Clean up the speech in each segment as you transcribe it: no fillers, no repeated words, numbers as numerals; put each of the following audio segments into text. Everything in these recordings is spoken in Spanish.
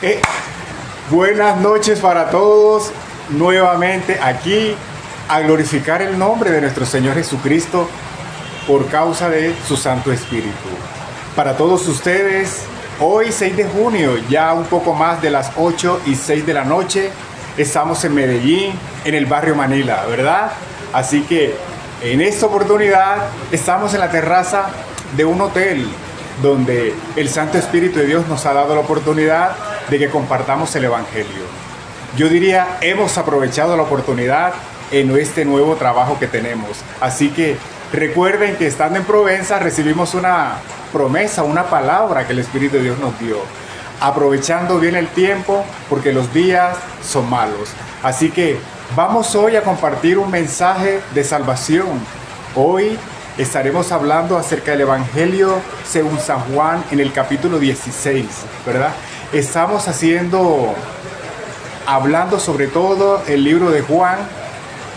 Eh, Buenas noches para todos, nuevamente aquí a glorificar el nombre de nuestro Señor Jesucristo por causa de su Santo Espíritu. Para todos ustedes, hoy 6 de junio, ya un poco más de las 8:06 de la noche, estamos en Medellín, en el barrio Manila, ¿verdad? Así que en esta oportunidad estamos en la terraza de un hotel donde el Santo Espíritu de Dios nos ha dado la oportunidad de que compartamos el Evangelio. Yo diría, hemos aprovechado la oportunidad en este nuevo trabajo que tenemos. Así que recuerden que estando en Provenza recibimos una promesa, una palabra que el Espíritu de Dios nos dio. Aprovechando bien el tiempo porque los días son malos. Así que vamos hoy a compartir un mensaje de salvación. Hoy estaremos hablando acerca del Evangelio según San Juan en el capítulo 16, ¿verdad? Estamos hablando sobre todo el libro de Juan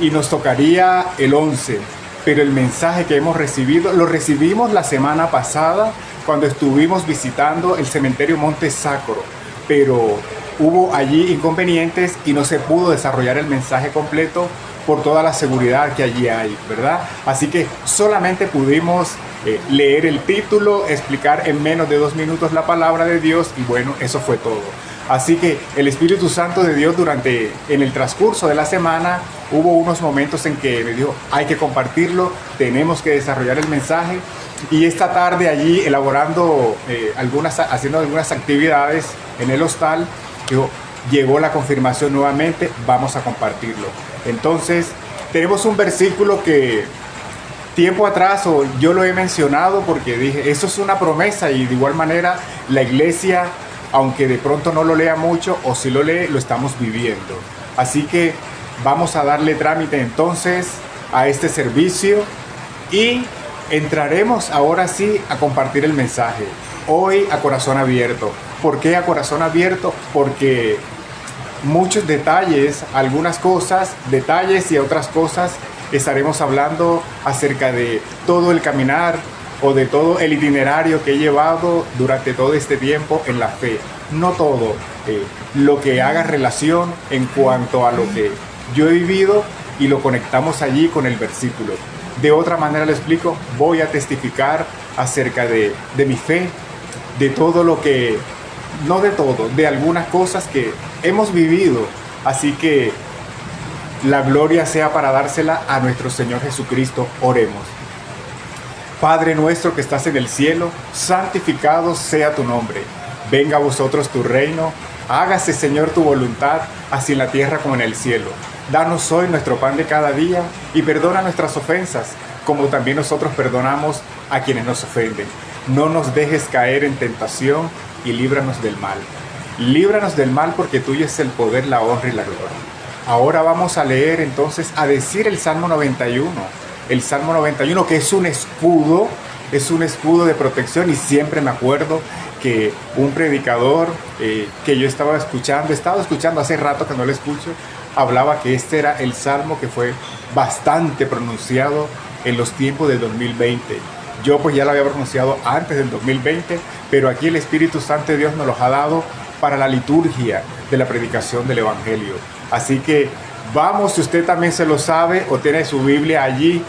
y nos tocaría el 11, pero el mensaje que hemos recibido, lo recibimos la semana pasada cuando estuvimos visitando el cementerio Monte Sacro, pero hubo allí inconvenientes y no se pudo desarrollar el mensaje completo por toda la seguridad que allí hay, ¿verdad? Así que solamente pudimos leer el título, explicar en menos de 2 minutos la palabra de Dios y bueno, eso fue todo. Así que el Espíritu Santo de Dios en el transcurso de la semana, hubo unos momentos en que me dijo, hay que compartirlo, tenemos que desarrollar el mensaje. Y esta tarde allí haciendo algunas actividades en el hostal, llegó la confirmación nuevamente, vamos a compartirlo. Entonces, tenemos un versículo que tiempo atrás yo lo he mencionado porque dije, eso es una promesa y de igual manera la iglesia, aunque de pronto no lo lea mucho o si lo lee, lo estamos viviendo. Así que vamos a darle trámite entonces a este servicio y entraremos ahora sí a compartir el mensaje. Hoy a corazón abierto. ¿Por qué a corazón abierto? Porque muchos detalles, algunas cosas, detalles y otras cosas, estaremos hablando acerca de todo el caminar o de todo el itinerario que he llevado durante todo este tiempo en la fe. No todo, lo que haga relación en cuanto a lo que yo he vivido y lo conectamos allí con el versículo. De otra manera le explico, voy a testificar acerca de mi fe, de todo lo que, no de todo, de algunas cosas que hemos vivido. Así que la gloria sea para dársela a nuestro Señor Jesucristo. Oremos. Padre nuestro que estás en el cielo, santificado sea tu nombre. Venga a vosotros tu reino. Hágase, Señor, tu voluntad, así en la tierra como en el cielo. Danos hoy nuestro pan de cada día y perdona nuestras ofensas, como también nosotros perdonamos a quienes nos ofenden. No nos dejes caer en tentación y líbranos del mal. Líbranos del mal porque tuyo es el poder, la honra y la gloria. Ahora vamos a leer entonces, a decir el Salmo 91. El Salmo 91 que es un escudo de protección y siempre me acuerdo que un predicador que yo estaba escuchando hace rato que no lo escucho, hablaba que este era el Salmo que fue bastante pronunciado en los tiempos del 2020. Yo pues ya lo había pronunciado antes del 2020, pero aquí el Espíritu Santo de Dios nos los ha dado para la liturgia de la predicación del Evangelio. Así que vamos, si usted también se lo sabe o tiene su Biblia allí,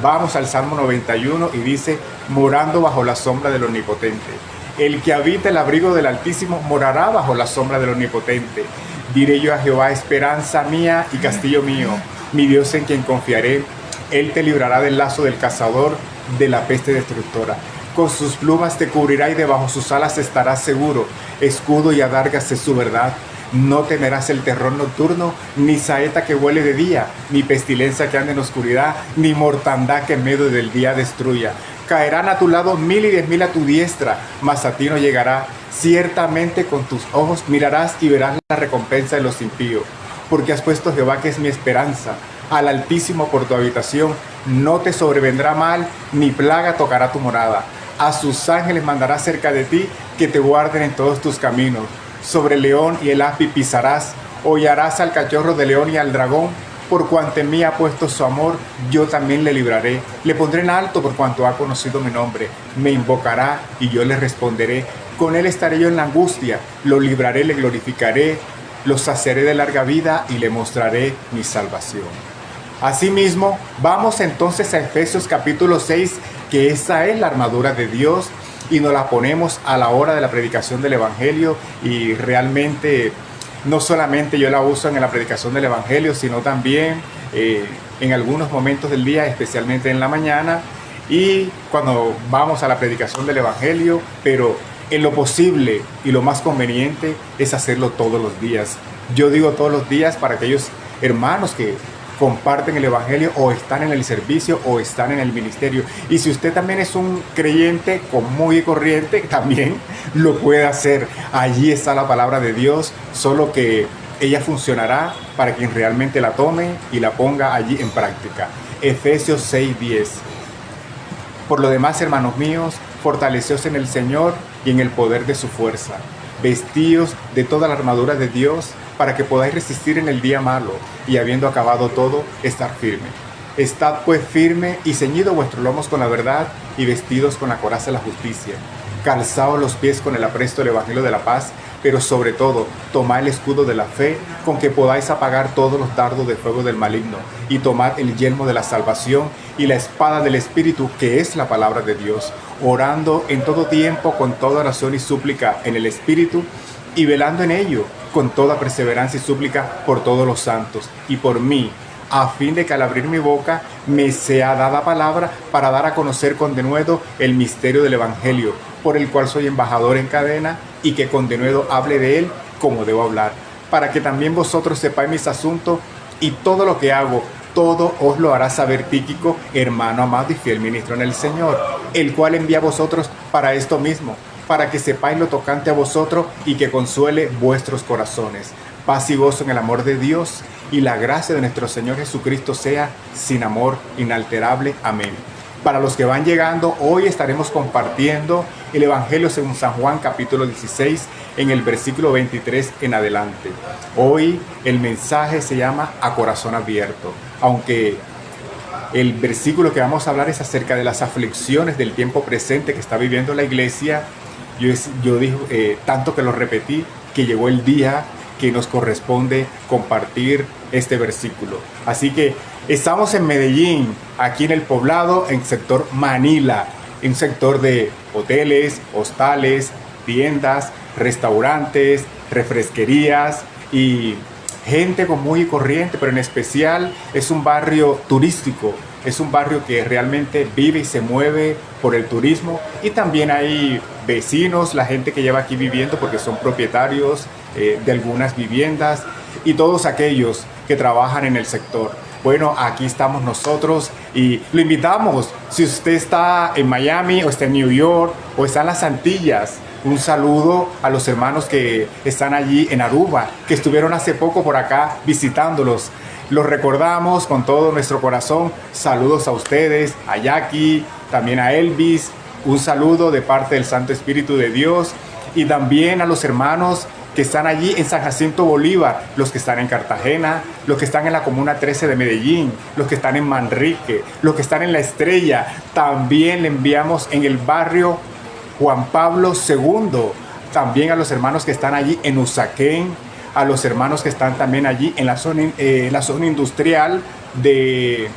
vamos al Salmo 91 y dice, morando bajo la sombra del Omnipotente. El que habita el abrigo del Altísimo morará bajo la sombra del Omnipotente. Diré yo a Jehová, esperanza mía y castillo mío, mi Dios en quien confiaré. Él te librará del lazo del cazador, de la peste destructora. Con sus plumas te cubrirá y debajo sus alas estarás seguro. Escudo y adargas es su verdad. No temerás el terror nocturno, ni saeta que vuele de día, ni pestilencia que ande en oscuridad, ni mortandad que en medio del día destruya. Caerán a tu lado 1000 y 10.000 a tu diestra, mas a ti no llegará. Ciertamente con tus ojos mirarás y verás la recompensa de los impíos. Porque has puesto a Jehová, que es mi esperanza, al Altísimo por tu habitación. No te sobrevendrá mal, ni plaga tocará tu morada. A sus ángeles mandará cerca de ti, que te guarden en todos tus caminos. Sobre el león y el aspi pisarás, hollarás al cachorro de león y al dragón. Por cuanto en mí ha puesto su amor, yo también le libraré. Le pondré en alto por cuanto ha conocido mi nombre. Me invocará y yo le responderé. Con Él estaré yo en la angustia, lo libraré, le glorificaré, lo saciaré de larga vida y le mostraré mi salvación. Asimismo, vamos entonces a Efesios capítulo 6, que esa es la armadura de Dios y nos la ponemos a la hora de la predicación del Evangelio, y realmente no solamente yo la uso en la predicación del Evangelio, sino también en algunos momentos del día, especialmente en la mañana y cuando vamos a la predicación del Evangelio, pero en lo posible y lo más conveniente es hacerlo todos los días. Yo digo todos los días para aquellos hermanos que comparten el Evangelio o están en el servicio o están en el ministerio. Y si usted también es un creyente común y corriente, también lo puede hacer. Allí está la palabra de Dios, solo que ella funcionará para quien realmente la tome y la ponga allí en práctica. Efesios 6:10. Por lo demás, hermanos míos, fortaleceos en el Señor y en el poder de su fuerza. Vestíos de toda la armadura de Dios para que podáis resistir en el día malo y, habiendo acabado todo, estar firme. Estad pues firme y ceñidos vuestros lomos con la verdad y vestidos con la coraza de la justicia. Calzaos los pies con el apresto del Evangelio de la paz, pero sobre todo, tomad el escudo de la fe, con que podáis apagar todos los dardos de fuego del maligno, y tomad el yelmo de la salvación y la espada del Espíritu, que es la palabra de Dios, orando en todo tiempo con toda oración y súplica en el Espíritu, y velando en ello con toda perseverancia y súplica por todos los santos y por mí, a fin de que al abrir mi boca me sea dada palabra para dar a conocer con denuedo el misterio del Evangelio, por el cual soy embajador en cadena, y que con denuedo hable de él como debo hablar, para que también vosotros sepáis mis asuntos, y todo lo que hago, todo os lo hará saber Tíquico, hermano amado y fiel ministro en el Señor, el cual envía a vosotros para esto mismo, para que sepáis lo tocante a vosotros y que consuele vuestros corazones. Paz y gozo en el amor de Dios, y la gracia de nuestro Señor Jesucristo sea sin amor inalterable. Amén. Para los que van llegando, hoy estaremos compartiendo el Evangelio según San Juan capítulo 16 en el versículo 23 en adelante. Hoy el mensaje se llama A Corazón Abierto, aunque el versículo que vamos a hablar es acerca de las aflicciones del tiempo presente que está viviendo la iglesia. Yo dije, tanto que lo repetí, que llegó el día que nos corresponde compartir este versículo. Así que estamos en Medellín, aquí en el poblado, en sector Manila, un sector de hoteles, hostales, tiendas, restaurantes, refresquerías y gente común y corriente, pero en especial es un barrio turístico. Es un barrio que realmente vive y se mueve por el turismo, y también hay vecinos, la gente que lleva aquí viviendo porque son propietarios de algunas viviendas, y todos aquellos que trabajan en el sector. Bueno, aquí estamos nosotros y lo invitamos. Si usted está en Miami o está en New York o está en las Antillas, un saludo a los hermanos que están allí en Aruba, que estuvieron hace poco por acá visitándolos. Los recordamos con todo nuestro corazón. Saludos a ustedes, a Jackie, también a Elvis. Un saludo de parte del Santo Espíritu de Dios, y también a los hermanos que están allí en San Jacinto Bolívar, los que están en Cartagena, los que están en la Comuna 13 de Medellín, los que están en Manrique, los que están en La Estrella. También le enviamos en el barrio Juan Pablo II, también a los hermanos que están allí en Usaquén, a los hermanos que están también allí en la zona industrial de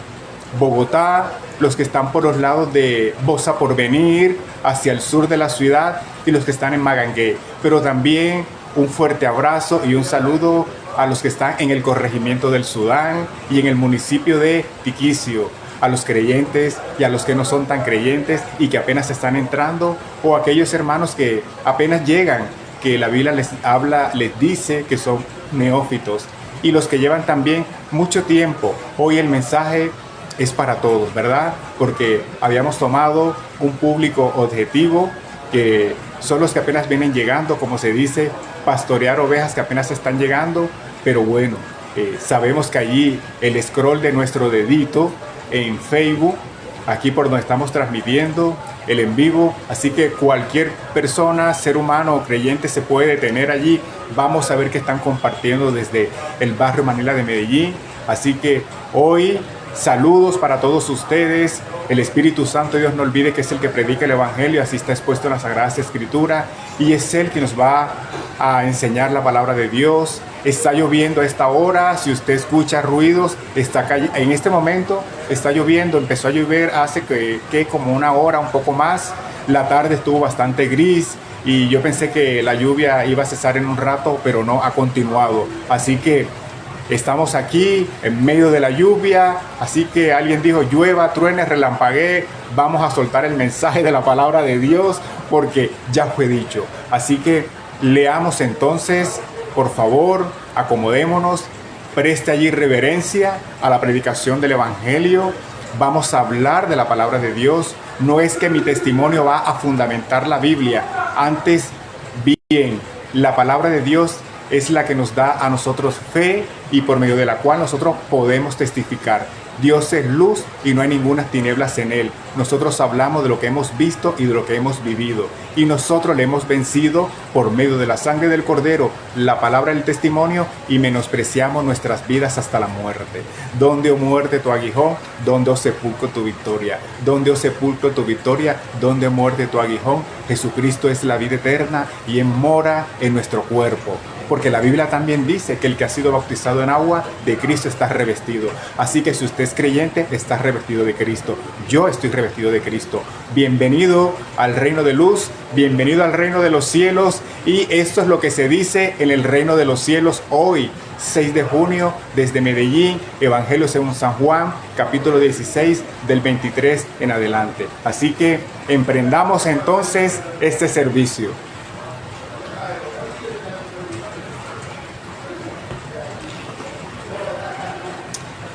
Bogotá, los que están por los lados de Bosa Porvenir, hacia el sur de la ciudad, y los que están en Magangué. Pero también un fuerte abrazo y un saludo a los que están en el corregimiento del Sudán y en el municipio de Tiquicio, a los creyentes y a los que no son tan creyentes y que apenas están entrando, o aquellos hermanos que apenas llegan, que la Biblia les dice que son neófitos, y los que llevan también mucho tiempo. Hoy el mensaje es para todos, ¿verdad? Porque habíamos tomado un público objetivo, que son los que apenas vienen llegando, como se dice, pastorear ovejas que apenas están llegando. Pero bueno, sabemos que allí el scroll de nuestro dedito en Facebook, aquí por donde estamos transmitiendo el en vivo, así que cualquier persona, ser humano o creyente se puede detener allí. Vamos a ver que están compartiendo desde el barrio Manila de Medellín. Así que hoy Saludos para todos ustedes. El Espíritu Santo de Dios, no olvide que es el que predica el Evangelio, así está expuesto en la Sagrada Escritura, y es Él que nos va a enseñar la palabra de Dios. Está lloviendo a esta hora, si usted escucha ruidos, en este momento está lloviendo, empezó a llover hace que como una hora, un poco más. La tarde estuvo bastante gris y yo pensé que la lluvia iba a cesar en un rato, pero no, ha continuado. Así que estamos aquí en medio de la lluvia, así que alguien dijo, llueva, truene, relampaguee, vamos a soltar el mensaje de la palabra de Dios porque ya fue dicho. Así que leamos entonces, por favor, acomodémonos, preste allí reverencia a la predicación del Evangelio. Vamos a hablar de la palabra de Dios. No es que mi testimonio va a fundamentar la Biblia, antes bien, la palabra de Dios es la que nos da a nosotros fe y por medio de la cual nosotros podemos testificar. Dios es luz y no hay ninguna tinieblas en Él. Nosotros hablamos de lo que hemos visto y de lo que hemos vivido. Y nosotros le hemos vencido por medio de la sangre del Cordero, la palabra del testimonio, y menospreciamos nuestras vidas hasta la muerte. ¿Dónde, oh muerte, tu aguijón? ¿Dónde, oh sepulcro, tu victoria? ¿Dónde, oh sepulcro, tu victoria? ¿Dónde, oh muerte, tu aguijón? Jesucristo es la vida eterna y mora en nuestro cuerpo. Porque la Biblia también dice que el que ha sido bautizado en agua, de Cristo está revestido. Así que si usted es creyente, está revestido de Cristo. Yo estoy revestido de Cristo. Bienvenido al reino de luz, bienvenido al reino de los cielos. Y esto es lo que se dice en el reino de los cielos hoy, 6 de junio, desde Medellín, Evangelio según San Juan, capítulo 16, del 23 en adelante. Así que emprendamos entonces este servicio.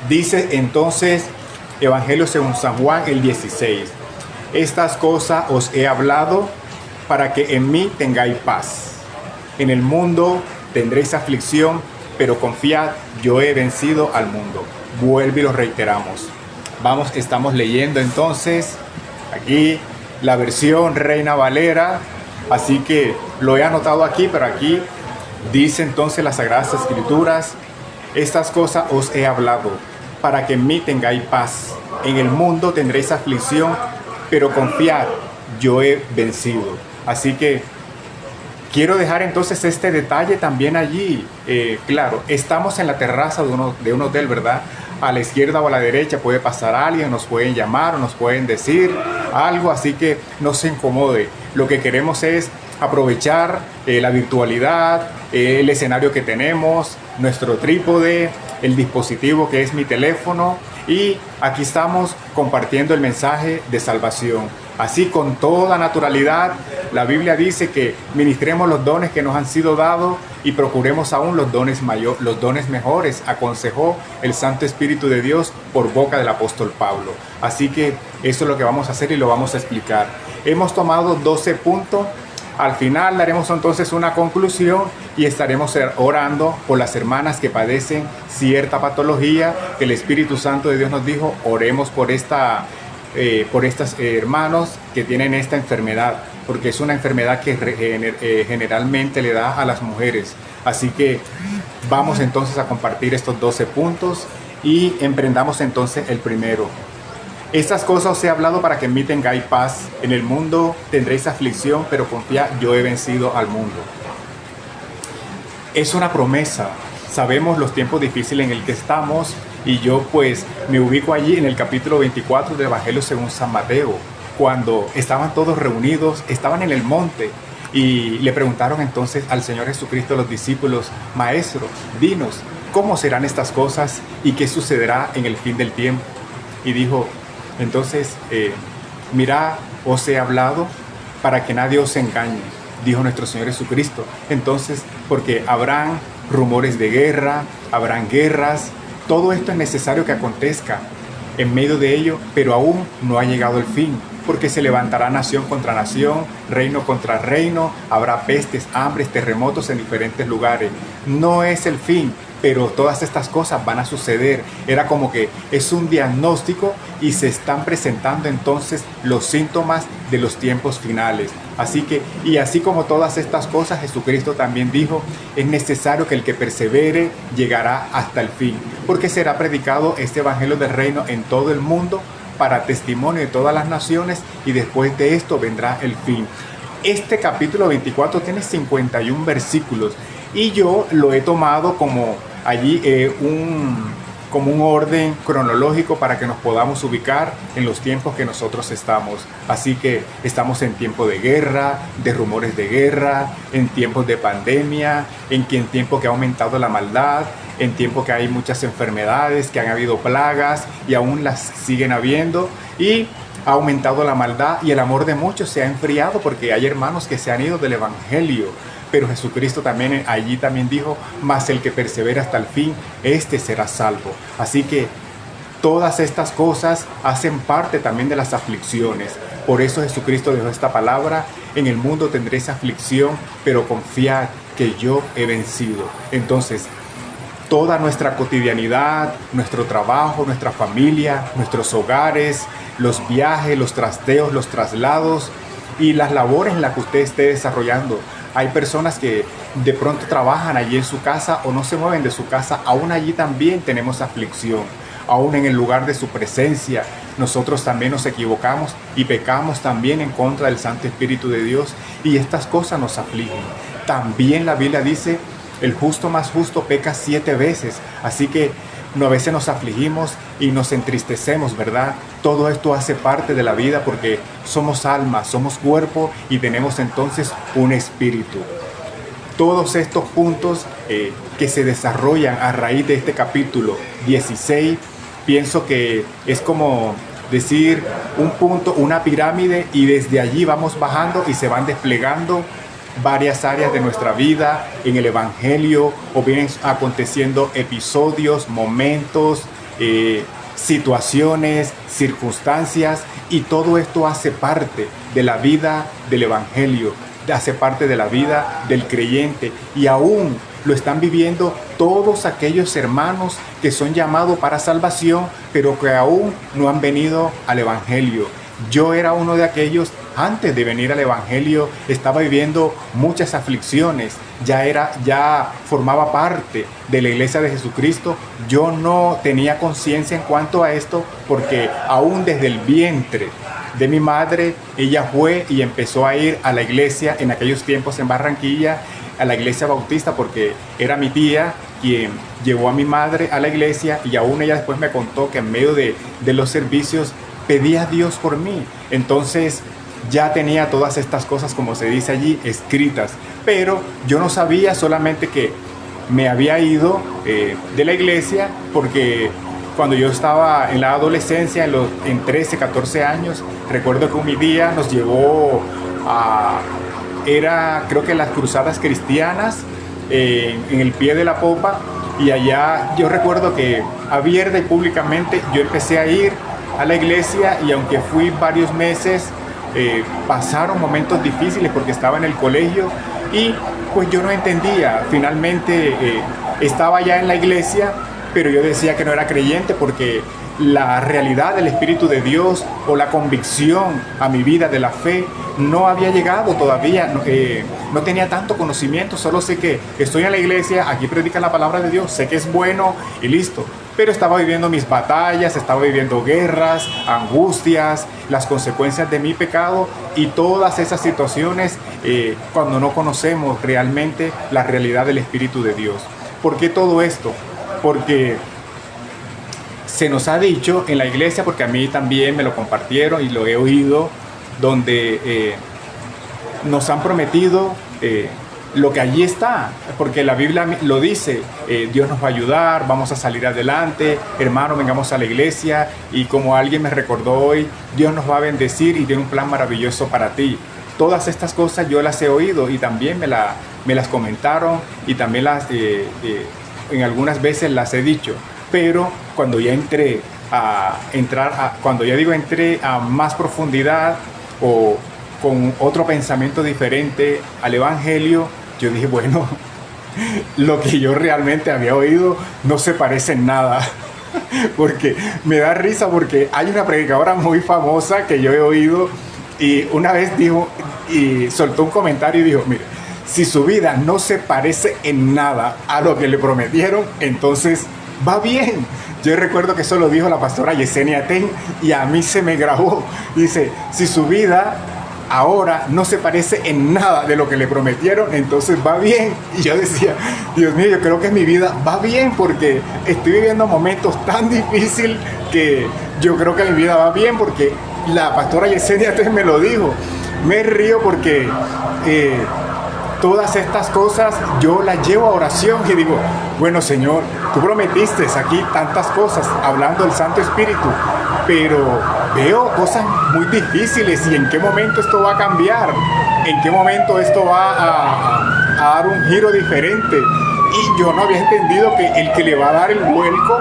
Dice entonces Evangelio según San Juan el 16. Estas cosas os he hablado para que en mí tengáis paz. En el mundo tendréis aflicción, pero confiad, yo he vencido al mundo. Vuelve y lo reiteramos. Estamos leyendo entonces aquí la versión Reina Valera. Así que lo he anotado aquí, pero aquí dice entonces las Sagradas Escrituras. Estas cosas os he hablado para que en mí tengáis paz. En el mundo tendréis aflicción, pero confiad, yo he vencido. Así que quiero dejar entonces este detalle también allí. Claro, estamos en la terraza de un hotel, ¿verdad? A la izquierda o a la derecha puede pasar alguien, nos pueden llamar o nos pueden decir algo, así que no se incomode. Lo que queremos es aprovechar la virtualidad, el escenario que tenemos, nuestro trípode, el dispositivo que es mi teléfono, y aquí estamos compartiendo el mensaje de salvación. Así, con toda naturalidad, la Biblia dice que ministremos los dones que nos han sido dados y procuremos aún los dones mejores, aconsejó el Santo Espíritu de Dios por boca del apóstol Pablo. Así que eso es lo que vamos a hacer y lo vamos a explicar. Hemos tomado 12 puntos. Al final daremos entonces una conclusión y estaremos orando por las hermanas que padecen cierta patología. El Espíritu Santo de Dios nos dijo, oremos por estos hermanos que tienen esta enfermedad, porque es una enfermedad que generalmente le da a las mujeres. Así que vamos entonces a compartir estos 12 puntos y emprendamos entonces el primero. Estas cosas os he hablado para que en mí tengáis paz. En el mundo tendréis aflicción, pero confiad, yo he vencido al mundo. Es una promesa. Sabemos los tiempos difíciles en el que estamos y yo pues me ubico allí en el capítulo 24 del Evangelio según San Mateo, cuando estaban todos reunidos, estaban en el monte y le preguntaron entonces al Señor Jesucristo los discípulos, Maestro, dinos, ¿cómo serán estas cosas y qué sucederá en el fin del tiempo? Y dijo, entonces, mirad, os he hablado para que nadie os engañe, dijo nuestro Señor Jesucristo. Entonces, porque habrán rumores de guerra, habrán guerras, todo esto es necesario que acontezca en medio de ello, pero aún no ha llegado el fin, porque se levantará nación contra nación, reino contra reino, habrá pestes, hambres, terremotos en diferentes lugares. No es el fin, pero todas estas cosas van a suceder. Era como que es un diagnóstico y se están presentando entonces los síntomas de los tiempos finales. Así que, y así como todas estas cosas, Jesucristo también dijo, es necesario que el que persevere llegará hasta el fin. porque será predicado este evangelio del reino en todo el mundo para testimonio de todas las naciones, y después de esto vendrá el fin. Este capítulo 24 tiene 51 versículos y yo lo he tomado como allí como un orden cronológico para que nos podamos ubicar en los tiempos que nosotros estamos. Así que estamos en tiempo de guerra, de rumores de guerra, en tiempos de pandemia, en tiempo que ha aumentado la maldad, en tiempo que hay muchas enfermedades, que han habido plagas y aún las siguen habiendo, y ha aumentado la maldad y el amor de muchos se ha enfriado porque hay hermanos que se han ido del evangelio. Pero Jesucristo también allí también dijo: mas el que persevera hasta el fin, este será salvo. Así que todas estas cosas hacen parte también de las aflicciones. Por eso Jesucristo dejó esta palabra: en el mundo tendréis aflicción, pero confiad que yo he vencido. Entonces, toda nuestra cotidianidad, nuestro trabajo, nuestra familia, nuestros hogares, los viajes, los trasteos, los traslados y las labores en las que usted esté desarrollando. Hay personas que de pronto trabajan allí en su casa o no se mueven de su casa. Aún allí también tenemos aflicción. Aún en el lugar de su presencia, nosotros también nos equivocamos y pecamos también en contra del Santo Espíritu de Dios, y estas cosas nos afligen. También la Biblia dice: el justo más justo peca 7 veces. Así que a veces nos afligimos y nos entristecemos, ¿verdad? Todo esto hace parte de la vida porque somos alma, somos cuerpo y tenemos entonces un espíritu. Todos estos puntos que se desarrollan a raíz de este capítulo 16, pienso que es como decir un punto, una pirámide, y desde allí vamos bajando y se van desplegando varias áreas de nuestra vida en el evangelio, o vienen aconteciendo episodios, momentos, situaciones, circunstancias, y todo esto hace parte de la vida del evangelio, hace parte de la vida del creyente, y aún lo están viviendo todos aquellos hermanos que son llamados para salvación, pero que aún no han venido al evangelio. Yo era uno de aquellos. Antes de venir al evangelio estaba viviendo muchas aflicciones, ya formaba parte de la iglesia de Jesucristo. Yo no tenía conciencia en cuanto a esto, porque aún desde el vientre de mi madre, ella fue y empezó a ir a la iglesia en aquellos tiempos en Barranquilla, a la iglesia bautista, porque era mi tía quien llevó a mi madre a la iglesia, y aún ella después me contó que en medio de los servicios pedía a Dios por mí. Entonces ya tenía todas estas cosas, como se dice allí, escritas, pero yo no sabía, solamente que me había ido de la iglesia, porque cuando yo estaba en la adolescencia, en 13, 14 años, recuerdo que mi tía nos llevó creo que las cruzadas cristianas, en el pie de la popa, y allá yo recuerdo que abierta y públicamente yo empecé a ir a la iglesia, y aunque fui varios meses, pasaron momentos difíciles porque estaba en el colegio y pues yo no entendía. Finalmente estaba ya en la iglesia, pero yo decía que no era creyente porque la realidad del Espíritu de Dios o la convicción a mi vida de la fe no había llegado todavía. No tenía tanto conocimiento, solo sé que estoy en la iglesia, aquí predican la palabra de Dios, sé que es bueno y listo. Pero estaba viviendo mis batallas, estaba viviendo guerras, angustias, las consecuencias de mi pecado y todas esas situaciones cuando no conocemos realmente la realidad del Espíritu de Dios. ¿Por qué todo esto? Porque se nos ha dicho en la iglesia, porque a mí también me lo compartieron y lo he oído, donde nos han prometido lo que allí está, porque la Biblia lo dice, Dios nos va a ayudar, vamos a salir adelante, hermano, vengamos a la iglesia, y como alguien me recordó hoy, Dios nos va a bendecir y tiene un plan maravilloso para ti. Todas estas cosas yo las he oído y también me las comentaron, y también en algunas veces las he dicho, pero cuando ya entré a más profundidad o con otro pensamiento diferente al evangelio, yo dije, bueno, lo que yo realmente había oído no se parece en nada. Porque me da risa, porque hay una predicadora muy famosa que yo he oído, y una vez dijo y soltó un comentario y dijo, mire, si su vida no se parece en nada a lo que le prometieron, entonces va bien. Yo recuerdo que eso lo dijo la pastora Yesenia Ten y a mí se me grabó. Dice, si su vida ahora no se parece en nada de lo que le prometieron, entonces va bien. Y yo decía, Dios mío, yo creo que mi vida va bien porque estoy viviendo momentos tan difíciles que yo creo que mi vida va bien porque la pastora Yesenia Ten me lo dijo. Me río porque todas estas cosas yo las llevo a oración y digo, bueno, Señor, tú prometiste aquí tantas cosas hablando del Santo Espíritu, pero veo cosas muy difíciles y en qué momento esto va a cambiar, en qué momento esto va a dar un giro diferente. Y yo no había entendido que el que le va a dar el vuelco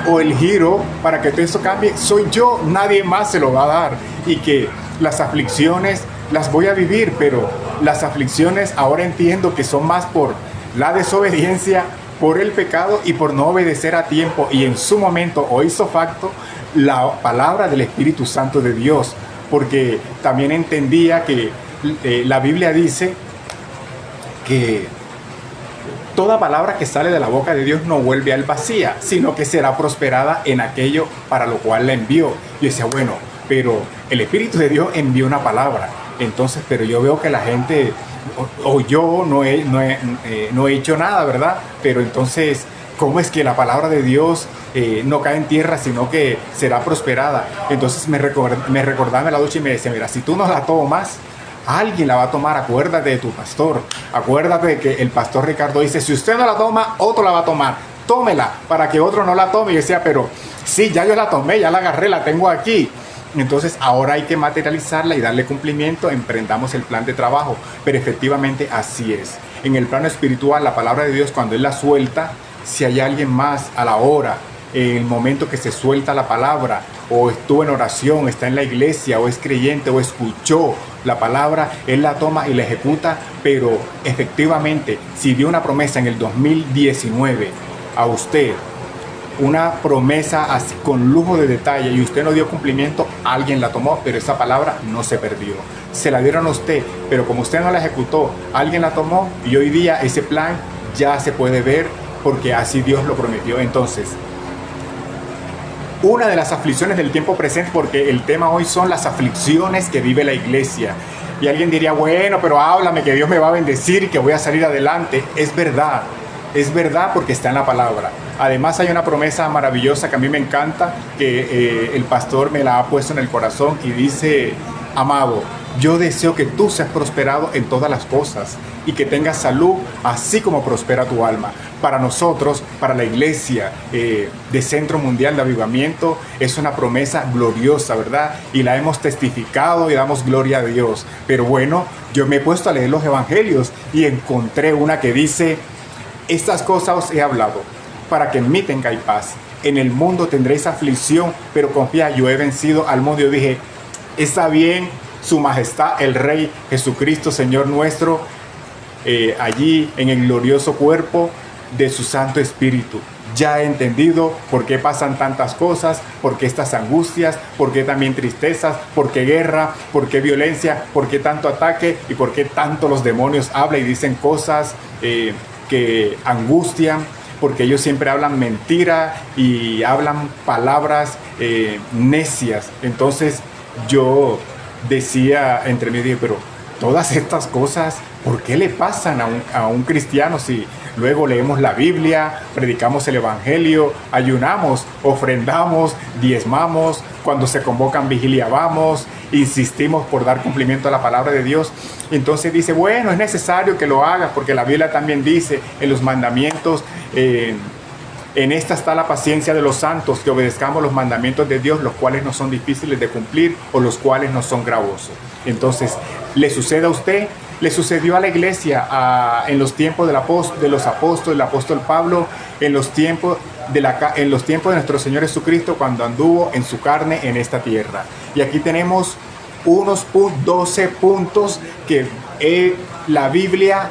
o el giro para que todo esto cambie soy yo, nadie más se lo va a dar. Y que las aflicciones las voy a vivir, pero las aflicciones ahora entiendo que son más por la desobediencia, por el pecado y por no obedecer a tiempo. Y en su momento, o hizo facto, la palabra del Espíritu Santo de Dios, porque también entendía que la Biblia dice que toda palabra que sale de la boca de Dios no vuelve al vacía, sino que será prosperada en aquello para lo cual la envió. Yo decía, bueno, pero el Espíritu de Dios envió una palabra. Entonces, pero yo veo que la gente, o yo no he hecho nada, ¿verdad? Pero entonces, ¿cómo es que la palabra de Dios no cae en tierra, sino que será prosperada? Entonces me recordaba en la ducha y me decía, mira, si tú no la tomas, alguien la va a tomar. Acuérdate de tu pastor. Acuérdate de que el pastor Ricardo dice, si usted no la toma, otro la va a tomar. Tómela para que otro no la tome. Y yo decía, pero sí, ya yo la tomé, ya la agarré, la tengo aquí. Entonces ahora hay que materializarla y darle cumplimiento, emprendamos el plan de trabajo. Pero efectivamente así es. En el plano espiritual, la palabra de Dios, cuando Él la suelta, si hay alguien más a la hora, en el momento que se suelta la palabra, o estuvo en oración, está en la iglesia, o es creyente, o escuchó la palabra, Él la toma y la ejecuta. Pero efectivamente, si dio una promesa en el 2019 a usted, una promesa así, con lujo de detalle, y usted no dio cumplimiento, alguien la tomó, pero esa palabra no se perdió. Se la dieron a usted, pero como usted no la ejecutó, alguien la tomó y hoy día ese plan ya se puede ver porque así Dios lo prometió. Entonces, una de las aflicciones del tiempo presente, porque el tema hoy son las aflicciones que vive la iglesia. Y alguien diría, bueno, pero háblame que Dios me va a bendecir y que voy a salir adelante. Es verdad porque está en la palabra. Además hay una promesa maravillosa que a mí me encanta, que el pastor me la ha puesto en el corazón y dice, amado, yo deseo que tú seas prosperado en todas las cosas y que tengas salud, así como prospera tu alma. Para nosotros, para la iglesia de Centro Mundial de Avivamiento, es una promesa gloriosa, ¿verdad? Y la hemos testificado y damos gloria a Dios. Pero bueno, yo me he puesto a leer los evangelios y encontré una que dice, estas cosas os he hablado, para que en mí tengáis paz. En el mundo tendréis aflicción, pero confía, yo he vencido al mundo. Yo dije, está bien, su majestad, el Rey Jesucristo, Señor nuestro, allí en el glorioso cuerpo de su Santo Espíritu. Ya he entendido por qué pasan tantas cosas, por qué estas angustias, por qué también tristezas, por qué guerra, por qué violencia, por qué tanto ataque y por qué tanto los demonios hablan y dicen cosas que angustian, porque ellos siempre hablan mentira y hablan palabras necias. Entonces yo decía entre mí, pero todas estas cosas, ¿por qué le pasan a un cristiano si luego leemos la Biblia, predicamos el Evangelio, ayunamos, ofrendamos, diezmamos, cuando se convocan vigilia vamos, insistimos por dar cumplimiento a la palabra de Dios? Entonces dice, bueno, es necesario que lo hagas porque la Biblia también dice en los mandamientos, en esta está la paciencia de los santos, que obedezcamos los mandamientos de Dios, los cuales no son difíciles de cumplir o los cuales no son gravosos. Entonces, ¿le sucede a usted? Le sucedió a la iglesia en los tiempos de los apóstoles, el apóstol Pablo, en los tiempos de nuestro Señor Jesucristo, cuando anduvo en su carne en esta tierra. Y aquí tenemos unos 12 puntos que la Biblia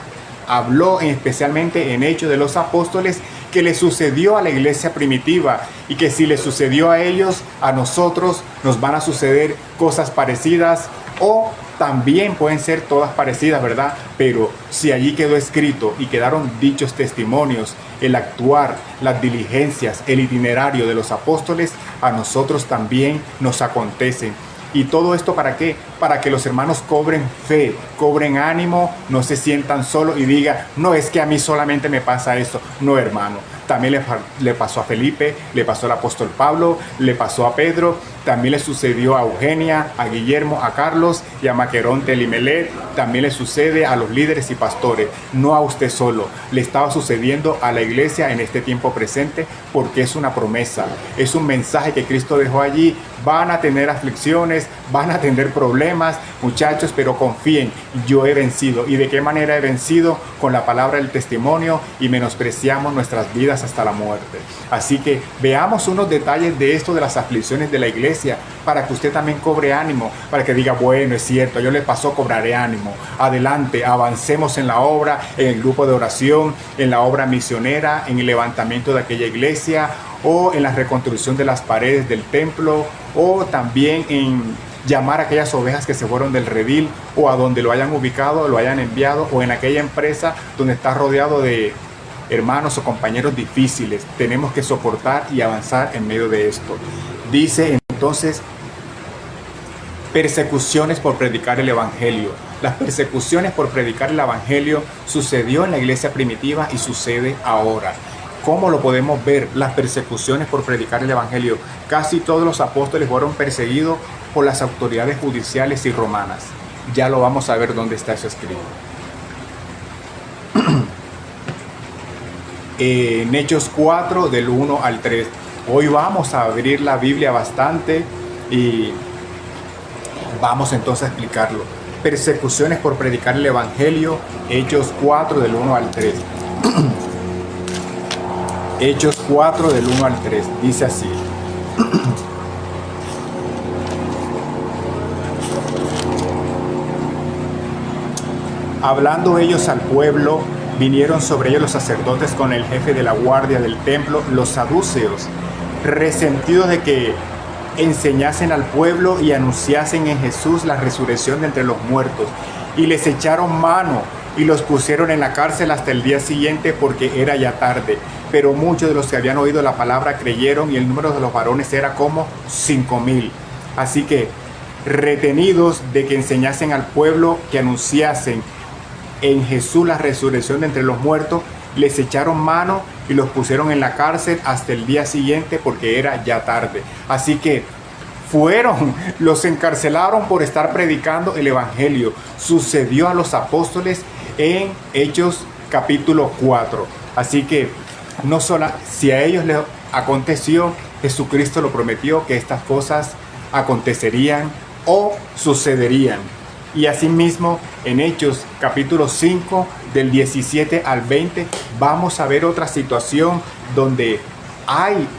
habló especialmente en Hechos de los Apóstoles, que le sucedió a la iglesia primitiva y que si le sucedió a ellos, a nosotros nos van a suceder cosas parecidas o también pueden ser todas parecidas, ¿verdad? Pero si allí quedó escrito y quedaron dichos testimonios, el actuar, las diligencias, el itinerario de los apóstoles, a nosotros también nos acontecen. ¿Y todo esto para qué? Para que los hermanos cobren fe, cobren ánimo, no se sientan solos y digan, no, es que a mí solamente me pasa esto. No, hermano, también le pasó a Felipe, le pasó al apóstol Pablo, le pasó a Pedro, también le sucedió a Eugenia, a Guillermo, a Carlos y a Maqueronte Elimelet. También le sucede a los líderes y pastores, no a usted solo. Le estaba sucediendo a la iglesia en este tiempo presente porque es una promesa, es un mensaje que Cristo dejó allí. Van a tener aflicciones, van a tener problemas, muchachos, pero confíen, yo he vencido. ¿Y de qué manera he vencido? Con la palabra del testimonio, y menospreciamos nuestras vidas hasta la muerte. Así que veamos unos detalles de esto de las aflicciones de la iglesia, para que usted también cobre ánimo, para que diga, bueno, es cierto, yo le pasó, cobraré ánimo. Adelante, avancemos en la obra, en el grupo de oración, en la obra misionera, en el levantamiento de aquella iglesia, o en la reconstrucción de las paredes del templo, o también en llamar a aquellas ovejas que se fueron del redil, o a donde lo hayan ubicado, lo hayan enviado, o en aquella empresa donde está rodeado de hermanos o compañeros difíciles. Tenemos que soportar y avanzar en medio de esto. Dice entonces, persecuciones por predicar el evangelio. Las persecuciones por predicar el evangelio sucedió en la iglesia primitiva y sucede ahora. ¿Cómo lo podemos ver? Las persecuciones por predicar el evangelio. Casi todos los apóstoles fueron perseguidos por las autoridades judiciales y romanas. Ya lo vamos a ver dónde está eso escrito. En Hechos 4, del 1 al 3. Hoy vamos a abrir la Biblia bastante y vamos entonces a explicarlo. Persecuciones por predicar el evangelio. Hechos 4, del 1 al 3. Hechos 4, del 1 al 3. Dice así. Hablando ellos al pueblo, vinieron sobre ellos los sacerdotes con el jefe de la guardia del templo, los saduceos, resentidos de que enseñasen al pueblo y anunciasen en Jesús la resurrección de entre los muertos. Y les echaron mano y los pusieron en la cárcel hasta el día siguiente, porque era ya tarde. Pero muchos de los que habían oído la palabra creyeron, y el número de los varones era como 5,000. Así que, retenidos de que enseñasen al pueblo, que anunciasen en Jesús la resurrección de entre los muertos, les echaron mano y los pusieron en la cárcel hasta el día siguiente, porque era ya tarde. Así que los encarcelaron por estar predicando el evangelio. Sucedió a los apóstoles en Hechos capítulo 4. Así que no solo si a ellos les aconteció, Jesucristo lo prometió que estas cosas acontecerían o sucederían. Y asimismo, en Hechos capítulo 5, del 17 al 20, vamos a ver otra situación donde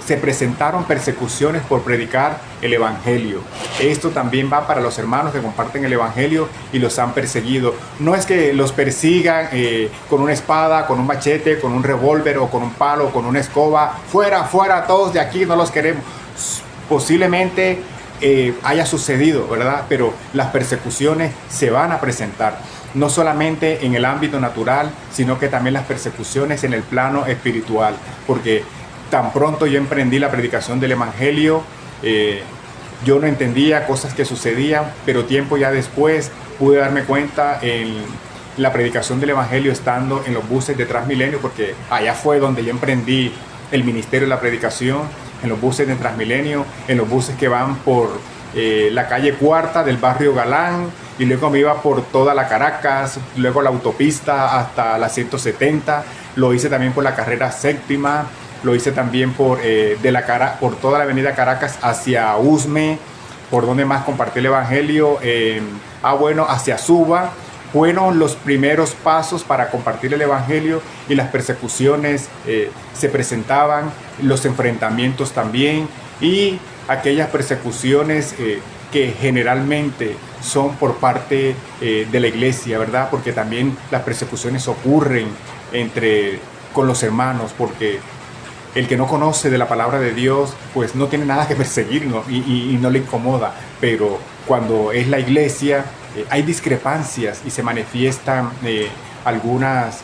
se presentaron persecuciones por predicar el evangelio. Esto también va para los hermanos que comparten el evangelio y los han perseguido. No es que los persigan con una espada, con un machete, con un revólver o con un palo, con una escoba. Fuera, fuera, todos de aquí, no los queremos. Posiblemente haya sucedido, ¿verdad? Pero las persecuciones se van a presentar, no solamente en el ámbito natural, sino que también las persecuciones en el plano espiritual, porque tan pronto yo emprendí la predicación del evangelio, yo no entendía cosas que sucedían, pero tiempo ya después pude darme cuenta en la predicación del evangelio estando en los buses de Transmilenio, porque allá fue donde yo emprendí el ministerio de la predicación, en los buses de Transmilenio, en los buses que van por la calle Cuarta del barrio Galán, y luego me iba por toda la Caracas, luego la autopista hasta la 170, lo hice también por la carrera séptima, lo hice también por toda la avenida Caracas hacia Usme, por donde más compartí el evangelio, hacia Suba. Fueron los primeros pasos para compartir el evangelio, y las persecuciones se presentaban, los enfrentamientos también, y aquellas persecuciones que generalmente son por parte de la iglesia, ¿verdad? Porque también las persecuciones ocurren con los hermanos, porque el que no conoce de la palabra de Dios, pues no tiene nada que perseguir, ¿no? y no le incomoda. Pero cuando es la iglesia, hay discrepancias y se manifiestan algunas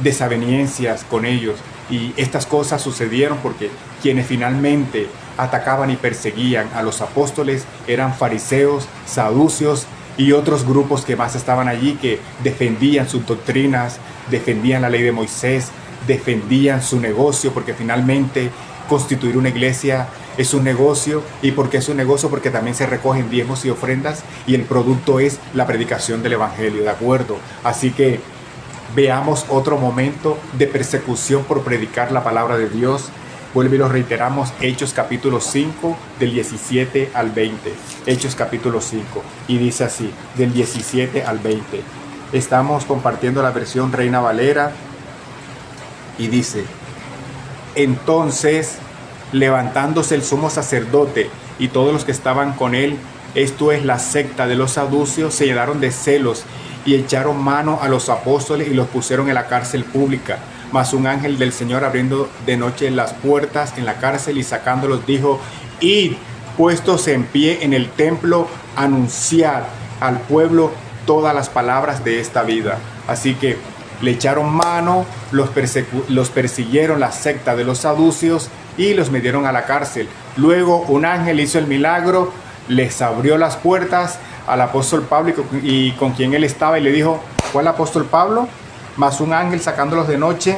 desavenencias con ellos. Y estas cosas sucedieron porque quienes finalmente atacaban y perseguían a los apóstoles eran fariseos, saduceos y otros grupos que más estaban allí, que defendían sus doctrinas, defendían la ley de Moisés, defendían su negocio, porque finalmente constituir una iglesia es un negocio. ¿Y por qué es un negocio? Porque también se recogen diezmos y ofrendas y el producto es la predicación del evangelio, ¿de acuerdo? Así que veamos otro momento de persecución por predicar la palabra de Dios. Vuelve y lo reiteramos, Hechos capítulo 5, del 17 al 20. Hechos capítulo 5, y dice así, del 17 al 20. Estamos compartiendo la versión Reina Valera, y dice: entonces, levantándose el sumo sacerdote y todos los que estaban con él, esto es la secta de los saduceos, se llenaron de celos y echaron mano a los apóstoles y los pusieron en la cárcel pública. Mas un ángel del Señor, abriendo de noche las puertas en la cárcel y sacándolos, dijo: id, puestos en pie en el templo, anunciad al pueblo todas las palabras de esta vida. Así que le echaron mano, los persiguieron, la secta de los saduceos, y los metieron a la cárcel. Luego un ángel hizo el milagro, les abrió las puertas al apóstol Pablo y con quien él estaba, y le dijo: ¿cuál apóstol Pablo? Más un ángel sacándolos de noche,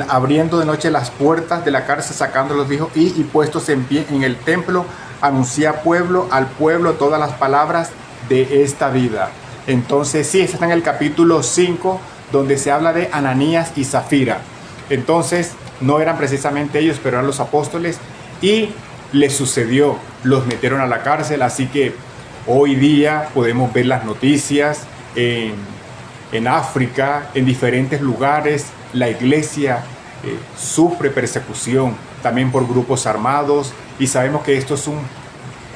abriendo de noche las puertas de la cárcel, sacándolos, dijo: y puestos en pie en el templo, anuncia al pueblo todas las palabras de esta vida. Entonces sí, está en el capítulo 5, donde se habla de Ananías y Zafira. Entonces no eran precisamente ellos, pero eran los apóstoles, y les sucedió, los metieron a la cárcel. Así que hoy día podemos ver las noticias en África, en diferentes lugares. La iglesia sufre persecución también por grupos armados, y sabemos que esto es un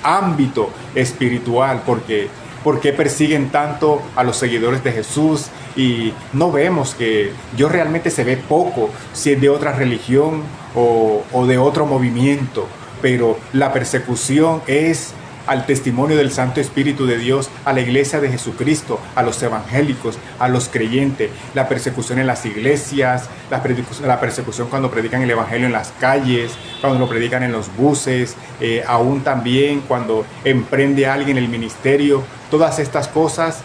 ámbito espiritual. ¿Por qué persiguen tanto a los seguidores de Jesús? Y no vemos que Dios realmente se ve poco si es de otra religión o de otro movimiento, pero la persecución es al testimonio del Santo Espíritu de Dios, a la iglesia de Jesucristo, a los evangélicos, a los creyentes. La persecución en las iglesias, la persecución cuando predican el evangelio en las calles, cuando lo predican en los buses, aún también cuando emprende alguien el ministerio. Todas estas cosas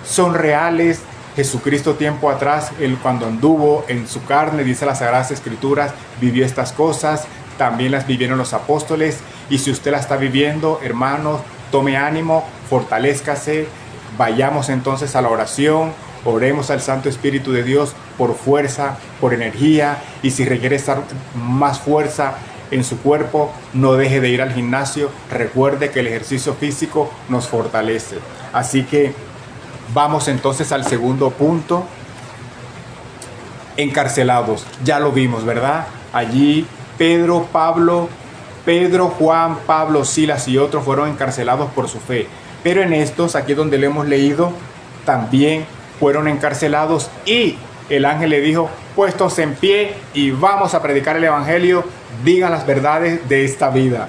son reales. Jesucristo tiempo atrás, él cuando anduvo en su carne, dice las Sagradas Escrituras, vivió estas cosas. También las vivieron los apóstoles, y si usted la está viviendo, hermanos, tome ánimo, fortalézcase. Vayamos entonces a la oración, oremos al Santo Espíritu de Dios por fuerza, por energía, y si requiere estar más fuerza en su cuerpo, no deje de ir al gimnasio. Recuerde que el ejercicio físico nos fortalece. Así que vamos entonces al segundo punto. Encarcelados, ya lo vimos, ¿verdad? Allí Pedro, Juan, Pablo, Silas y otros fueron encarcelados por su fe. Pero en estos, aquí donde le hemos leído, también fueron encarcelados, y el ángel le dijo: puestos en pie y vamos a predicar el evangelio, digan las verdades de esta vida.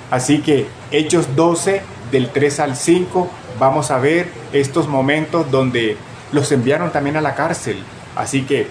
Así que Hechos 12, del 3 al 5, vamos a ver estos momentos donde los enviaron también a la cárcel. Así que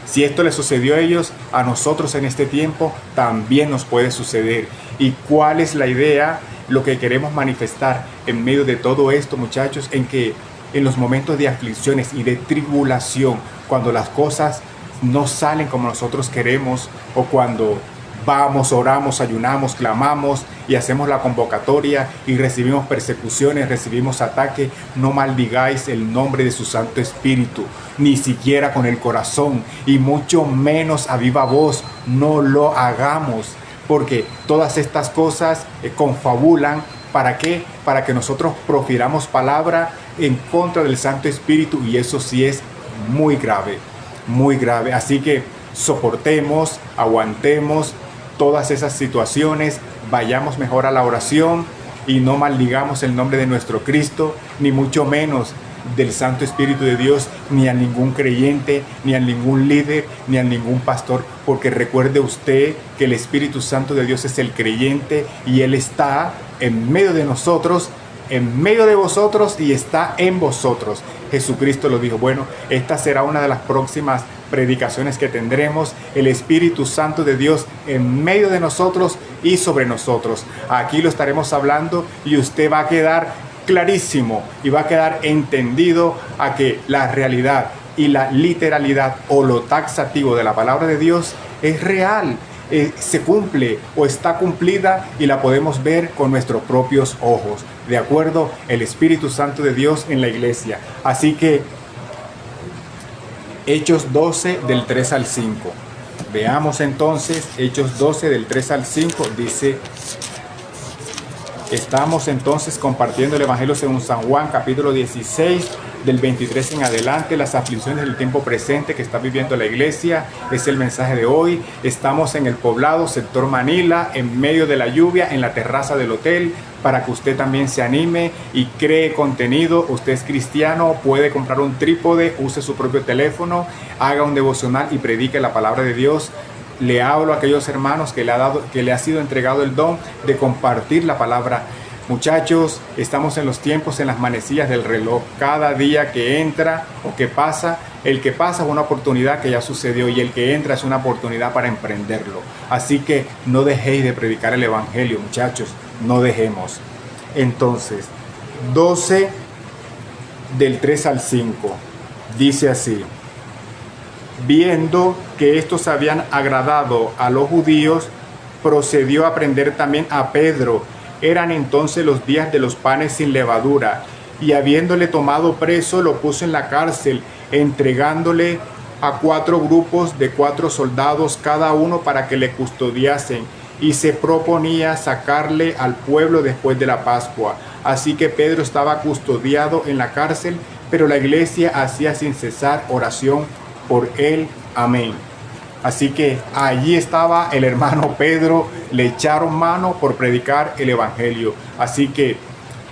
si esto les sucedió a ellos, a nosotros en este tiempo también nos puede suceder. ¿Y cuál es la idea? Lo que queremos manifestar en medio de todo esto, muchachos, en que en los momentos de aflicciones y de tribulación, cuando las cosas no salen como nosotros queremos, o cuando vamos, oramos, ayunamos, clamamos y hacemos la convocatoria y recibimos persecuciones, recibimos ataque, no maldigáis el nombre de su Santo Espíritu, ni siquiera con el corazón, y mucho menos a viva voz. No lo hagamos, porque todas estas cosas confabulan. ¿Para qué? Para que nosotros profiramos palabra en contra del Santo Espíritu, y eso sí es muy grave, muy grave. Así que soportemos, aguantemos todas esas situaciones, vayamos mejor a la oración y no maldigamos el nombre de nuestro Cristo, ni mucho menos del Santo Espíritu de Dios, ni a ningún creyente, ni a ningún líder, ni a ningún pastor, porque recuerde usted que el Espíritu Santo de Dios es el creyente, y Él está en medio de nosotros en medio de vosotros y está en vosotros. Jesucristo lo dijo. Bueno, esta será una de las próximas predicaciones que tendremos, el Espíritu Santo de Dios en medio de nosotros y sobre nosotros. Aquí lo estaremos hablando y usted va a quedar clarísimo y va a quedar entendido a que la realidad y la literalidad o lo taxativo de la palabra de Dios es real, se cumple o está cumplida y la podemos ver con nuestros propios ojos, de acuerdo el Espíritu Santo de Dios en la iglesia. Así que Hechos 12 del 3 al 5. Veamos entonces Hechos 12 del 3 al 5. Dice: estamos entonces compartiendo el Evangelio según San Juan, capítulo 16, del 23 en adelante. Las aflicciones del tiempo presente que está viviendo la iglesia es el mensaje de hoy. Estamos en el poblado, sector Manila, en medio de la lluvia, en la terraza del hotel, para que usted también se anime y cree contenido. Usted es cristiano, puede comprar un trípode, use su propio teléfono, haga un devocional y predique la palabra de Dios. Le hablo a aquellos hermanos que le ha sido entregado el don de compartir la palabra. Muchachos, estamos en los tiempos, en las manecillas del reloj. Cada día que entra o que pasa, el que pasa es una oportunidad que ya sucedió y el que entra es una oportunidad para emprenderlo. Así que no dejéis de predicar el Evangelio, muchachos, no dejemos. Entonces, 12 del 3 al 5, dice así: viendo que estos habían agradado a los judíos, procedió a prender también a Pedro. Eran entonces los días de los panes sin levadura, y habiéndole tomado preso, lo puso en la cárcel, entregándole a 4 grupos de 4 soldados cada uno para que le custodiasen, y se proponía sacarle al pueblo después de la Pascua. Así que Pedro estaba custodiado en la cárcel, pero la iglesia hacía sin cesar oración por él. Amén. Así que allí estaba el hermano Pedro, le echaron mano por predicar el Evangelio. Así que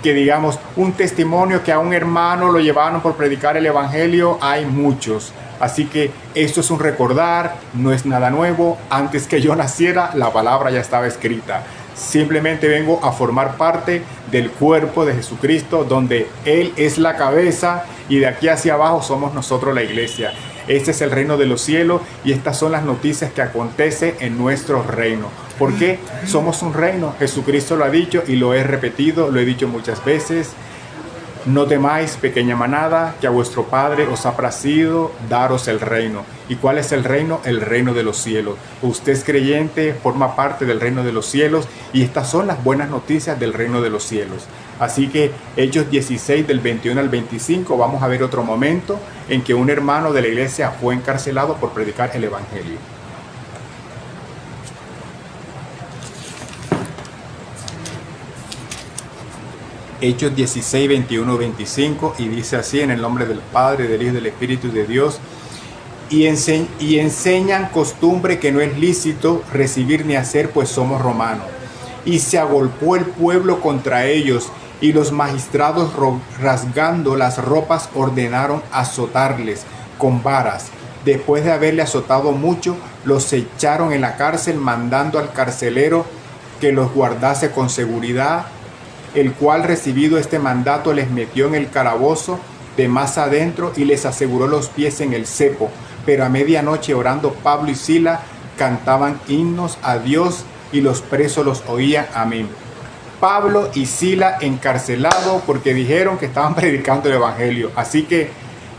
digamos, un testimonio que a un hermano lo llevaron por predicar el Evangelio, hay muchos. Así que esto es un recordar, no es nada nuevo. Antes que yo naciera, la palabra ya estaba escrita. Simplemente vengo a formar parte del cuerpo de Jesucristo, donde Él es la cabeza y de aquí hacia abajo somos nosotros la iglesia. Este es el reino de los cielos y estas son las noticias que acontecen en nuestro reino. ¿Por qué? Somos un reino. Jesucristo lo ha dicho y lo he repetido, lo he dicho muchas veces. No temáis, pequeña manada, que a vuestro Padre os ha placido daros el reino. ¿Y cuál es el reino? El reino de los cielos. Usted es creyente, forma parte del reino de los cielos y estas son las buenas noticias del reino de los cielos. Así que Hechos 16 del 21 al 25 vamos a ver otro momento en que un hermano de la iglesia fue encarcelado por predicar el Evangelio. Hechos 16, 21, 25 y dice así: en el nombre del Padre, del Hijo y del Espíritu de Dios. Y enseñan costumbre que no es lícito recibir ni hacer, pues somos romanos. Y se agolpó el pueblo contra ellos, y los magistrados, rasgando las ropas, ordenaron azotarles con varas. Después de haberle azotado mucho, los echaron en la cárcel, mandando al carcelero que los guardase con seguridad, el cual, recibido este mandato, les metió en el calabozo de más adentro y les aseguró los pies en el cepo. Pero a medianoche, orando Pablo y Sila, cantaban himnos a Dios y los presos los oían. Amén. Pablo y Sila encarcelados porque dijeron que estaban predicando el Evangelio. Así que,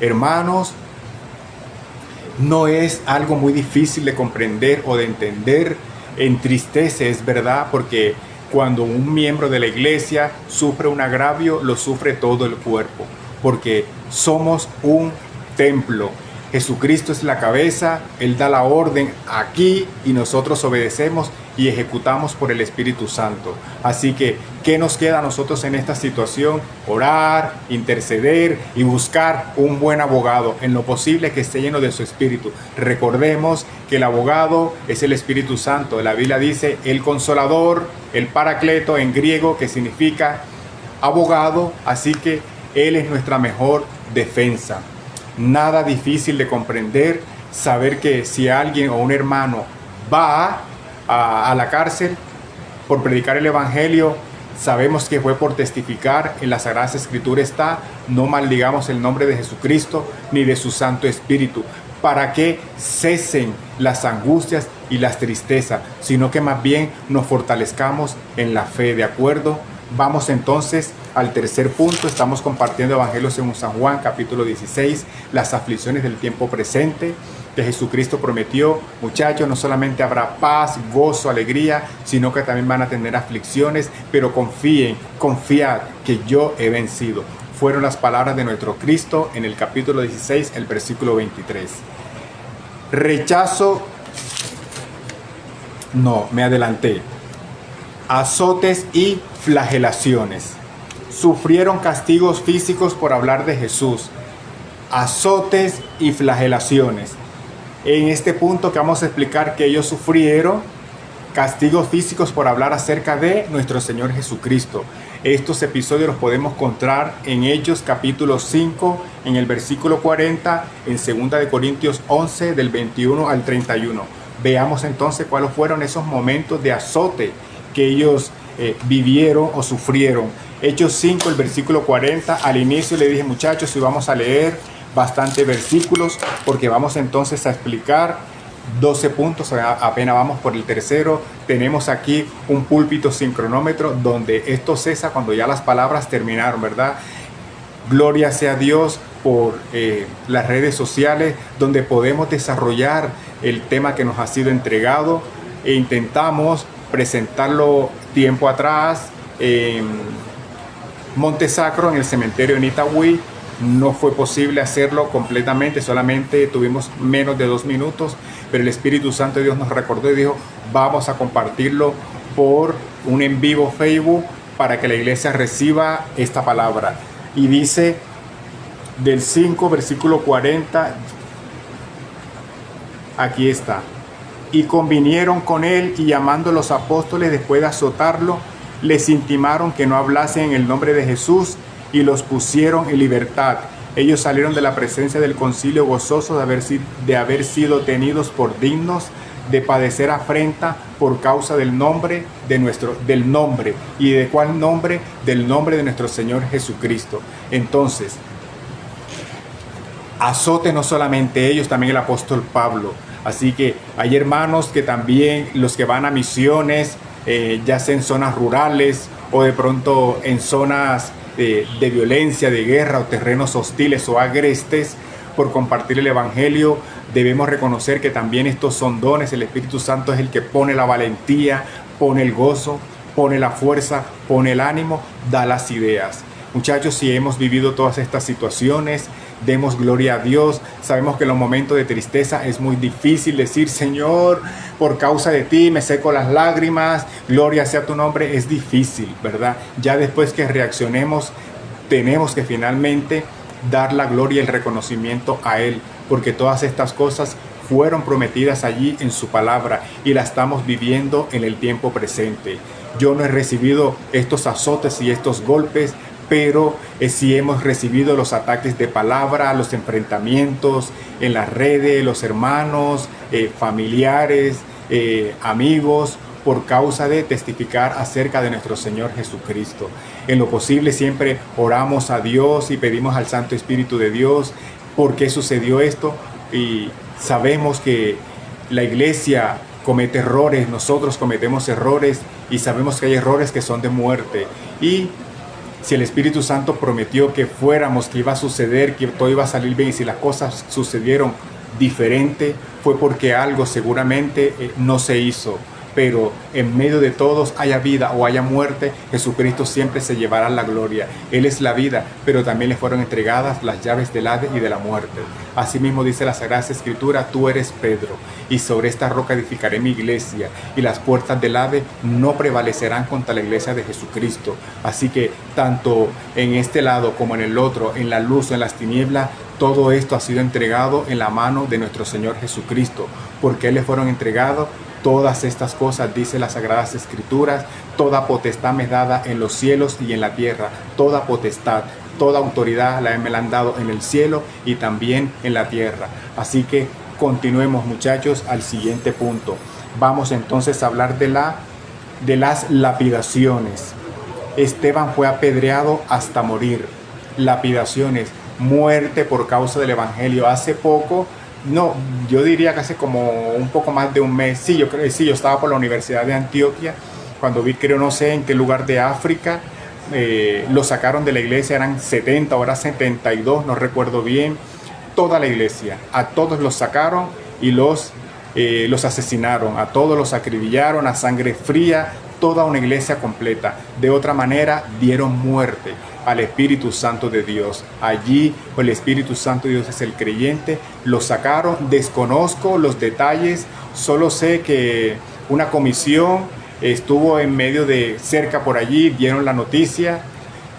hermanos, no es algo muy difícil de comprender o de entender. Entristece, es verdad, porque cuando un miembro de la iglesia sufre un agravio, lo sufre todo el cuerpo, porque somos un templo. Jesucristo es la cabeza, Él da la orden aquí y nosotros obedecemos y ejecutamos por el Espíritu Santo. Así que, ¿qué nos queda a nosotros en esta situación? Orar, interceder y buscar un buen abogado, en lo posible que esté lleno de su Espíritu. Recordemos que el abogado es el Espíritu Santo. La Biblia dice el Consolador, el Paracleto en griego, que significa abogado. Así que Él es nuestra mejor defensa. Nada difícil de comprender, saber que si alguien o un hermano va a la cárcel por predicar el Evangelio, Sabemos que fue por testificar, en las Sagradas Escrituras está, no maldigamos el nombre de Jesucristo ni de su Santo Espíritu, para que cesen las angustias y las tristezas, sino que más bien nos fortalezcamos en la fe, ¿de acuerdo? Vamos entonces al tercer punto. Estamos compartiendo Evangelio según San Juan, capítulo 16, las aflicciones del tiempo presente que Jesucristo prometió. Muchachos, no solamente habrá paz, gozo, alegría, sino que también van a tener aflicciones, pero confíen, confiad que yo he vencido. Fueron las palabras de nuestro Cristo en el capítulo 16, el versículo 23. Rechazo, no, me adelanté. Azotes y flagelaciones. Sufrieron castigos físicos por hablar de Jesús. Azotes y flagelaciones. En este punto que vamos a explicar que ellos sufrieron castigos físicos por hablar acerca de nuestro Señor Jesucristo. Estos episodios los podemos encontrar en Hechos capítulo 5, en el versículo 40, en 2 de Corintios 11, del 21 al 31. Veamos entonces cuáles fueron esos momentos de azote que ellos vivieron o sufrieron. Hechos 5, el versículo 40, al inicio le dije, muchachos, si vamos a leer bastantes versículos, porque vamos entonces a explicar 12 puntos, apenas vamos por el tercero. Tenemos aquí un púlpito sin cronómetro, donde esto cesa cuando ya las palabras terminaron, ¿verdad? Gloria sea a Dios por las redes sociales, donde podemos desarrollar el tema que nos ha sido entregado, e intentamos presentarlo tiempo atrás en Monte Sacro, en el cementerio en Itagüí. No fue posible hacerlo completamente, solamente tuvimos menos de 2 minutos, pero el Espíritu Santo de Dios nos recordó y dijo, vamos a compartirlo por un en vivo Facebook para que la iglesia reciba esta palabra. Y dice del 5, versículo 40, aquí está. Y convinieron con él, y llamando a los apóstoles después de azotarlo, les intimaron que no hablasen en el nombre de Jesús, y los pusieron en libertad. Ellos salieron de la presencia del concilio gozosos de haber sido tenidos por dignos de padecer afrenta por causa del nombre del nombre. ¿Y de cuál nombre? Del nombre de nuestro Señor Jesucristo. Entonces, azote no solamente ellos, también el apóstol Pablo. Así que hay hermanos que también, los que van a misiones, ya sea en zonas rurales o de pronto en zonas de violencia, de guerra o terrenos hostiles o agrestes, por compartir el Evangelio, debemos reconocer que también estos son dones. El Espíritu Santo es el que pone la valentía, pone el gozo, pone la fuerza, pone el ánimo, da las ideas. Muchachos, si hemos vivido todas estas situaciones, demos gloria a Dios. Sabemos que en los momentos de tristeza es muy difícil decir, Señor, por causa de ti me seco las lágrimas, gloria sea tu nombre. Es difícil, ¿verdad? Ya después que reaccionemos, tenemos que finalmente dar la gloria y el reconocimiento a Él, porque todas estas cosas fueron prometidas allí en su palabra y la estamos viviendo en el tiempo presente. Yo no he recibido estos azotes y estos golpes, pero sí hemos recibido los ataques de palabra, los enfrentamientos en las redes, los hermanos, familiares, amigos, por causa de testificar acerca de nuestro Señor Jesucristo. En lo posible siempre oramos a Dios y pedimos al Santo Espíritu de Dios por qué sucedió esto, y sabemos que la iglesia comete errores, nosotros cometemos errores y sabemos que hay errores que son de muerte. Y si el Espíritu Santo prometió que fuéramos, que iba a suceder, que todo iba a salir bien, y si las cosas sucedieron diferente, fue porque algo seguramente no se hizo. Pero en medio de todos, haya vida o haya muerte, Jesucristo siempre se llevará la gloria. Él es la vida, pero también le fueron entregadas las llaves del Hades y de la muerte. Asimismo dice la Sagrada Escritura, tú eres Pedro, y sobre esta roca edificaré mi iglesia, y las puertas del Hades no prevalecerán contra la iglesia de Jesucristo. Así que tanto en este lado como en el otro, en la luz o en las tinieblas, todo esto ha sido entregado en la mano de nuestro Señor Jesucristo, porque Él le fueron entregados todas estas cosas, dice las Sagradas Escrituras. Toda potestad me es dada en los cielos y en la tierra. Toda potestad, toda autoridad me la han dado en el cielo y también en la tierra. Así que continuemos, muchachos, al siguiente punto. Vamos entonces a hablar de las lapidaciones. Esteban fue apedreado hasta morir. Lapidaciones, muerte por causa del evangelio. Hace poco, no, yo diría que hace como un poco más de un mes, sí, yo estaba por la Universidad de Antioquia, cuando vi, creo, no sé en qué lugar de África, lo sacaron de la iglesia, eran 70, ahora 72, no recuerdo bien, toda la iglesia, a todos los sacaron y los asesinaron, a todos los acribillaron a sangre fría, toda una iglesia completa. De otra manera, dieron muerte al Espíritu Santo de Dios. Allí, el Espíritu Santo de Dios es el creyente, los sacaron, desconozco los detalles, solo sé que una comisión estuvo en medio de cerca por allí, dieron la noticia.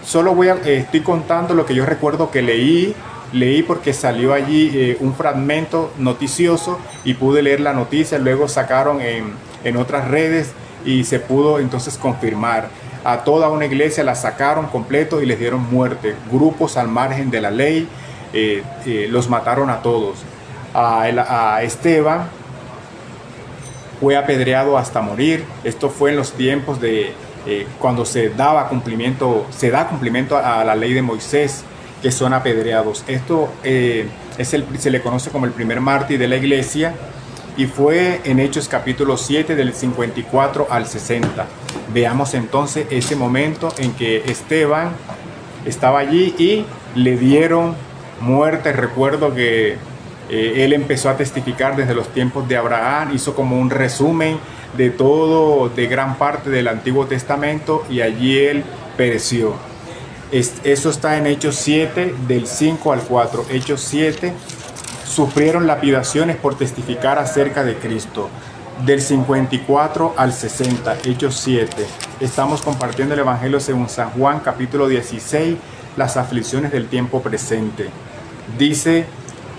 Solo estoy contando lo que yo recuerdo que leí porque salió allí un fragmento noticioso y pude leer la noticia, luego sacaron en otras redes y se pudo entonces confirmar. A toda una iglesia la sacaron completo y les dieron muerte. Grupos al margen de la ley, los mataron a todos. A Esteban fue apedreado hasta morir. Esto fue en los tiempos de cuando da cumplimiento a la ley de Moisés, que son apedreados. Esto se le conoce como el primer mártir de la iglesia y fue en Hechos capítulo 7 del 54 al 60. Veamos entonces ese momento en que Esteban estaba allí y le dieron muerte. Recuerdo que él empezó a testificar desde los tiempos de Abraham, hizo como un resumen de todo, de gran parte del Antiguo Testamento, y allí él pereció. Eso está en Hechos 7 del 5 al 4. Hechos 7, sufrieron lapidaciones por testificar acerca de Cristo. Del 54 al 60, Hechos 7. Estamos compartiendo el Evangelio según San Juan, capítulo 16, las aflicciones del tiempo presente. Dice: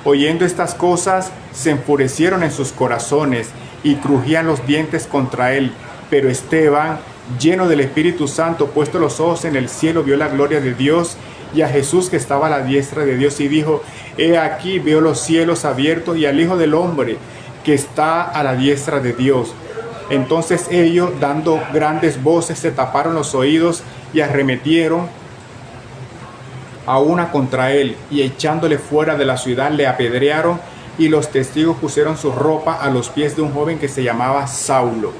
oyendo estas cosas, se enfurecieron en sus corazones y crujían los dientes contra él. Pero Esteban, lleno del Espíritu Santo, puesto los ojos en el cielo, vio la gloria de Dios y a Jesús que estaba a la diestra de Dios, y dijo: he aquí, veo los cielos abiertos y al Hijo del Hombre que está a la diestra de Dios. Entonces ellos, dando grandes voces, se taparon los oídos y arremetieron a una contra él, y echándole fuera de la ciudad le apedrearon, y los testigos pusieron su ropa a los pies de un joven que se llamaba Saulo,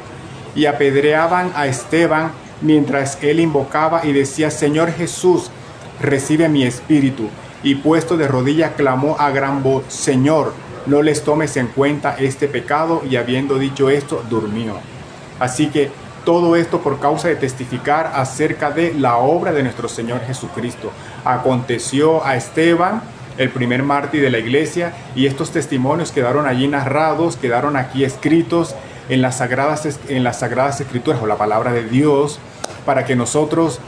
y apedreaban a Esteban mientras él invocaba y decía: Señor Jesús, recibe mi espíritu. Y puesto de rodillas clamó a gran voz: Señor, no les tomes en cuenta este pecado. Y habiendo dicho esto, durmió. Así que todo esto por causa de testificar acerca de la obra de nuestro Señor Jesucristo. Aconteció a Esteban, el primer mártir de la iglesia, y estos testimonios quedaron allí narrados, quedaron aquí escritos en las sagradas escrituras, o la palabra de Dios, para que nosotros,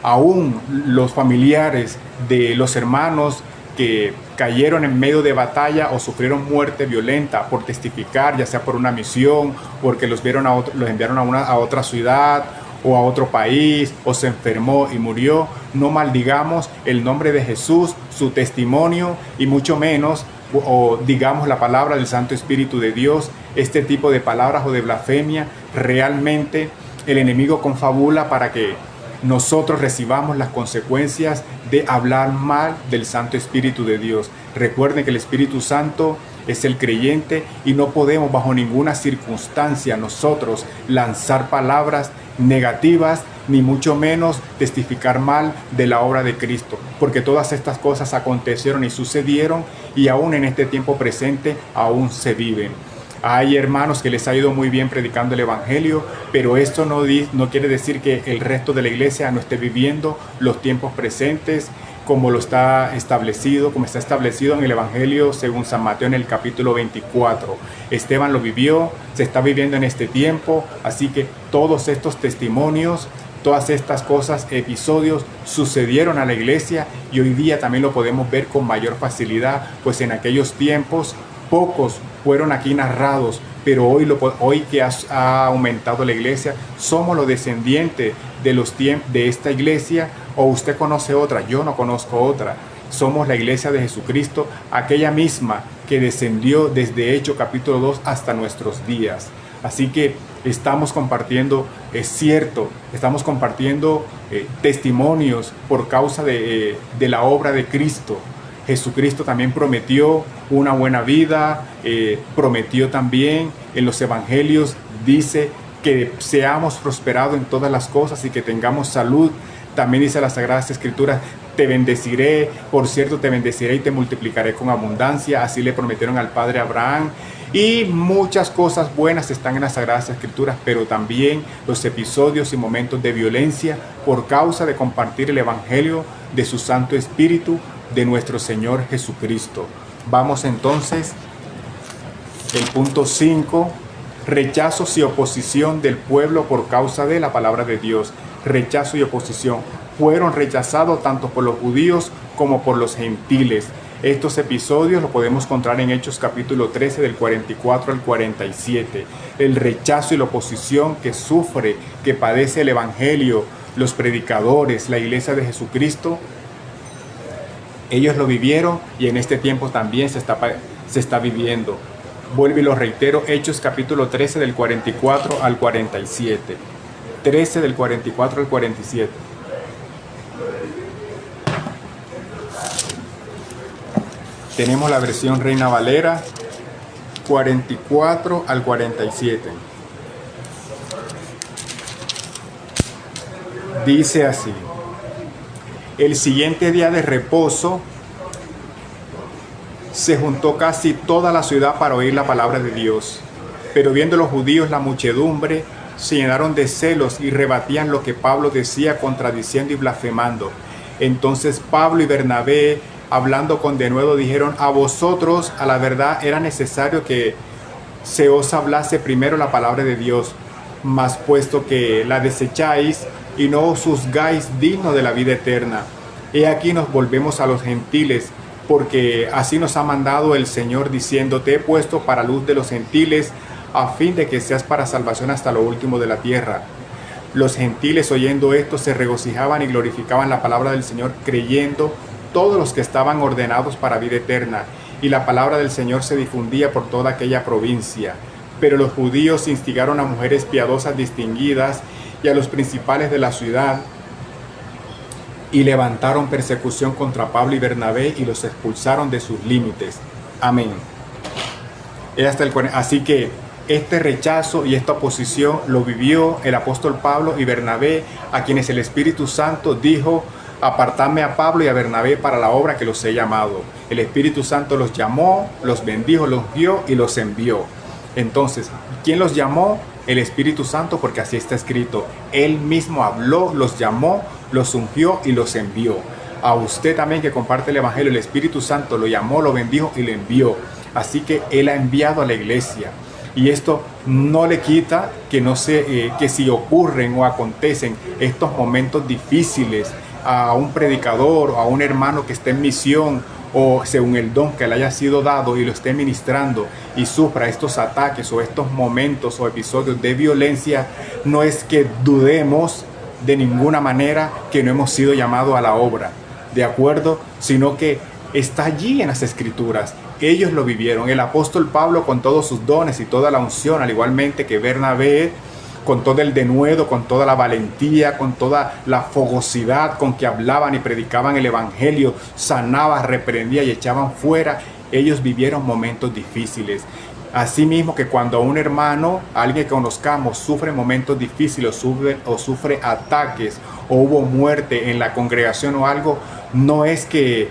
aún los familiares de los hermanos que cayeron en medio de batalla o sufrieron muerte violenta por testificar, ya sea por una misión, porque los enviaron a otra ciudad o a otro país, o se enfermó y murió, no maldigamos el nombre de Jesús, su testimonio, y mucho menos o digamos la palabra del Santo Espíritu de Dios. Este tipo de palabras o de blasfemia, realmente el enemigo confabula para que nosotros recibamos las consecuencias de hablar mal del Santo Espíritu de Dios. Recuerden que el Espíritu Santo es el creyente y no podemos bajo ninguna circunstancia nosotros lanzar palabras negativas, ni mucho menos testificar mal de la obra de Cristo, porque todas estas cosas acontecieron y sucedieron, y aún en este tiempo presente aún se viven. Hay hermanos que les ha ido muy bien predicando el Evangelio, pero esto no quiere decir que el resto de la iglesia no esté viviendo los tiempos presentes como está establecido en el Evangelio según San Mateo en el capítulo 24. Esteban lo vivió, se está viviendo en este tiempo, así que todos estos testimonios, todas estas cosas, episodios, sucedieron a la iglesia, y hoy día también lo podemos ver con mayor facilidad, pues en aquellos tiempos pocos fueron aquí narrados, pero hoy que ha aumentado la iglesia, somos los descendientes de esta iglesia, o usted conoce otra. Yo no conozco otra. Somos la iglesia de Jesucristo, aquella misma que descendió desde Hechos capítulo 2 hasta nuestros días. Así que estamos compartiendo, es cierto, estamos compartiendo testimonios por causa de la obra de Cristo. Jesucristo también prometió una buena vida, prometió también en los evangelios, dice que seamos prosperados en todas las cosas y que tengamos salud. También dice las Sagradas Escrituras, te bendeciré, por cierto, te bendeciré y te multiplicaré con abundancia. Así le prometieron al padre Abraham. Y muchas cosas buenas están en las Sagradas Escrituras, pero también los episodios y momentos de violencia por causa de compartir el Evangelio de su Santo Espíritu, de nuestro Señor Jesucristo. Vamos entonces, el punto 5, rechazos y oposición del pueblo por causa de la palabra de Dios. Rechazo y oposición. Fueron rechazados tanto por los judíos como por los gentiles. Estos episodios los podemos encontrar en Hechos capítulo 13 del 44 al 47. El rechazo y la oposición que sufre, que padece el Evangelio, los predicadores, la iglesia de Jesucristo, ellos lo vivieron y en este tiempo también se está viviendo. Vuelvo y lo reitero, Hechos capítulo 13 del 44 al 47. 13 del 44 al 47. Tenemos la versión Reina Valera 44 al 47. Dice así: el siguiente día de reposo se juntó casi toda la ciudad para oír la palabra de Dios. Pero viendo los judíos la muchedumbre, se llenaron de celos y rebatían lo que Pablo decía, contradiciendo y blasfemando. Entonces Pablo y Bernabé, hablando con denuedo, dijeron: a vosotros, a la verdad, era necesario que se os hablase primero la palabra de Dios, mas puesto que la desecháis y no os juzgáis digno de la vida eterna, he aquí nos volvemos a los gentiles, porque así nos ha mandado el Señor, diciendo: te he puesto para luz de los gentiles, a fin de que seas para salvación hasta lo último de la tierra. Los gentiles, oyendo esto, se regocijaban y glorificaban la palabra del Señor, creyendo todos los que estaban ordenados para vida eterna, y la palabra del Señor se difundía por toda aquella provincia. Pero los judíos instigaron a mujeres piadosas distinguidas y a los principales de la ciudad, y levantaron persecución contra Pablo y Bernabé y los expulsaron de sus límites. Amén. Así que este rechazo y esta oposición lo vivió el apóstol Pablo y Bernabé, a quienes el Espíritu Santo dijo: apartadme a Pablo y a Bernabé para la obra que los he llamado. El Espíritu Santo los llamó, los bendijo, los guió y los envió. Entonces, ¿quién los llamó? El Espíritu Santo, porque así está escrito. Él mismo habló, los llamó, los ungió y los envió. A usted también que comparte el Evangelio, el Espíritu Santo lo llamó, lo bendijo y lo envió. Así que Él ha enviado a la iglesia. Y esto no le quita que si ocurren o acontecen estos momentos difíciles a un predicador o a un hermano que esté en misión, o según el don que le haya sido dado y lo esté ministrando, y sufra estos ataques o estos momentos o episodios de violencia, no es que dudemos de ninguna manera que no hemos sido llamados a la obra, ¿de acuerdo? Sino que está allí en las Escrituras. Ellos lo vivieron. El apóstol Pablo, con todos sus dones y toda la unción, al igualmente que Bernabé, con todo el denuedo, con toda la valentía, con toda la fogosidad con que hablaban y predicaban el Evangelio, sanaban, reprendían y echaban fuera, ellos vivieron momentos difíciles. Asimismo que cuando un hermano, alguien que conozcamos, sufre momentos difíciles o sufre ataques o hubo muerte en la congregación o algo, no es que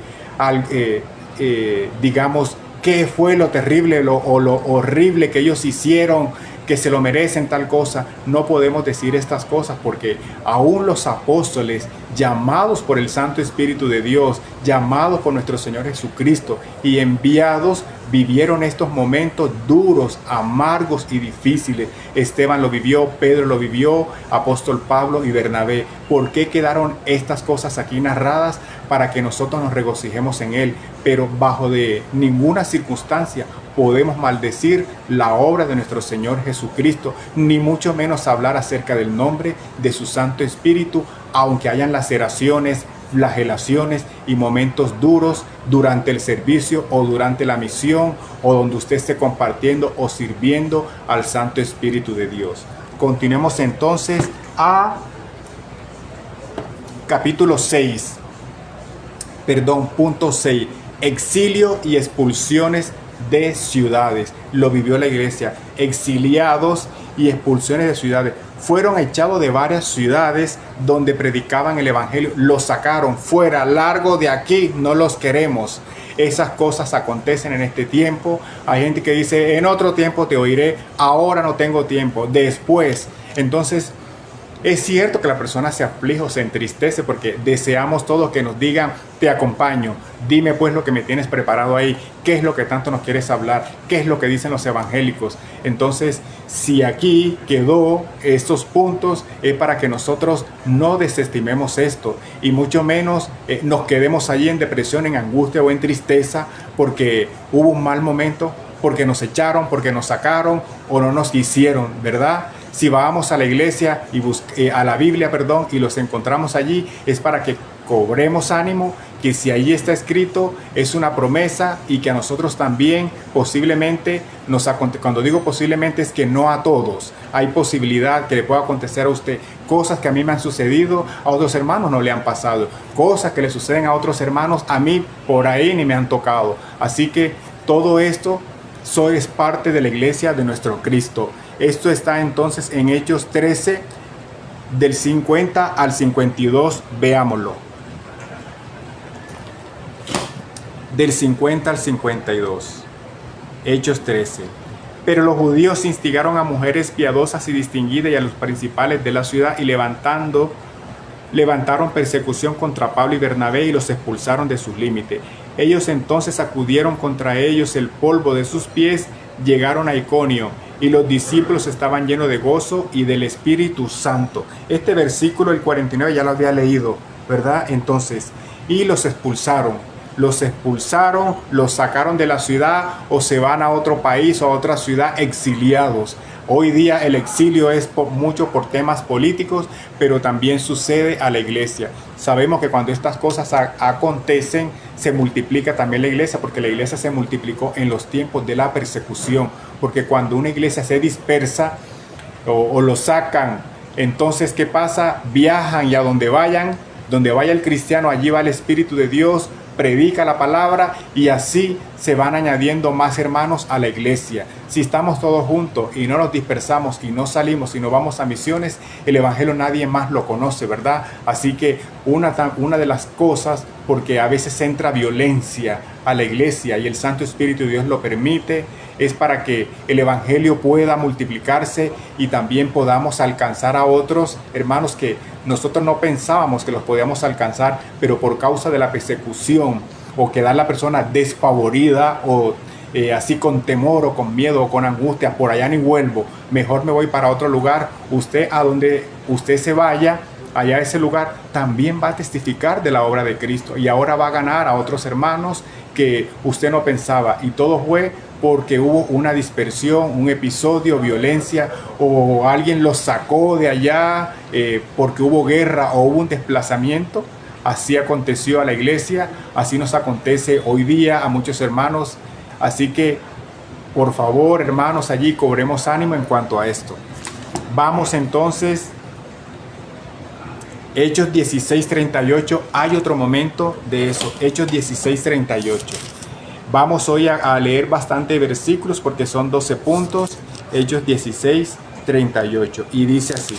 digamos qué fue lo terrible o lo horrible que ellos hicieron, que se lo merecen tal cosa. No podemos decir estas cosas, porque aún los apóstoles, llamados por el Santo Espíritu de Dios, llamados por nuestro Señor Jesucristo y enviados, vivieron estos momentos duros, amargos y difíciles. Esteban lo vivió, Pedro lo vivió, apóstol Pablo y Bernabé. ¿Por qué quedaron estas cosas aquí narradas? Para que nosotros nos regocijemos en Él, pero bajo de ninguna circunstancia podemos maldecir la obra de nuestro Señor Jesucristo, ni mucho menos hablar acerca del nombre de su Santo Espíritu, aunque hayan laceraciones flagelaciones y momentos duros durante el servicio o durante la misión o donde usted esté compartiendo o sirviendo al Santo Espíritu de Dios. Continuemos entonces a punto 6, exilio y expulsiones de ciudades. Lo vivió la iglesia, exiliados y expulsiones de ciudades. Fueron echados de varias ciudades donde predicaban el evangelio, los sacaron fuera, largo de aquí, no los queremos. Esas cosas acontecen en este tiempo. Hay gente que dice, en otro tiempo te oiré, ahora no tengo tiempo, después. Entonces, es cierto que la persona se aflige o se entristece porque deseamos todos que nos digan, te acompaño, dime pues lo que me tienes preparado ahí, qué es lo que tanto nos quieres hablar, qué es lo que dicen los evangélicos. Entonces, si aquí quedó estos puntos, es para que nosotros no desestimemos esto y mucho menos nos quedemos allí en depresión, en angustia o en tristeza porque hubo un mal momento, porque nos echaron, porque nos sacaron o no nos quisieron, ¿verdad? Si vamos a la iglesia y a la Biblia, y los encontramos allí, es para que cobremos ánimo, que si allí está escrito es una promesa y que a nosotros también posiblemente cuando digo posiblemente es que no a todos, hay posibilidad que le pueda acontecer a usted cosas que a mí me han sucedido, a otros hermanos no le han pasado, cosas que le suceden a otros hermanos, a mí por ahí ni me han tocado. Así que todo esto es parte de la iglesia de nuestro Cristo. Esto está entonces en Hechos 13, del 50 al 52, veámoslo. Del 50 al 52, Hechos 13. Pero los judíos instigaron a mujeres piadosas y distinguidas y a los principales de la ciudad y levantaron persecución contra Pablo y Bernabé y los expulsaron de sus límites. Ellos entonces sacudieron contra ellos el polvo de sus pies, llegaron a Iconio y los discípulos estaban llenos de gozo y del Espíritu Santo. Este versículo, el 49, ya lo había leído, ¿verdad? Entonces, y los expulsaron, los sacaron de la ciudad o se van a otro país o a otra ciudad exiliados. Hoy día el exilio es mucho por temas políticos, pero también sucede a la iglesia. Sabemos que cuando estas cosas acontecen, se multiplica también la iglesia, porque la iglesia se multiplicó en los tiempos de la persecución. Porque cuando una iglesia se dispersa o lo sacan, entonces ¿qué pasa? Viajan y a donde vaya el cristiano, allí va el Espíritu de Dios, predica la palabra y así se van añadiendo más hermanos a la iglesia. Si estamos todos juntos y no nos dispersamos y no salimos y no vamos a misiones, el evangelio nadie más lo conoce, ¿verdad? Así que una de las cosas, porque a veces entra violencia a la iglesia y el Santo Espíritu de Dios lo permite, es para que el evangelio pueda multiplicarse y también podamos alcanzar a otros hermanos que nosotros no pensábamos que los podíamos alcanzar, pero por causa de la persecución o quedar la persona despavorida o así con temor o con miedo o con angustia, por allá ni vuelvo, mejor me voy para otro lugar. Usted, a donde usted se vaya, allá a ese lugar, también va a testificar de la obra de Cristo y ahora va a ganar a otros hermanos que usted no pensaba, y todo fue porque hubo una dispersión, un episodio, violencia, o alguien los sacó de allá porque hubo guerra o hubo un desplazamiento. Así aconteció a la iglesia, así nos acontece hoy día a muchos hermanos. Así que, por favor, hermanos, allí cobremos ánimo en cuanto a esto. Vamos entonces, Hechos 16:38, hay otro momento de eso, Hechos 16:38. Vamos hoy a leer bastante versículos porque son 12 puntos, Hechos 16:38, y dice así.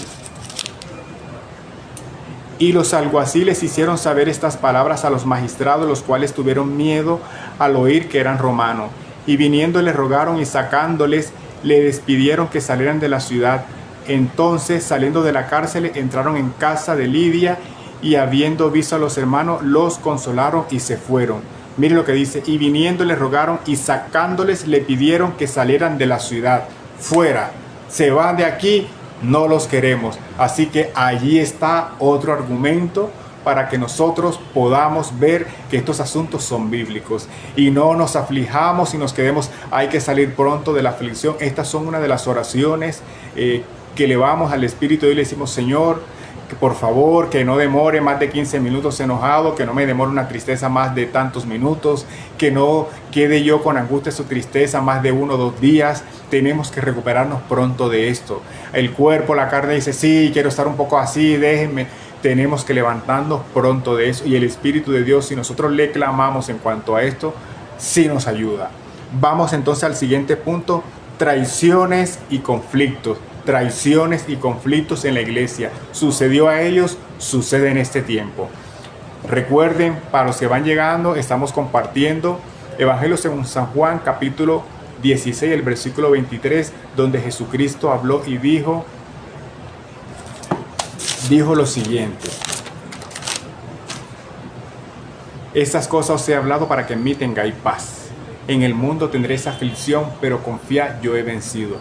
Y los alguaciles hicieron saber estas palabras a los magistrados, los cuales tuvieron miedo al oír que eran romanos. Y viniendo le rogaron y sacándoles, le despidieron que salieran de la ciudad. Entonces, saliendo de la cárcel, entraron en casa de Lidia y habiendo visto a los hermanos, los consolaron y se fueron. Miren lo que dice, y viniendo le rogaron y sacándoles le pidieron que salieran de la ciudad. Fuera, se van de aquí, no los queremos. Así que allí está otro argumento para que nosotros podamos ver que estos asuntos son bíblicos y no nos aflijamos y nos quedemos, hay que salir pronto de la aflicción. Estas son una de las oraciones que elevamos al Espíritu y le decimos, Señor, que por favor, que no demore más de 15 minutos enojado, que no me demore una tristeza más de tantos minutos, que no quede yo con angustia o tristeza más de 1 o 2 días. Tenemos que recuperarnos pronto de esto. El cuerpo, la carne dice, sí, quiero estar un poco así, déjenme. Tenemos que levantarnos pronto de eso, y el Espíritu de Dios, si nosotros le clamamos en cuanto a esto, sí nos ayuda. Vamos entonces al siguiente punto: traiciones y conflictos. Traiciones y conflictos en la iglesia. Sucedió a ellos, sucede en este tiempo. Recuerden, para los que van llegando, estamos compartiendo Evangelio según San Juan, capítulo 16, el versículo 23, donde Jesucristo habló y dijo lo siguiente: estas cosas os he hablado para que en mí tengáis paz. En el mundo tendréis aflicción, pero confiad, yo he vencido.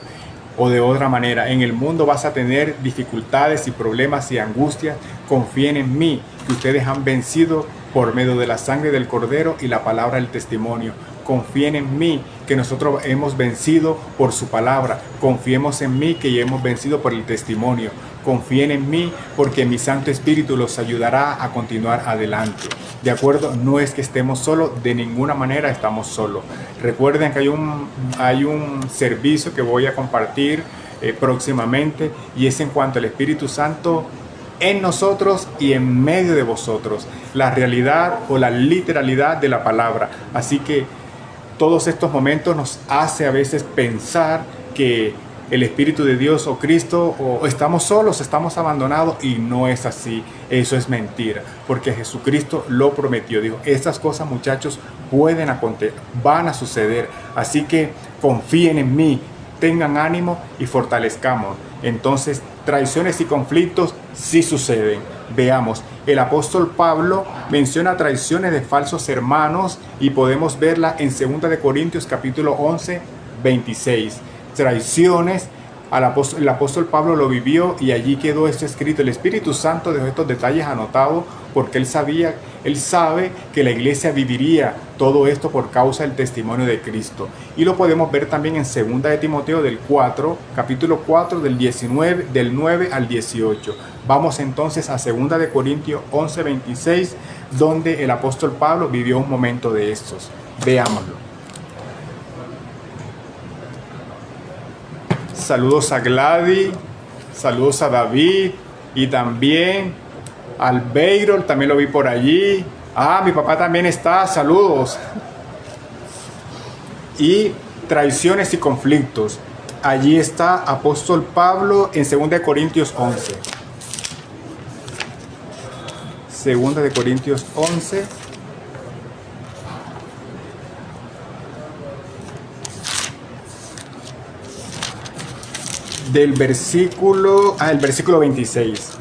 O de otra manera, en el mundo vas a tener dificultades y problemas y angustias. Confíen en mí, que ustedes han vencido por medio de la sangre del Cordero y la palabra del testimonio. Confíen en mí, que nosotros hemos vencido por su palabra. Confiemos en mí, que ya hemos vencido por el testimonio. Confíen en mí, porque mi Santo Espíritu los ayudará a continuar adelante. ¿De acuerdo? No es que estemos solos, de ninguna manera estamos solos. Recuerden que hay un servicio que voy a compartir próximamente, y es en cuanto al Espíritu Santo en nosotros y en medio de vosotros. La realidad o la literalidad de la palabra. Así que todos estos momentos nos hace a veces pensar que el Espíritu de Dios o Cristo, o estamos solos, estamos abandonados, y no es así. Eso es mentira, porque Jesucristo lo prometió. Dijo, estas cosas, muchachos, pueden acontecer, van a suceder. Así que confíen en mí, tengan ánimo y fortalezcamos. Entonces, traiciones y conflictos sí suceden. Veamos, el apóstol Pablo menciona traiciones de falsos hermanos, y podemos verla en 2 de Corintios capítulo 11, 26. Traiciones, el apóstol Pablo lo vivió, y allí quedó esto escrito. El Espíritu Santo dejó estos detalles anotados porque él sabe que la iglesia viviría todo esto por causa del testimonio de Cristo. Y lo podemos ver también en 2 de Timoteo capítulo 4 del 9 al 18. Vamos entonces a 2 de Corintios 11, 26, donde el apóstol Pablo vivió un momento de estos. Veámoslo. Saludos a Gladys, saludos a David, y también al Beirol, también lo vi por allí. Mi papá también está, saludos. Y traiciones y conflictos. Allí está apóstol Pablo en 2 de Corintios 11. 2 de Corintios 11. Del versículo, el versículo 26.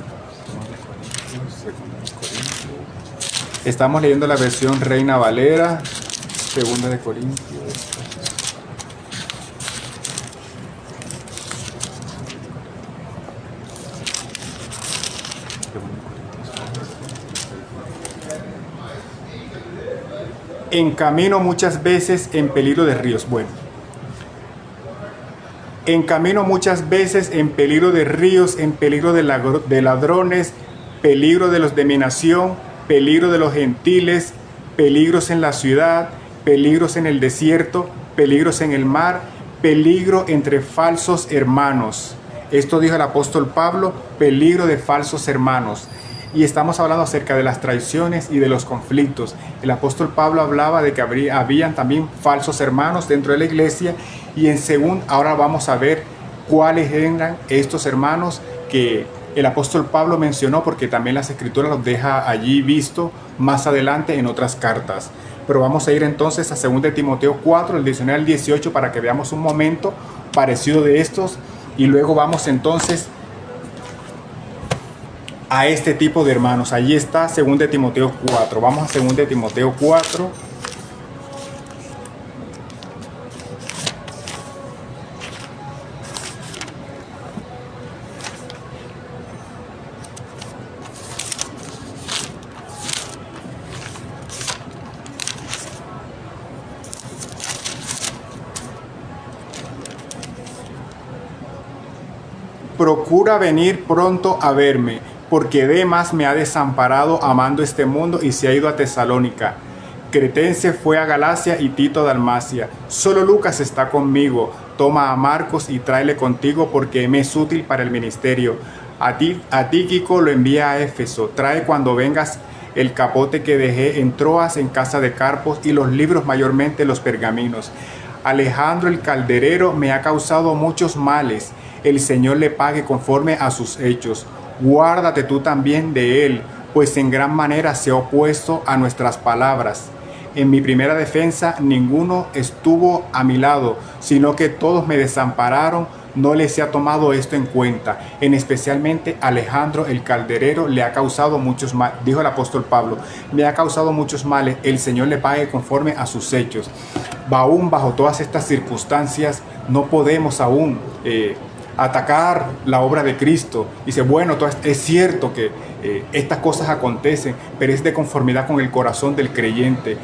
Estamos leyendo la versión Reina Valera, 2 de Corintios. En camino muchas veces en peligro de ríos. Bueno. En camino muchas veces en peligro de ríos, en peligro de ladrones, peligro de los de mi nación, peligro de los gentiles, peligros en la ciudad, peligros en el desierto, peligros en el mar, peligro entre falsos hermanos. Esto dijo el apóstol Pablo, peligro de falsos hermanos. Y estamos hablando acerca de las traiciones y de los conflictos. El apóstol Pablo hablaba de que habían también falsos hermanos dentro de la iglesia, y ahora vamos a ver cuáles eran estos hermanos que el apóstol Pablo mencionó, porque también las escrituras los deja allí visto más adelante en otras cartas. Pero vamos a ir entonces a 2 de Timoteo 4, el 19 al 18, para que veamos un momento parecido de estos, y luego vamos entonces a este tipo de hermanos. Allí está 2 de Timoteo 4. Vamos a 2 de Timoteo 4. Procura venir pronto a verme, porque Demas me ha desamparado amando este mundo y se ha ido a Tesalónica. Cretense fue a Galacia y Tito a Dalmacia. Solo Lucas está conmigo. Toma a Marcos y tráele contigo porque me es útil para el ministerio. A Tíquico lo envía a Éfeso. Trae cuando vengas el capote que dejé en Troas en casa de Carpos y los libros, mayormente los pergaminos. Alejandro el calderero me ha causado muchos males. El Señor le pague conforme a sus hechos. Guárdate tú también de él, pues en gran manera se ha opuesto a nuestras palabras. En mi primera defensa ninguno estuvo a mi lado, sino que todos me desampararon. No les se ha tomado esto en cuenta. En especialmente Alejandro el calderero le ha causado muchos males. Dijo el apóstol Pablo, me ha causado muchos males. El Señor le pague conforme a sus hechos. Aún bajo todas estas circunstancias no podemos aún atacar la obra de Cristo. Dice, bueno, es cierto que estas cosas acontecen, pero es de conformidad con el corazón del creyente.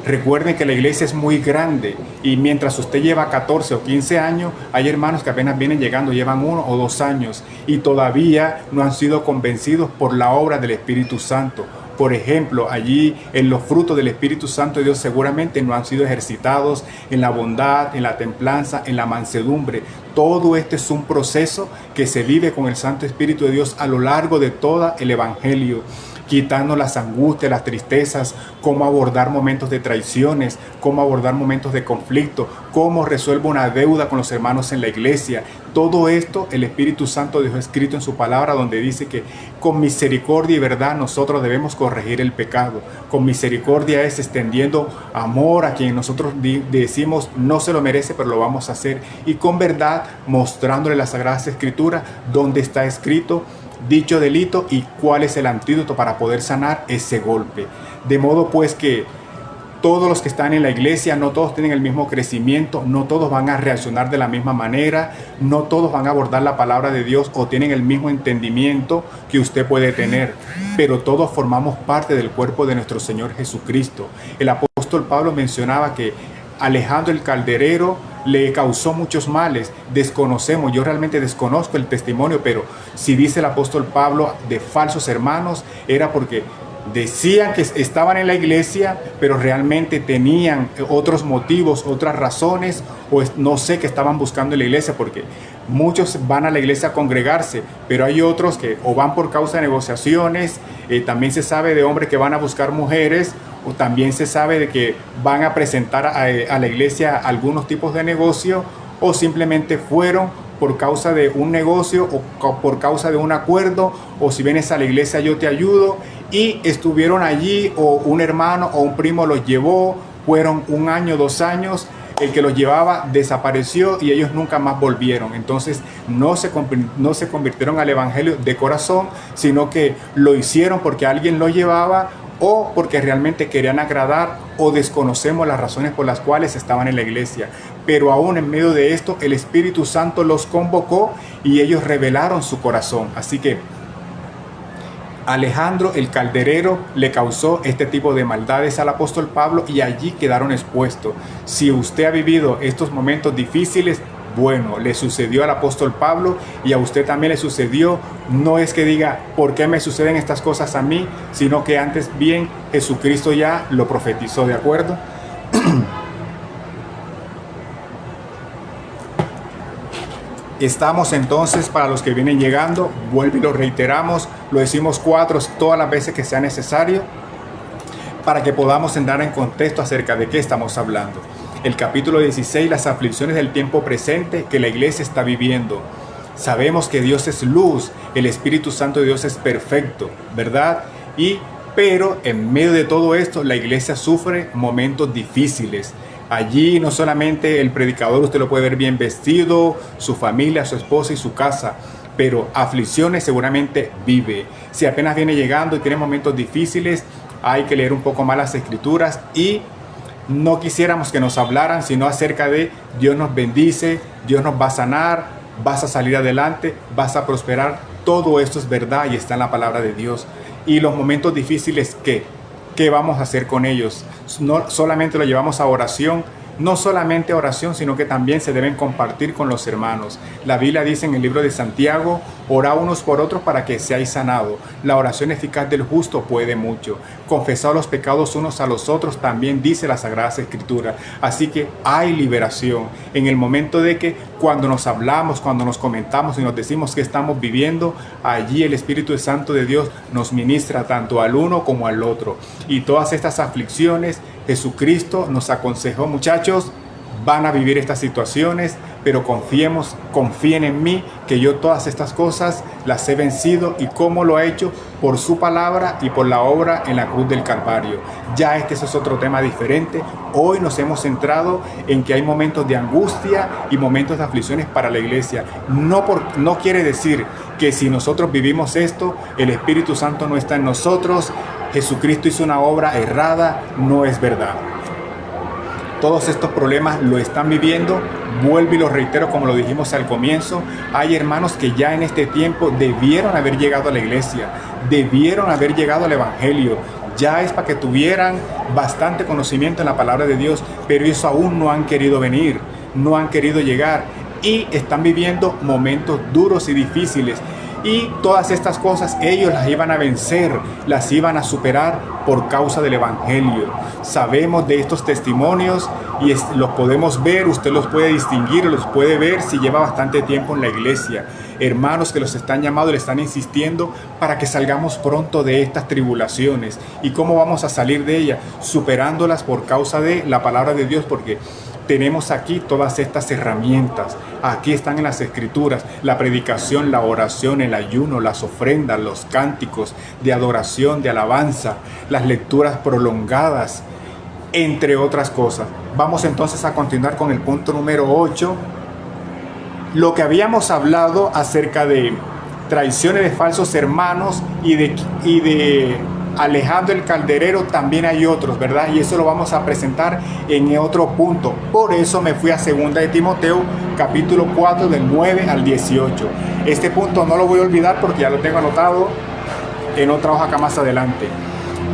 Recuerden que la iglesia es muy grande y mientras usted lleva 14 o 15 años, hay hermanos que apenas vienen llegando, llevan 1 o 2 años y todavía no han sido convencidos por la obra del Espíritu Santo. Por ejemplo, allí en los frutos del Espíritu Santo de Dios seguramente no han sido ejercitados en la bondad, en la templanza, en la mansedumbre. Todo esto es un proceso que se vive con el Santo Espíritu de Dios a lo largo de todo el Evangelio, quitando las angustias, las tristezas, cómo abordar momentos de traiciones, cómo abordar momentos de conflicto, cómo resuelvo una deuda con los hermanos en la iglesia. Todo esto el Espíritu Santo dejó escrito en su palabra, donde dice que con misericordia y verdad nosotros debemos corregir el pecado. Con misericordia es extendiendo amor a quien nosotros decimos no se lo merece, pero lo vamos a hacer. Y con verdad mostrándole las Sagradas Escrituras donde está escrito dicho delito y cuál es el antídoto para poder sanar ese golpe. De modo pues que todos los que están en la iglesia, no todos tienen el mismo crecimiento, no todos van a reaccionar de la misma manera, no todos van a abordar la palabra de Dios o tienen el mismo entendimiento que usted puede tener, pero todos formamos parte del cuerpo de nuestro Señor Jesucristo. El apóstol Pablo mencionaba que Alejandro el calderero le causó muchos males. Desconocemos, yo realmente desconozco el testimonio, pero si dice el apóstol Pablo de falsos hermanos, era porque decían que estaban en la iglesia, pero realmente tenían otros motivos, otras razones, o no sé qué estaban buscando en la iglesia, porque muchos van a la iglesia a congregarse, pero hay otros que o van por causa de negociaciones. También se sabe de hombres que van a buscar mujeres, o también se sabe de que van a presentar a la iglesia algunos tipos de negocio, o simplemente fueron por causa de un negocio o por causa de un acuerdo, o si vienes a la iglesia yo te ayudo, y estuvieron allí, o un hermano o un primo los llevó, fueron 1 año, 2 años, el que los llevaba desapareció y ellos nunca más volvieron. Entonces no se convirtieron al evangelio de corazón, sino que lo hicieron porque alguien lo llevaba o porque realmente querían agradar, o desconocemos las razones por las cuales estaban en la iglesia. Pero aún en medio de esto el Espíritu Santo los convocó y ellos revelaron su corazón. Así que Alejandro el calderero le causó este tipo de maldades al apóstol Pablo y allí quedaron expuestos. Si usted ha vivido estos momentos difíciles, bueno, le sucedió al apóstol Pablo y a usted también le sucedió. No es que diga, ¿por qué me suceden estas cosas a mí? Sino que antes bien Jesucristo ya lo profetizó, ¿de acuerdo? Estamos entonces, para los que vienen llegando, vuelvo y lo reiteramos, lo decimos 4 todas las veces que sea necesario, para que podamos entrar en contexto acerca de qué estamos hablando. El capítulo 16, las aflicciones del tiempo presente que la iglesia está viviendo. Sabemos que Dios es luz, el Espíritu Santo de Dios es perfecto, ¿verdad? Pero en medio de todo esto, la iglesia sufre momentos difíciles. Allí no solamente el predicador, usted lo puede ver bien vestido, su familia, su esposa y su casa, pero aflicciones seguramente vive. Si apenas viene llegando y tiene momentos difíciles, hay que leer un poco más las escrituras y no quisiéramos que nos hablaran sino acerca de Dios nos bendice, Dios nos va a sanar, vas a salir adelante, vas a prosperar. Todo esto es verdad y está en la palabra de Dios. Y los momentos difíciles, ¿qué vamos a hacer con ellos? No solamente lo llevamos a oración, No solamente oración, sino que también se deben compartir con los hermanos. La Biblia dice en el libro de Santiago, orad unos por otros para que seáis sanados. La oración eficaz del justo puede mucho. Confesad los pecados unos a los otros, también dice la Sagrada Escritura. Así que hay liberación en el momento de que cuando nos hablamos, cuando nos comentamos y nos decimos que estamos viviendo, allí el Espíritu Santo de Dios nos ministra tanto al uno como al otro. Y todas estas aflicciones, Jesucristo nos aconsejó, muchachos, van a vivir estas situaciones, pero confíen en mí, que yo todas estas cosas las he vencido. ¿Y cómo lo ha hecho? Por su palabra y por la obra en la cruz del Calvario. Ya este es otro tema diferente. Hoy nos hemos centrado en que hay momentos de angustia y momentos de aflicciones para la iglesia. No quiere decir que si nosotros vivimos esto, el Espíritu Santo no está en nosotros, Jesucristo hizo una obra errada. No es verdad. Todos estos problemas lo están viviendo. Vuelvo y lo reitero como lo dijimos al comienzo. Hay hermanos que ya en este tiempo debieron haber llegado a la iglesia, debieron haber llegado al evangelio. Ya es para que tuvieran bastante conocimiento en la palabra de Dios, pero ellos aún no han querido venir, no han querido llegar y están viviendo momentos duros y difíciles. Y todas estas cosas ellos las iban a vencer, las iban a superar por causa del evangelio. Sabemos de estos testimonios y los podemos ver, usted los puede distinguir, los puede ver si lleva bastante tiempo en la iglesia. Hermanos que los están llamando, le están insistiendo para que salgamos pronto de estas tribulaciones. ¿Y cómo vamos a salir de ellas? Superándolas por causa de la palabra de Dios, porque tenemos aquí todas estas herramientas. Aquí están en las Escrituras: la predicación, la oración, el ayuno, las ofrendas, los cánticos de adoración, de alabanza, las lecturas prolongadas, entre otras cosas. Vamos entonces a continuar con el punto número 8. Lo que habíamos hablado acerca de traiciones de falsos hermanos y de Alejandro el Calderero, también hay otros, ¿verdad? Y eso lo vamos a presentar en otro punto. Por eso me fui a 2 de Timoteo, capítulo 4, del 9 al 18. Este punto no lo voy a olvidar porque ya lo tengo anotado en otra hoja acá más adelante.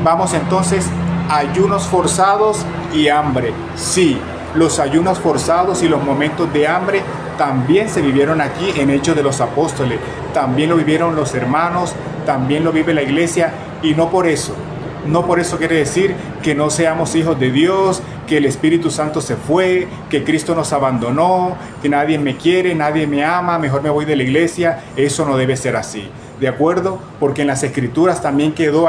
Vamos entonces, ayunos forzados y hambre. Sí, los ayunos forzados y los momentos de hambre también se vivieron aquí en Hechos de los Apóstoles. También lo vivieron los hermanos, también lo vive la iglesia. Y no por eso quiere decir que no seamos hijos de Dios, que el Espíritu Santo se fue, que Cristo nos abandonó, que nadie me quiere, nadie me ama, mejor me voy de la iglesia. Eso no debe ser así, ¿de acuerdo? Porque en las Escrituras también quedó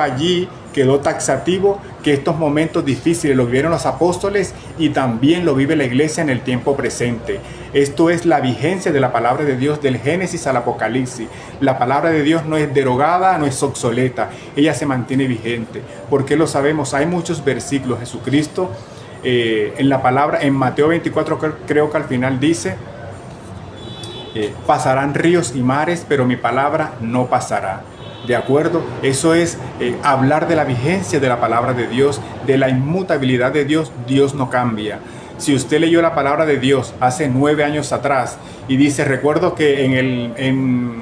taxativo que estos momentos difíciles lo vivieron los apóstoles y también lo vive la iglesia en el tiempo presente. Esto es la vigencia de la palabra de Dios del Génesis al Apocalipsis. La palabra de Dios no es derogada, no es obsoleta, ella se mantiene vigente. ¿Por qué lo sabemos? Hay muchos versículos. Jesucristo en la palabra, en Mateo 24 creo que al final dice: pasarán ríos y mares, pero mi palabra no pasará. ¿De acuerdo? Eso es hablar de la vigencia de la palabra de Dios, de la inmutabilidad de Dios. Dios no cambia. Si usted leyó la palabra de Dios hace 9 años atrás y dice: recuerdo que en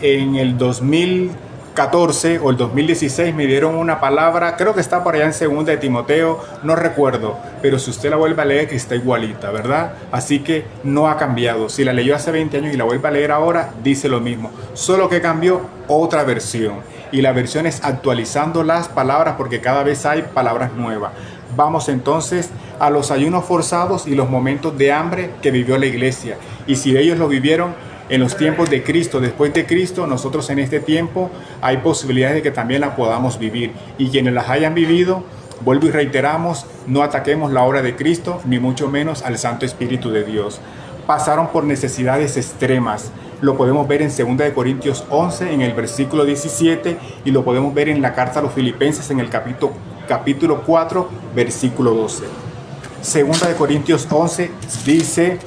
el 2014 o el 2016 me dieron una palabra, creo que está por allá en 2 de Timoteo, no recuerdo, pero si usted la vuelve a leer está igualita, ¿verdad? Así que no ha cambiado. Si la leyó hace 20 años y la vuelve a leer ahora, dice lo mismo, solo que cambió otra versión. Y la versión es actualizando las palabras, porque cada vez hay palabras nuevas. Vamos entonces a los ayunos forzados y los momentos de hambre que vivió la iglesia. Y si ellos lo vivieron en los tiempos de Cristo, después de Cristo, nosotros en este tiempo hay posibilidades de que también la podamos vivir. Y quienes las hayan vivido, vuelvo y reiteramos, no ataquemos la obra de Cristo, ni mucho menos al Santo Espíritu de Dios. Pasaron por necesidades extremas. Lo podemos ver en 2 de Corintios 11, en el versículo 17, y lo podemos ver en la carta a los Filipenses, en el capítulo 4, versículo 12. 2 de Corintios 11 dice...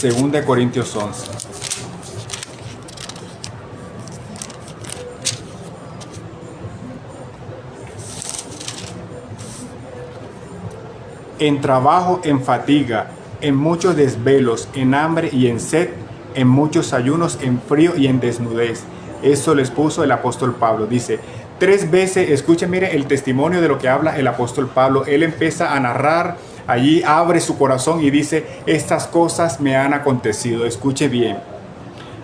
2 de Corintios 11. En trabajo, en fatiga, en muchos desvelos, en hambre y en sed, en muchos ayunos, en frío y en desnudez. Eso les puso el apóstol Pablo. Dice: 3 veces, escuchen, mire el testimonio de lo que habla el apóstol Pablo. Él empieza a narrar, allí abre su corazón y dice, estas cosas me han acontecido. Escuche bien.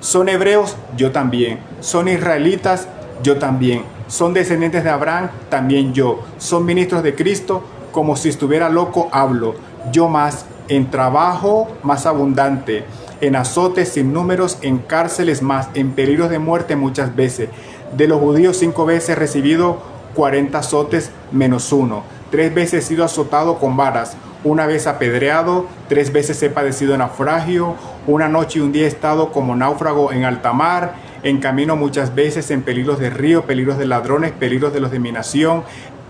Son hebreos, yo también. Son israelitas, yo también. Son descendientes de Abraham, también yo. Son ministros de Cristo, como si estuviera loco hablo. Yo más, en trabajo más abundante, en azotes sin números, en cárceles más, en peligros de muerte muchas veces. De los judíos 5 veces he recibido 40 azotes menos 1. 3 veces he sido azotado con varas. 1 vez apedreado, 3 veces he padecido naufragio. 1 noche y un día he estado como náufrago en alta mar. En camino muchas veces, en peligros de río, peligros de ladrones, peligros de los de mi nación,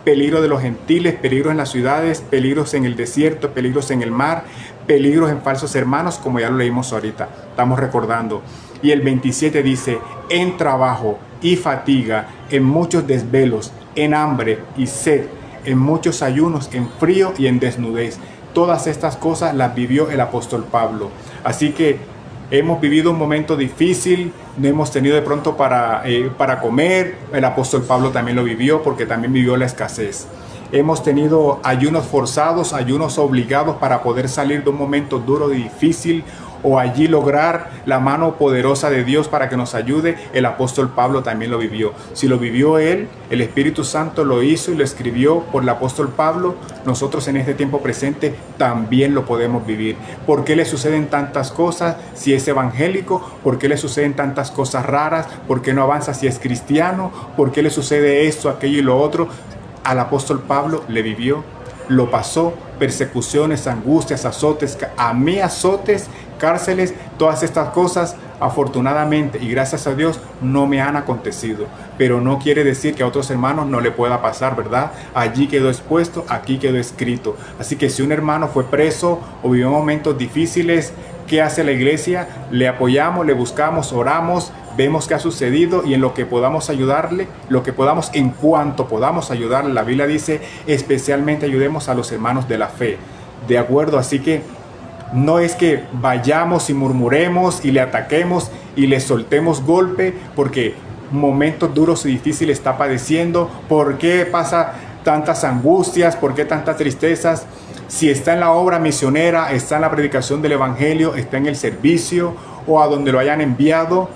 peligro de los gentiles, peligros en las ciudades, peligros en el desierto, peligros en el mar, peligros en falsos hermanos, como ya lo leímos ahorita, estamos recordando. Y el 27 dice, en trabajo y fatiga, en muchos desvelos, en hambre y sed, en muchos ayunos, en frío y en desnudez. Todas estas cosas las vivió el apóstol Pablo. Así que hemos vivido un momento difícil, no hemos tenido de pronto para comer. El apóstol Pablo también lo vivió porque también vivió la escasez. Hemos tenido ayunos forzados, ayunos obligados para poder salir de un momento duro y difícil o allí lograr la mano poderosa de Dios para que nos ayude. El apóstol Pablo también lo vivió. Si lo vivió él, el Espíritu Santo lo hizo y lo escribió por el apóstol Pablo, nosotros en este tiempo presente también lo podemos vivir. ¿Por qué le suceden tantas cosas si es evangélico? ¿Por qué le suceden tantas cosas raras? ¿Por qué no avanza si es cristiano? ¿Por qué le sucede esto, aquello y lo otro? Al apóstol Pablo le vivió, lo pasó, persecuciones, angustias, azotes, a mí azotes, cárceles, todas estas cosas afortunadamente y gracias a Dios no me han acontecido, pero no quiere decir que a otros hermanos no le pueda pasar, ¿verdad? Allí quedó expuesto, aquí quedó escrito. Así que si un hermano fue preso o vivió momentos difíciles, ¿qué hace la iglesia? Le apoyamos, le buscamos, oramos, vemos qué ha sucedido y en lo que podamos ayudarle, lo que podamos, en cuanto podamos ayudarle. La Biblia dice, especialmente ayudemos a los hermanos de la fe. ¿De acuerdo? Así que no es que vayamos y murmuremos y le ataquemos y le soltemos golpe porque momentos duros y difíciles está padeciendo. ¿Por qué pasa tantas angustias? ¿Por qué tantas tristezas? Si está en la obra misionera, está en la predicación del evangelio, está en el servicio o a donde lo hayan enviado,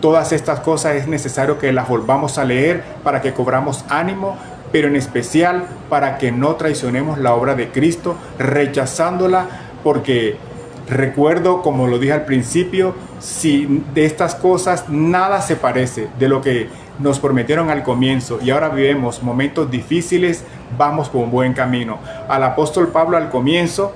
todas estas cosas es necesario que las volvamos a leer para que cobramos ánimo, pero en especial para que no traicionemos la obra de Cristo rechazándola, porque recuerdo, como lo dije al principio, si de estas cosas nada se parece de lo que nos prometieron al comienzo y ahora vivimos momentos difíciles, vamos por un buen camino. Al apóstol Pablo al comienzo,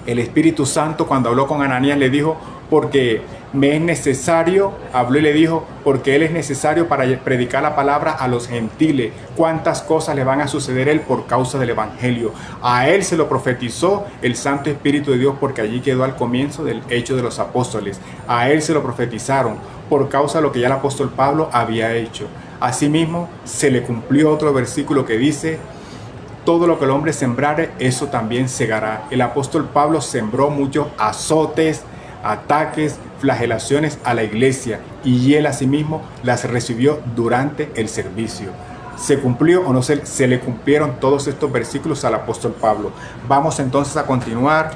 el Espíritu Santo cuando habló con Ananías le dijo, porque me es necesario, habló y le dijo, porque él es necesario para predicar la palabra a los gentiles. Cuántas cosas le van a suceder a él por causa del evangelio. A él se lo profetizó el Santo Espíritu de Dios porque allí quedó al comienzo del Hecho de los Apóstoles. A él se lo profetizaron por causa de lo que ya el apóstol Pablo había hecho. Asimismo, se le cumplió otro versículo que dice, todo lo que el hombre sembrare, eso también segará. El apóstol Pablo sembró muchos azotes, ataques, flagelaciones a la iglesia y él asimismo las recibió durante el servicio. ¿Se cumplió o no se le cumplieron todos estos versículos al apóstol Pablo? Vamos entonces a continuar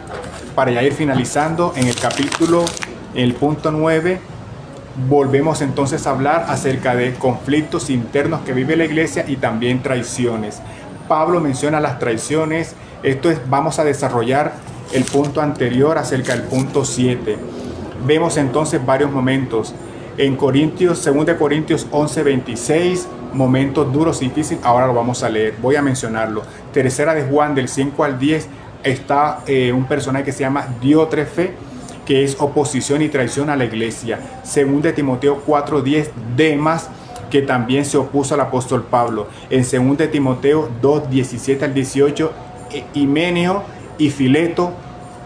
para ya ir finalizando en el capítulo, en el punto 9. Volvemos entonces a hablar acerca de conflictos internos que vive la iglesia y también traiciones. Pablo menciona las traiciones. Esto es, vamos a desarrollar el punto anterior acerca del punto 7. Vemos entonces varios momentos. En Corintios, 2 Corintios 11:26, momentos duros y difíciles. Ahora lo vamos a leer, voy a mencionarlo. Tercera de Juan, del 5 al 10, está un personaje que se llama Diótrefe, que es oposición y traición a la iglesia. 2 Timoteo 4:10, Demas, que también se opuso al apóstol Pablo. En 2 Timoteo 2:17 al 18, Himeneo y Fileto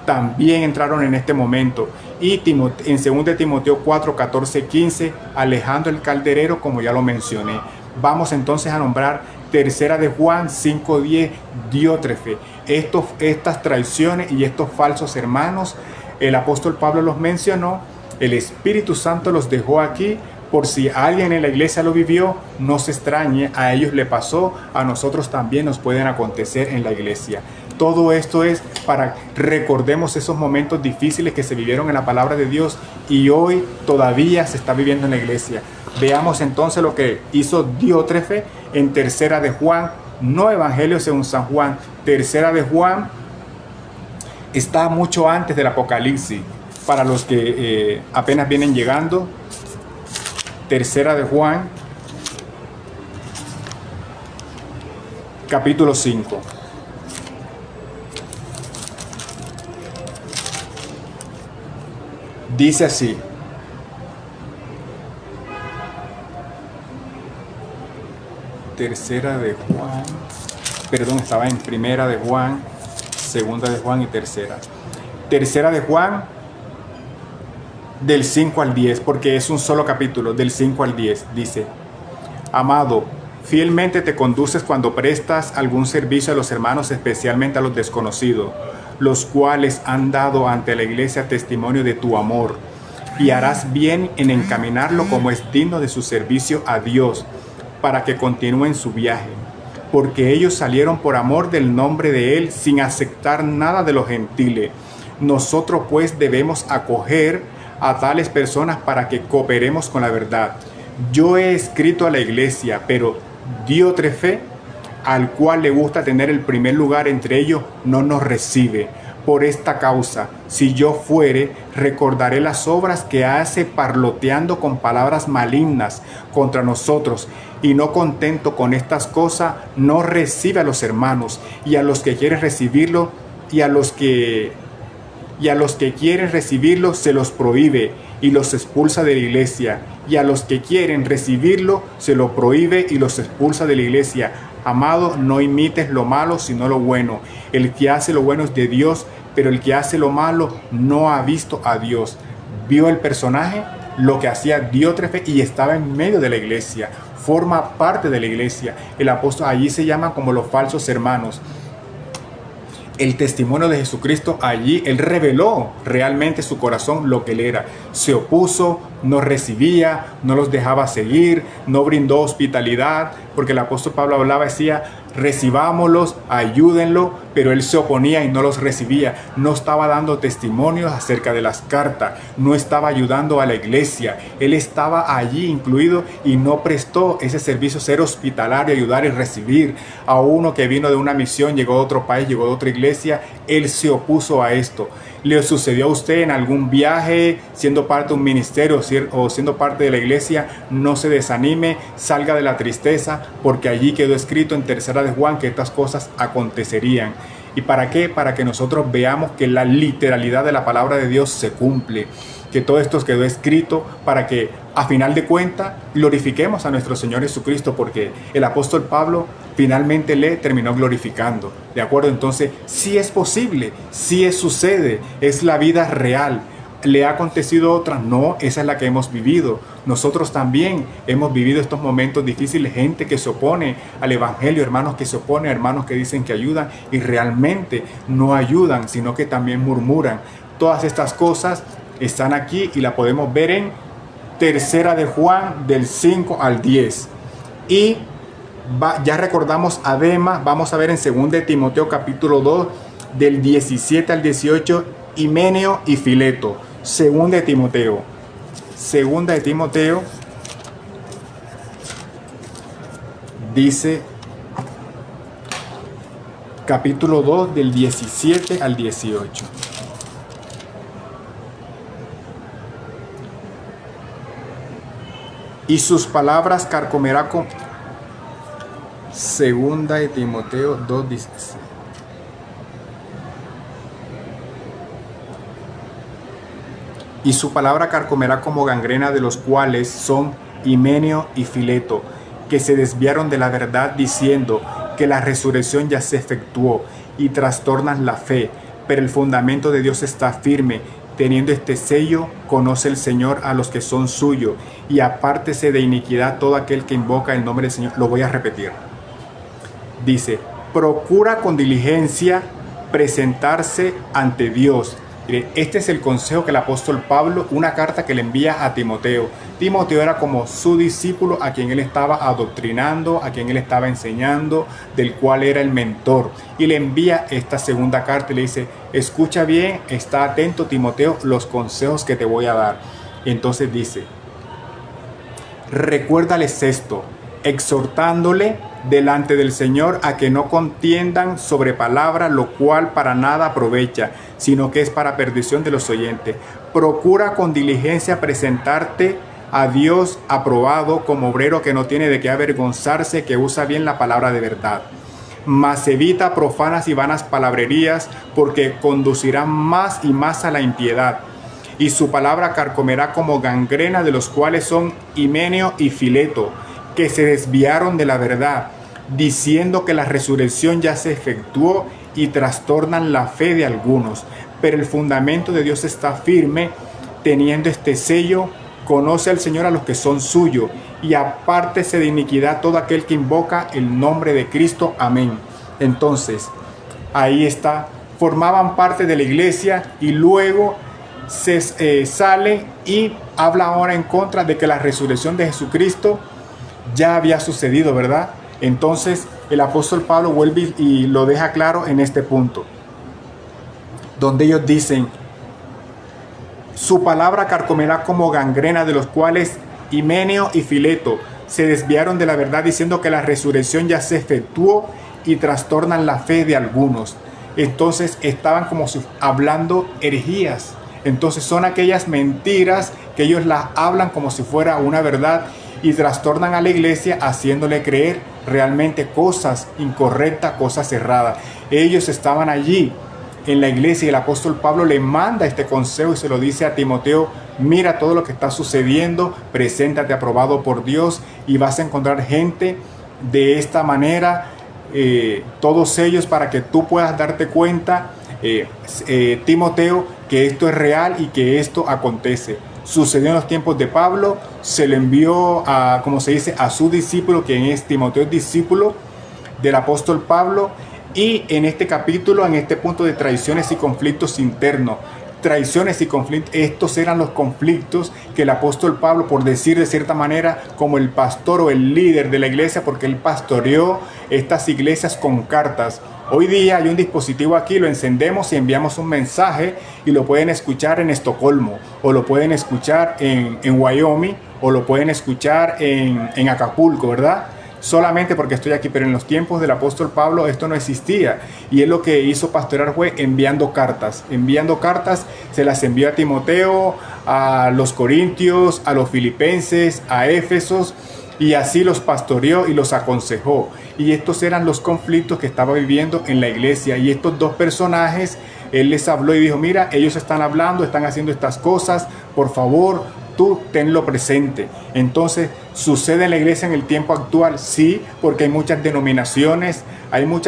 también entraron en este momento. Y en 2 Timoteo 4:14-15, Alejandro el calderero, como ya lo mencioné. Vamos entonces a nombrar tercera de Juan 5:10, Diótrefe. Estas traiciones y estos falsos hermanos, el apóstol Pablo los mencionó, el Espíritu Santo los dejó aquí Por si alguien en la iglesia lo vivió, no se extrañe, a ellos le pasó, a nosotros también nos pueden acontecer en la iglesia. Todo esto es para que recordemos esos momentos difíciles que se vivieron en la palabra de Dios y hoy todavía se está viviendo en la iglesia. Veamos entonces lo que hizo Diótrefe en Tercera de Juan, no Evangelio según San Juan. Tercera de Juan está mucho antes del Apocalipsis. Para los que apenas vienen llegando, Tercera de Juan, capítulo 5. Dice así: Tercera de Juan, perdón, estaba en Primera de Juan, Segunda de Juan y Tercera. Tercera de Juan, del 5 al 10, porque es un solo capítulo, del 5 al 10, dice: Amado, fielmente te conduces cuando prestas algún servicio a los hermanos, especialmente a los desconocidos, los cuales han dado ante la iglesia testimonio de tu amor, y harás bien en encaminarlo como es digno de su servicio a Dios, para que continúen su viaje, porque ellos salieron por amor del nombre de Él, sin aceptar nada de los gentiles. Nosotros pues debemos acoger a tales personas para que cooperemos con la verdad. Yo he escrito a la iglesia, pero Diótrefe, al cual le gusta tener el primer lugar entre ellos, no nos recibe. Por esta causa, si yo fuere, recordaré las obras que hace parloteando con palabras malignas contra nosotros, y no contento con estas cosas, no recibe a los hermanos, y a los que quieren recibirlo, y a los que quieren recibirlo se los prohíbe y los expulsa de la iglesia, y a los que quieren recibirlo se lo prohíbe y los expulsa de la iglesia. Amado, no imites lo malo sino lo bueno. El que hace lo bueno es de Dios, pero el que hace lo malo no ha visto a Dios. Vio el personaje, lo que hacía Diótrefe, y estaba en medio de la iglesia, forma parte de la iglesia. El apóstol allí se llama como los falsos hermanos. El testimonio de Jesucristo allí, Él reveló realmente su corazón, lo que Él era. Se opuso, no recibía, no los dejaba seguir, no brindó hospitalidad, porque el apóstol Pablo hablaba, decía: recibámoslos, ayúdenlo, pero él se oponía y no los recibía. No estaba dando testimonios acerca de las cartas, no estaba ayudando a la iglesia. Él estaba allí incluido y no prestó ese servicio, ser hospitalario, ayudar y recibir a uno que vino de una misión, llegó de otro país, llegó de otra iglesia. Él se opuso a esto. ¿Le sucedió a usted en algún viaje, siendo parte de un ministerio o siendo parte de la iglesia? No se desanime, salga de la tristeza, porque allí quedó escrito en Tercera de Juan que estas cosas acontecerían. ¿Y para qué? Para que nosotros veamos que la literalidad de la palabra de Dios se cumple, que todo esto quedó escrito para que a final de cuentas glorifiquemos a nuestro Señor Jesucristo, porque el apóstol Pablo finalmente le terminó glorificando. ¿De acuerdo? Entonces, sí es posible, sí sucede, es la vida real. ¿Le ha acontecido otra? No, esa es la que hemos vivido. Nosotros también hemos vivido estos momentos difíciles, gente que se opone al evangelio, hermanos que se oponen, hermanos que dicen que ayudan y realmente no ayudan, sino que también murmuran. Todas estas cosas están aquí y la podemos ver en Tercera de Juan, del 5 al 10. Y ya recordamos a Demas, vamos a ver en 2 de Timoteo capítulo 2, del 17 al 18, Himeneo y Fileto. 2 de Timoteo. 2 de Timoteo dice, capítulo 2, del 17 al 18. Y sus palabras carcomerá con... 2 de Timoteo 2, 16. Y su palabra carcomerá como gangrena, de los cuales son Himeneo y Fileto, que se desviaron de la verdad diciendo que la resurrección ya se efectuó, y trastornan la fe, pero el fundamento de Dios está firme. Teniendo este sello, conoce el Señor a los que son suyos, y apártese de iniquidad todo aquel que invoca el nombre del Señor. Lo voy a repetir. Dice: procura con diligencia presentarse ante Dios Mire, este es el consejo que el apóstol Pablo, una carta que le envía a Timoteo. Timoteo era como su discípulo a quien él estaba adoctrinando, a quien él estaba enseñando, del cual era el mentor. Y le envía esta segunda carta y le dice, escucha bien, está atento Timoteo, los consejos que te voy a dar. Y entonces dice, recuérdales esto, exhortándole delante del Señor a que no contiendan sobre palabra, lo cual para nada aprovecha, sino que es para perdición de los oyentes. Procura con diligencia presentarte a Dios aprobado como obrero que no tiene de qué avergonzarse, que usa bien la palabra de verdad. Mas evita profanas y vanas palabrerías, porque conducirán más y más a la impiedad. Y su palabra carcomerá como gangrena, de los cuales son Himeneo y Fileto, que se desviaron de la verdad, diciendo que la resurrección ya se efectuó, y trastornan la fe de algunos. Pero el fundamento de Dios está firme, teniendo este sello: conoce al Señor a los que son suyos, y apártese de iniquidad todo aquel que invoca el nombre de Cristo. Amén. Entonces, ahí está, formaban parte de la iglesia y luego se sale y habla ahora en contra de que la resurrección de Jesucristo ya había sucedido, ¿verdad? Entonces el apóstol Pablo vuelve y lo deja claro en este punto, donde ellos dicen, su palabra carcomerá como gangrena, de los cuales Himeneo y Fileto se desviaron de la verdad, diciendo que la resurrección ya se efectuó, y trastornan la fe de algunos. Entonces estaban como si hablando herejías. Entonces son aquellas mentiras que ellos las hablan como si fuera una verdad, y trastornan a la iglesia haciéndole creer realmente cosas incorrectas, cosas erradas. Ellos estaban allí en la iglesia y el apóstol Pablo le manda este consejo y se lo dice a Timoteo: mira todo lo que está sucediendo, preséntate aprobado por Dios y vas a encontrar gente de esta manera, todos ellos, para que tú puedas darte cuenta, Timoteo, que esto es real y que esto acontece. Sucedió en los tiempos de Pablo, se le envió a, como se dice, a su discípulo, quien es Timoteo, discípulo del apóstol Pablo. Y en este capítulo, en este punto de traiciones y conflictos internos, traiciones y conflictos, estos eran los conflictos que el apóstol Pablo, por decir de cierta manera, como el pastor o el líder de la iglesia, porque él pastoreó estas iglesias con cartas. Hoy día hay un dispositivo aquí, lo encendemos y enviamos un mensaje y lo pueden escuchar en Estocolmo, o lo pueden escuchar en Wyoming, o lo pueden escuchar en Acapulco, ¿verdad? Solamente porque estoy aquí, pero en los tiempos del apóstol Pablo esto no existía, y él lo que hizo pastorear fue enviando cartas, se las envió a Timoteo, a los corintios, a los filipenses, a Éfesos, y así los pastoreó y los aconsejó. Y estos eran los conflictos que estaba viviendo en la iglesia, y estos dos personajes, él les habló y dijo: mira, ellos están hablando, están haciendo estas cosas, por favor, tú tenlo presente. Entonces, ¿sucede en la iglesia en el tiempo actual? Sí, porque hay muchas denominaciones,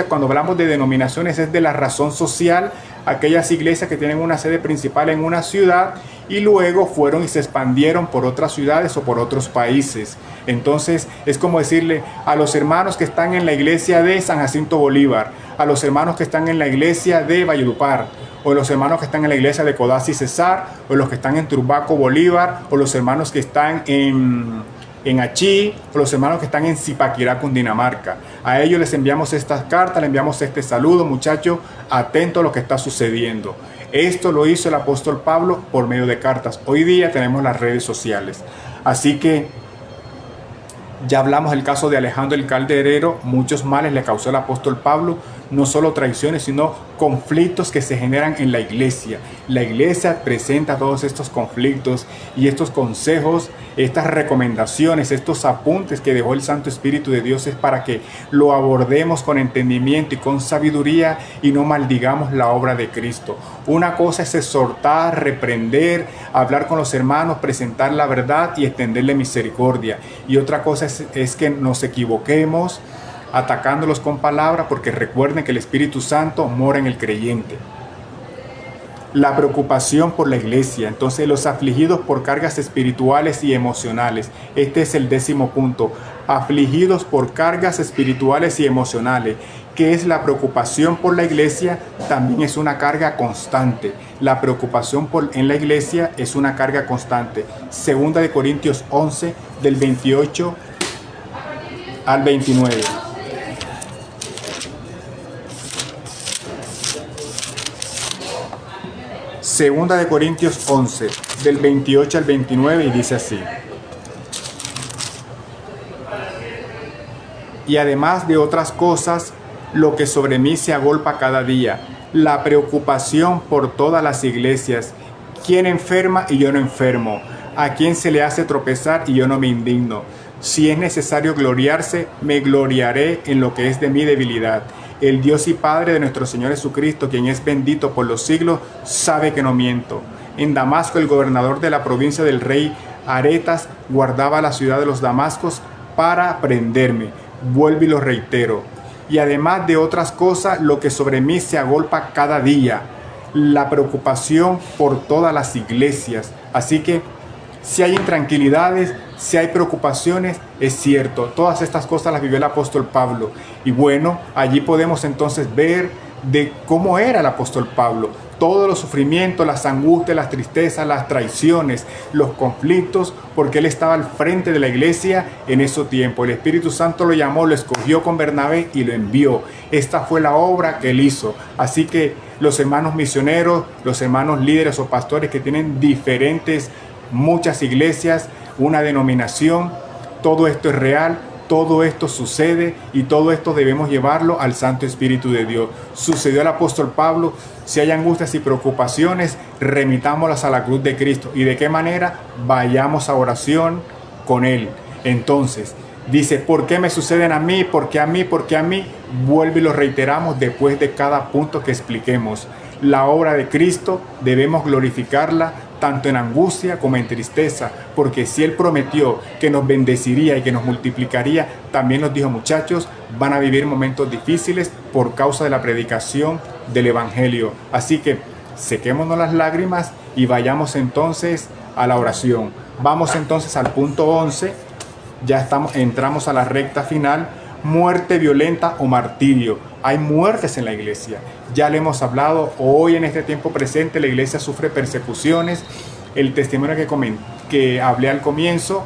cuando hablamos de denominaciones es de la razón social, aquellas iglesias que tienen una sede principal en una ciudad y luego fueron y se expandieron por otras ciudades o por otros países. Entonces es como decirle a los hermanos que están en la iglesia de San Jacinto Bolívar, a los hermanos que están en la iglesia de Valledupar, o los hermanos que están en la iglesia de Codazzi Cesar, o los que están en Turbaco Bolívar, o los hermanos que están en Achí, o los hermanos que están en Zipaquirá, Cundinamarca. A ellos les enviamos estas cartas, les enviamos este saludo: muchachos, atentos a lo que está sucediendo. Esto lo hizo el apóstol Pablo por medio de cartas. Hoy día tenemos las redes sociales. Así que ya hablamos del caso de Alejandro el Calderero. Muchos males le causó el apóstol Pablo, no solo traiciones, sino conflictos que se generan en la iglesia. La iglesia presenta todos estos conflictos y estos consejos, estas recomendaciones, estos apuntes que dejó el Santo Espíritu de Dios, es para que lo abordemos con entendimiento y con sabiduría y no maldigamos la obra de Cristo. Una cosa es exhortar, reprender, hablar con los hermanos, presentar la verdad y extenderle misericordia. Y otra cosa es que nos equivoquemos atacándolos con palabras, porque recuerden que el Espíritu Santo mora en el creyente. La preocupación por la iglesia. Entonces, los afligidos por cargas espirituales y emocionales. Este es el 10º punto. Afligidos por cargas espirituales y emocionales. ¿Qué es la preocupación por la iglesia? También es una carga constante. La preocupación en la iglesia es una carga constante. Segunda de Corintios 11, del 28 al 29. Segunda de Corintios 11, del 28 al 29, y dice así: y además de otras cosas, lo que sobre mí se agolpa cada día, la preocupación por todas las iglesias. ¿Quién enferma y yo no enfermo? ¿A quién se le hace tropezar y yo no me indigno? Si es necesario gloriarse, me gloriaré en lo que es de mi debilidad. El Dios y Padre de nuestro Señor Jesucristo, quien es bendito por los siglos, sabe que no miento. En Damasco, el gobernador de la provincia del rey Aretas guardaba la ciudad de los Damascos para prenderme. Vuelvo y lo reitero. Y además de otras cosas, lo que sobre mí se agolpa cada día, la preocupación por todas las iglesias. Así que si hay intranquilidades, si hay preocupaciones, es cierto, todas estas cosas las vivió el apóstol Pablo. Y bueno, allí podemos entonces ver de cómo era el apóstol Pablo. Todos los sufrimientos, las angustias, las tristezas, las traiciones, los conflictos, porque él estaba al frente de la iglesia en ese tiempo. El Espíritu Santo lo llamó, lo escogió con Bernabé y lo envió. Esta fue la obra que él hizo. Así que los hermanos misioneros, los hermanos líderes o pastores que tienen muchas iglesias, una denominación, todo esto es real. Todo esto sucede y todo esto debemos llevarlo al Santo Espíritu de Dios. Sucedió al apóstol Pablo. Si hay angustias y preocupaciones, remitámoslas a la cruz de Cristo. ¿Y de qué manera? Vayamos a oración con Él. Entonces, dice, ¿por qué me suceden a mí? ¿Por qué a mí? ¿Por qué a mí? Vuelve y lo reiteramos después de cada punto que expliquemos. La obra de Cristo debemos glorificarla tanto en angustia como en tristeza, porque si Él prometió que nos bendeciría y que nos multiplicaría, también nos dijo, muchachos, van a vivir momentos difíciles por causa de la predicación del Evangelio. Así que sequémonos las lágrimas y vayamos entonces a la oración. Vamos entonces al punto 11, ya entramos a la recta final. Muerte violenta o martirio. Hay muertes en la iglesia. Ya le hemos hablado, hoy en este tiempo presente la iglesia sufre persecuciones. El testimonio que hablé al comienzo,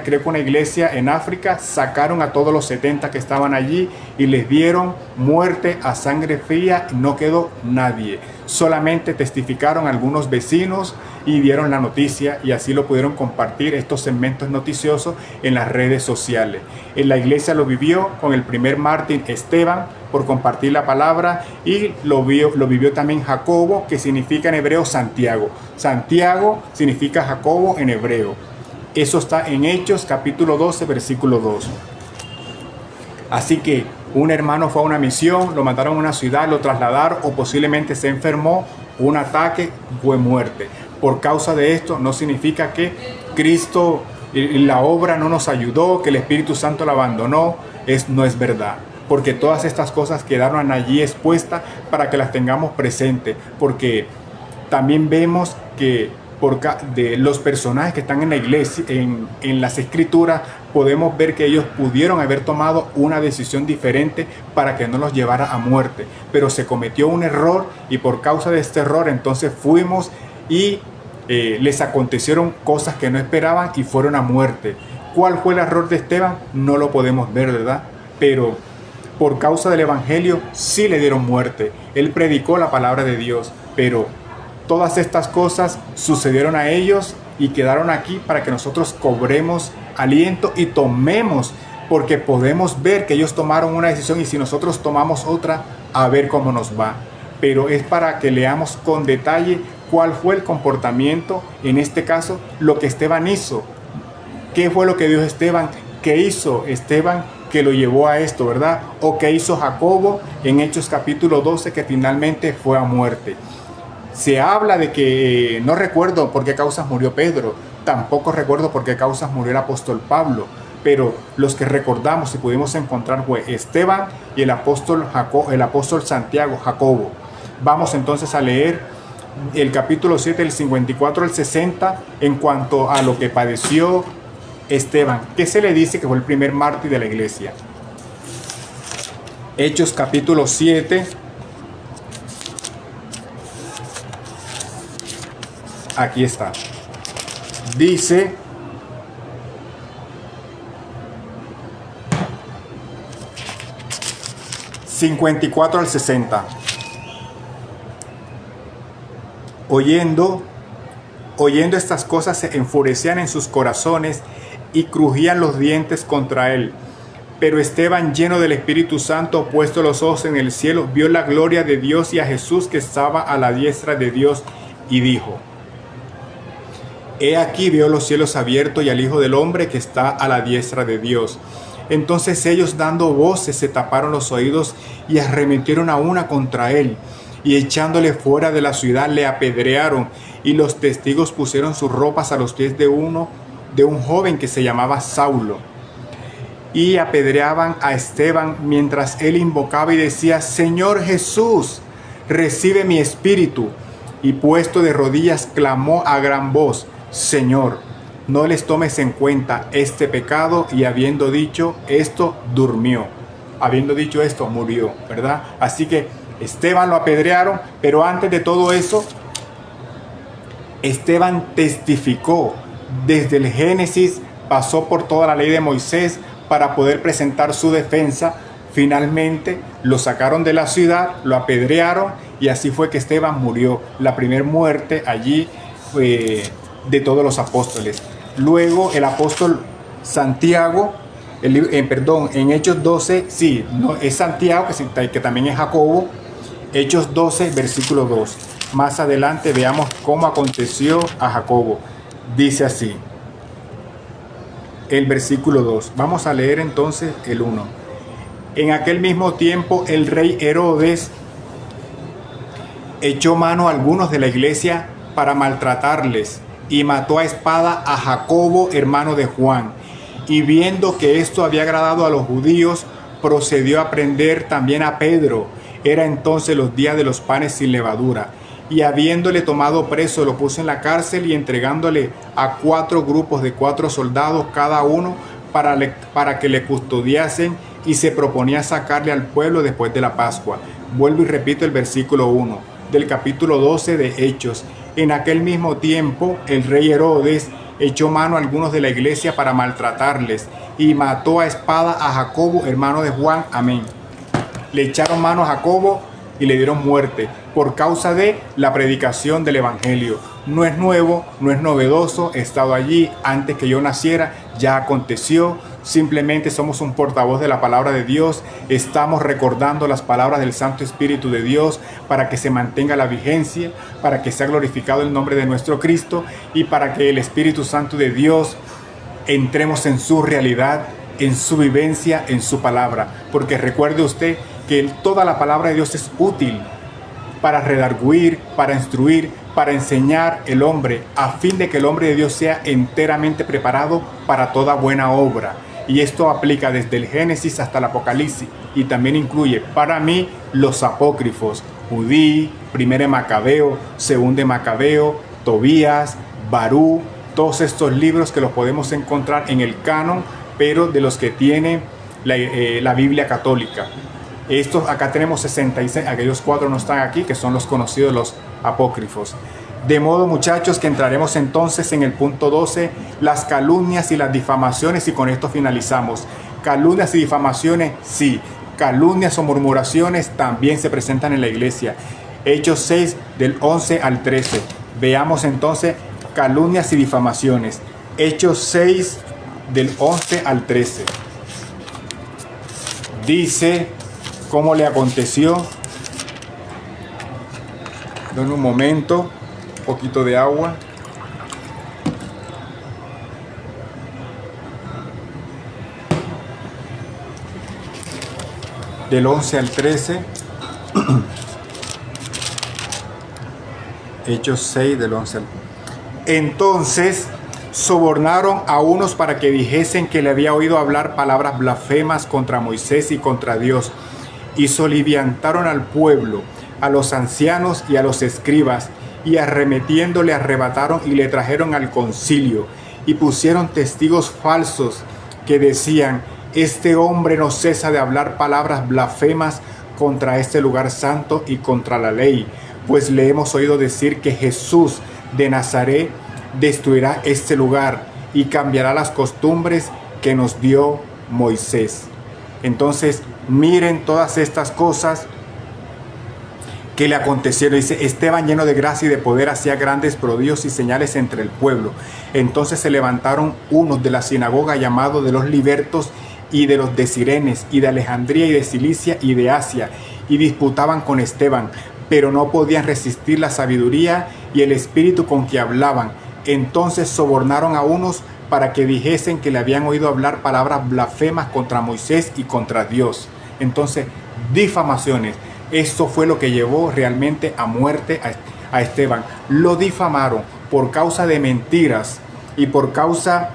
creo que una iglesia en África, sacaron a todos los 70 que estaban allí y les dieron muerte a sangre fría y no quedó nadie. Solamente testificaron algunos vecinos y dieron la noticia, y así lo pudieron compartir estos segmentos noticiosos en las redes sociales. En la iglesia lo vivió con el primer mártir Esteban por compartir la palabra, y lo vivió también Jacobo, que significa en hebreo Santiago. Santiago significa Jacobo en hebreo. Eso está en Hechos capítulo 12, versículo 2. Así que un hermano fue a una misión, lo mandaron a una ciudad, lo trasladaron o posiblemente se enfermó, un ataque, fue muerte. Por causa de esto no significa que Cristo, la obra no nos ayudó, que el Espíritu Santo la abandonó. No es verdad. Porque todas estas cosas quedaron allí expuestas para que las tengamos presentes. Porque también vemos que de los personajes que están en la iglesia, en las escrituras, podemos ver que ellos pudieron haber tomado una decisión diferente para que no los llevara a muerte. Pero se cometió un error, y por causa de este error entonces fuimos y les acontecieron cosas que no esperaban y fueron a muerte. ¿Cuál fue el error de Esteban? No lo podemos ver, ¿verdad? Pero por causa del Evangelio sí le dieron muerte. Él predicó la palabra de Dios, pero todas estas cosas sucedieron a ellos y quedaron aquí para que nosotros cobremos aliento y tomemos, porque podemos ver que ellos tomaron una decisión y si nosotros tomamos otra, a ver cómo nos va. Pero es para que leamos con detalle cuál fue el comportamiento, en este caso, lo que Esteban hizo. ¿Qué fue lo que dijo Esteban? ¿Qué hizo Esteban que lo llevó a esto, verdad? ¿O qué hizo Jacobo en Hechos capítulo 12 que finalmente fue a muerte? Se habla de que, no recuerdo por qué causas murió Pedro, tampoco recuerdo por qué causas murió el apóstol Pablo, pero los que recordamos y pudimos encontrar fue Esteban y el apóstol Santiago, Jacobo. Vamos entonces a leer el capítulo 7, del 54 al 60, en cuanto a lo que padeció Esteban. ¿Qué se le dice que fue el primer mártir de la iglesia? Hechos capítulo 7, Aquí está. Dice: ...54 al 60... Oyendo estas cosas se enfurecían en sus corazones y crujían los dientes contra él. Pero Esteban, lleno del Espíritu Santo, puesto los ojos en el cielo, vio la gloria de Dios y a Jesús que estaba a la diestra de Dios, y dijo: He aquí veo los cielos abiertos y al Hijo del Hombre que está a la diestra de Dios. Entonces ellos, dando voces, se taparon los oídos y arremetieron a una contra él, y echándole fuera de la ciudad le apedrearon, y los testigos pusieron sus ropas a los pies de un joven que se llamaba Saulo. Y apedreaban a Esteban mientras él invocaba y decía: Señor Jesús, recibe mi espíritu. Y puesto de rodillas clamó a gran voz: Señor, no les tomes en cuenta este pecado. Y habiendo dicho esto, durmió. Habiendo dicho esto, murió, ¿verdad? Así que Esteban lo apedrearon, pero antes de todo eso, Esteban testificó desde el Génesis, pasó por toda la ley de Moisés para poder presentar su defensa. Finalmente lo sacaron de la ciudad, lo apedrearon, y así fue que Esteban murió, la primera muerte allí de todos los apóstoles. Luego el apóstol Santiago, en Hechos 12, sí, no, es Santiago, que también es Jacobo. Hechos 12, versículo 2. Más adelante veamos cómo aconteció a Jacobo. Dice así, el versículo 2. Vamos a leer entonces el 1. En aquel mismo tiempo el rey Herodes echó mano a algunos de la iglesia para maltratarles, y mató a espada a Jacobo, hermano de Juan. Y viendo que esto había agradado a los judíos, procedió a prender también a Pedro. Era entonces los días de los panes sin levadura. Y habiéndole tomado preso, lo puso en la cárcel, y entregándole a 4 grupos de 4 soldados cada uno para que le custodiasen, y se proponía sacarle al pueblo después de la Pascua. Vuelvo y repito el versículo 1 del capítulo 12 de Hechos. En aquel mismo tiempo el rey Herodes echó mano a algunos de la iglesia para maltratarles, y mató a espada a Jacobo, hermano de Juan. Amén. Le echaron mano a Jacobo y le dieron muerte por causa de la predicación del evangelio. No es nuevo, no es novedoso, he estado allí antes que yo naciera, ya aconteció. Simplemente somos un portavoz de la palabra de Dios. Estamos recordando las palabras del Santo Espíritu de Dios para que se mantenga la vigencia, para que sea glorificado el nombre de nuestro Cristo, y para que el Espíritu Santo de Dios entremos en su realidad, en su vivencia, en su palabra. Porque recuerde usted que toda la palabra de Dios es útil para redarguir, para instruir, para enseñar el hombre, a fin de que el hombre de Dios sea enteramente preparado para toda buena obra. Y esto aplica desde el Génesis hasta el Apocalipsis, y también incluye para mí los apócrifos: Judí, Primera de Macabeo, Segunda de Macabeo, Tobías, Barú, todos estos libros que los podemos encontrar en el canon, pero de los que tiene la Biblia católica. Estos acá tenemos 66, aquellos 4 no están aquí, que son los conocidos, los apócrifos. De modo, muchachos, que entraremos entonces en el punto 12, las calumnias y las difamaciones, y con esto finalizamos. Calumnias y difamaciones, sí. Calumnias o murmuraciones también se presentan en la iglesia. Hechos 6, del 11 al 13. Veamos entonces calumnias y difamaciones. Hechos 6, del 11 al 13. Dice cómo le aconteció. Dame un momento, un poquito de agua. Del 11 al 13. Hechos 6, del 11 al 13. Entonces sobornaron a unos para que dijesen que le había oído hablar palabras blasfemas contra Moisés y contra Dios, y soliviantaron al pueblo, a los ancianos y a los escribas, y arremetiendo le arrebataron y le trajeron al concilio, y pusieron testigos falsos que decían: este hombre no cesa de hablar palabras blasfemas contra este lugar santo y contra la ley, pues le hemos oído decir que Jesús de Nazaret destruirá este lugar y cambiará las costumbres que nos dio Moisés. Entonces, miren todas estas cosas que le acontecieron. Dice, Esteban, lleno de gracia y de poder, hacía grandes prodigios y señales entre el pueblo. Entonces se levantaron unos de la sinagoga, llamados de los libertos y de los de Cirenes y de Alejandría y de Cilicia y de Asia, y disputaban con Esteban, pero no podían resistir la sabiduría y el espíritu con que hablaban. Entonces sobornaron a unos para que dijesen que le habían oído hablar palabras blasfemas contra Moisés y contra Dios. Entonces, difamaciones. Esto fue lo que llevó realmente a muerte a Esteban. Lo difamaron por causa de mentiras y por causa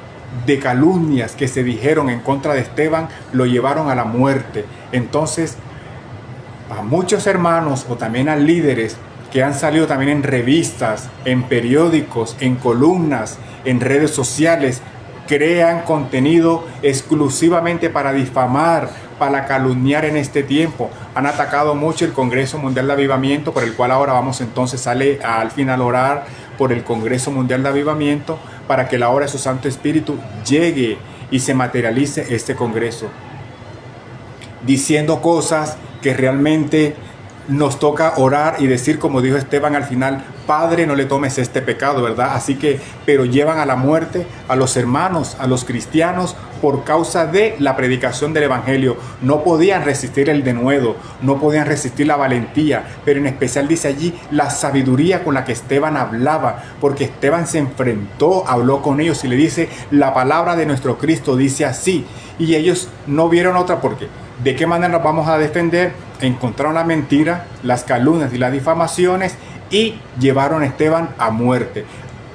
de calumnias que se dijeron en contra de Esteban, lo llevaron a la muerte. Entonces, a muchos hermanos o también a líderes que han salido también en revistas, en periódicos, en columnas, en redes sociales, crean contenido exclusivamente para difamar, para calumniar en este tiempo. Han atacado mucho el Congreso Mundial de Avivamiento, por el cual ahora vamos entonces al final a orar por el Congreso Mundial de Avivamiento, para que la obra de su Santo Espíritu llegue y se materialice este Congreso, diciendo cosas que realmente nos toca orar y decir, como dijo Esteban al final, Padre, no le tomes este pecado, ¿verdad? Así que, pero llevan a la muerte a los hermanos, a los cristianos, por causa de la predicación del Evangelio. No podían resistir el denuedo, no podían resistir la valentía, pero en especial dice allí la sabiduría con la que Esteban hablaba, porque Esteban se enfrentó, habló con ellos y le dice, la palabra de nuestro Cristo dice así, y ellos no vieron otra. Porque ¿de qué manera nos vamos a defender? Encontraron la mentira, las calumnias y las difamaciones y llevaron a Esteban a muerte.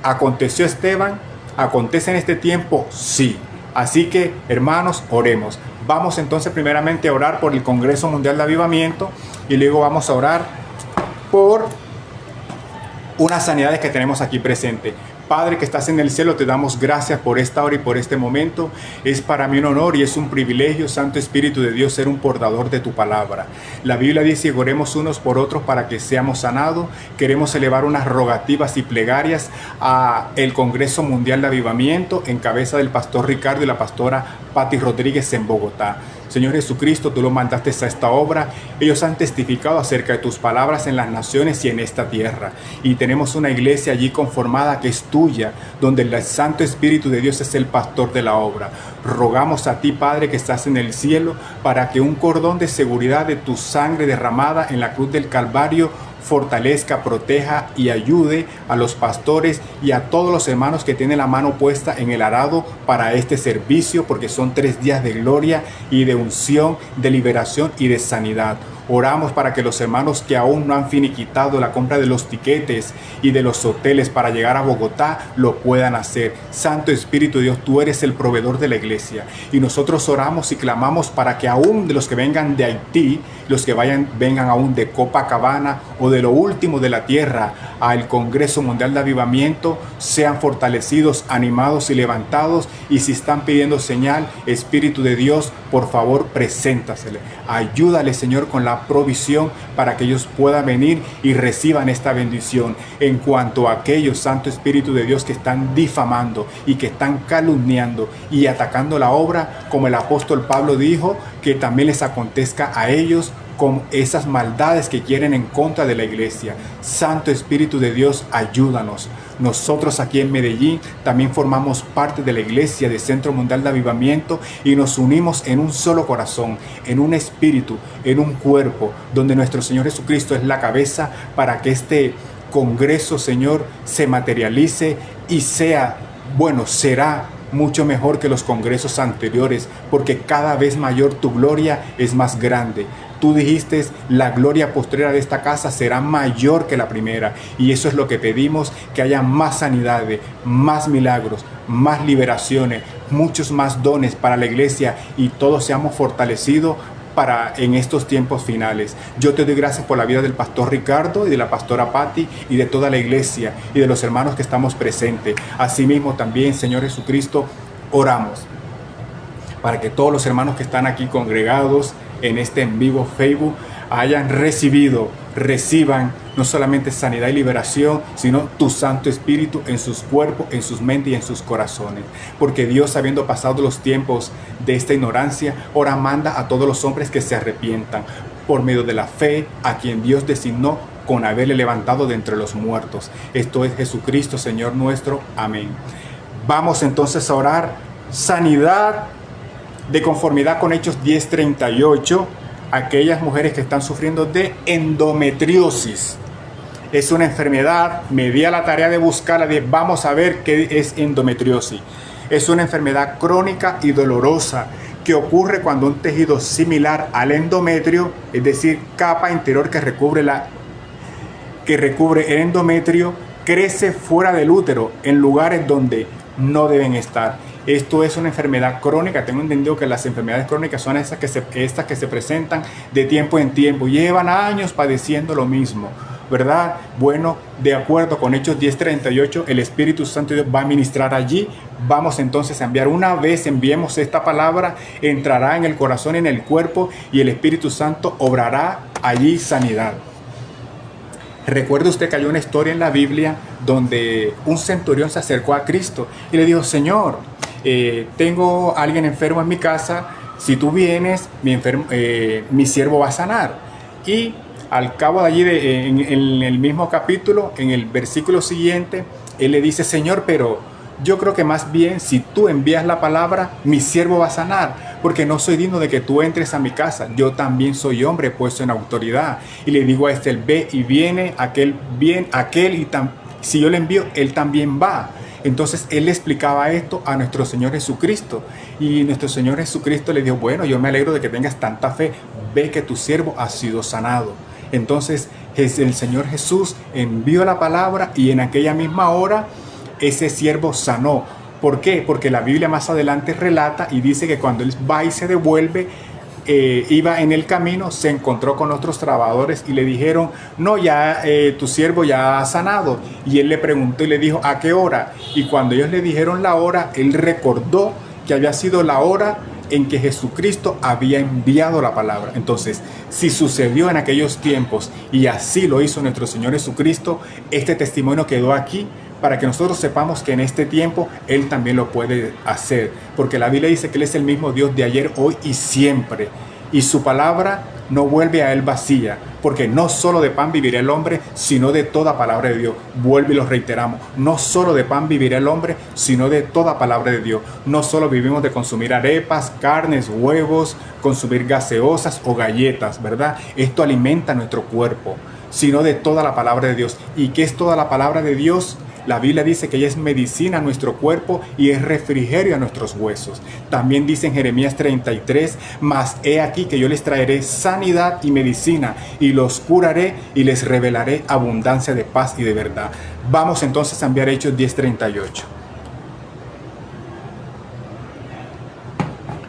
¿Aconteció Esteban? ¿Acontece en este tiempo? Sí. Así que, hermanos, oremos. Vamos entonces primeramente a orar por el Congreso Mundial de Avivamiento y luego vamos a orar por unas sanidades que tenemos aquí presentes. Padre que estás en el cielo, te damos gracias por esta hora y por este momento. Es para mí un honor y es un privilegio, Santo Espíritu de Dios, ser un portador de tu palabra. La Biblia dice, oremos unos por otros para que seamos sanados. Queremos elevar unas rogativas y plegarias a el Congreso Mundial de Avivamiento en cabeza del pastor Ricardo y la pastora Patti Rodríguez en Bogotá. Señor Jesucristo, tú lo mandaste a esta obra. Ellos han testificado acerca de tus palabras en las naciones y en esta tierra. Y tenemos una iglesia allí conformada que es tuya, donde el Santo Espíritu de Dios es el pastor de la obra. Rogamos a ti, Padre, que estás en el cielo, para que un cordón de seguridad de tu sangre derramada en la cruz del Calvario fortalezca, proteja y ayude a los pastores y a todos los hermanos que tienen la mano puesta en el arado para este servicio, porque son 3 días de gloria y de unción, de liberación y de sanidad. Oramos para que los hermanos que aún no han finiquitado la compra de los tiquetes y de los hoteles para llegar a Bogotá lo puedan hacer. Santo Espíritu de Dios, tú eres el proveedor de la iglesia y nosotros oramos y clamamos para que aún de los que vengan de Haití, los que vengan aún de Copacabana o de lo último de la tierra al Congreso Mundial de Avivamiento, sean fortalecidos, animados y levantados. Y si están pidiendo señal, Espíritu de Dios, por favor, preséntasele. Ayúdale, Señor, con la provisión para que ellos puedan venir y reciban esta bendición. En cuanto a aquellos, Santo Espíritu de Dios, que están difamando y que están calumniando y atacando la obra, como el apóstol Pablo dijo, que también les acontezca a ellos con esas maldades que quieren en contra de la iglesia. Santo Espíritu de Dios, ayúdanos. Nosotros aquí en Medellín también formamos parte de la iglesia de Centro Mundial de Avivamiento y nos unimos en un solo corazón, en un espíritu, en un cuerpo, donde nuestro Señor Jesucristo es la cabeza, para que este congreso, Señor, se materialice y será mucho mejor que los congresos anteriores, porque cada vez mayor tu gloria es más grande. Tú dijiste, la gloria postrera de esta casa será mayor que la primera. Y eso es lo que pedimos, que haya más sanidades, más milagros, más liberaciones, muchos más dones para la iglesia y todos seamos fortalecidos en estos tiempos finales. Yo te doy gracias por la vida del pastor Ricardo y de la pastora Patti y de toda la iglesia y de los hermanos que estamos presentes. Asimismo también, Señor Jesucristo, oramos para que todos los hermanos que están aquí congregados en este en vivo Facebook hayan recibido reciban no solamente sanidad y liberación, sino tu Santo Espíritu en sus cuerpos, en sus mentes y en sus corazones. Porque Dios, habiendo pasado los tiempos de esta ignorancia, ahora manda a todos los hombres que se arrepientan por medio de la fe a quien Dios designó con haberle levantado de entre los muertos. Esto es Jesucristo, Señor nuestro. Amén. Vamos entonces a orar sanidad de conformidad con Hechos 10:38, aquellas mujeres que están sufriendo de endometriosis. Es una enfermedad, me di a la tarea de buscarla, vamos a ver qué es endometriosis. Es una enfermedad crónica y dolorosa que ocurre cuando un tejido similar al endometrio, es decir, capa interior que recubre el endometrio, crece fuera del útero en lugares donde no deben estar. Esto es una enfermedad crónica. Tengo entendido que las enfermedades crónicas son estas que se presentan de tiempo en tiempo. Llevan años padeciendo lo mismo, ¿verdad? Bueno, de acuerdo con Hechos 10:38, el Espíritu Santo de Dios va a ministrar allí. Vamos entonces a enviar, una vez enviemos esta palabra, entrará en el corazón y en el cuerpo, y el Espíritu Santo obrará allí sanidad. Recuerde usted que hay una historia en la Biblia donde un centurión se acercó a Cristo y le dijo: Señor, tengo a alguien enfermo en mi casa, si tú vienes, mi siervo va a sanar. Y al cabo de allí, en el mismo capítulo, en el versículo siguiente, él le dice: Señor, pero yo creo que más bien si tú envías la palabra, mi siervo va a sanar, porque no soy digno de que tú entres a mi casa. Yo también soy hombre puesto en autoridad. Y le digo a este: ve, y viene aquel, y si yo le envío, él también va. Entonces él le explicaba esto a nuestro Señor Jesucristo, y nuestro Señor Jesucristo le dijo: bueno, yo me alegro de que tengas tanta fe, ve que tu siervo ha sido sanado. Entonces el Señor Jesús envió la palabra, y en aquella misma hora ese siervo sanó. ¿Por qué? Porque la Biblia más adelante relata y dice que cuando él va y se devuelve, iba en el camino, se encontró con otros trabajadores y le dijeron: no, ya tu siervo ya ha sanado. Y él le preguntó y le dijo: ¿a qué hora? Y cuando ellos le dijeron la hora, él recordó que había sido la hora en que Jesucristo había enviado la palabra. Entonces, si sucedió en aquellos tiempos y así lo hizo nuestro Señor Jesucristo, este testimonio quedó aquí para que nosotros sepamos que en este tiempo Él también lo puede hacer, porque la Biblia dice que Él es el mismo Dios de ayer, hoy y siempre, y su palabra no vuelve a Él vacía, porque no solo de pan vivirá el hombre, sino de toda palabra de Dios. Vuelve y lo reiteramos: no solo de pan vivirá el hombre, sino de toda palabra de Dios. No solo vivimos de consumir arepas, carnes, huevos, consumir gaseosas o galletas, ¿verdad? Esto alimenta nuestro cuerpo, sino de toda la palabra de Dios. ¿Y qué es toda la palabra de Dios? La Biblia dice que ella es medicina a nuestro cuerpo y es refrigerio a nuestros huesos. También dice en Jeremías 33: mas he aquí que yo les traeré sanidad y medicina, y los curaré y les revelaré abundancia de paz y de verdad. Vamos entonces a enviar Hechos 10:38.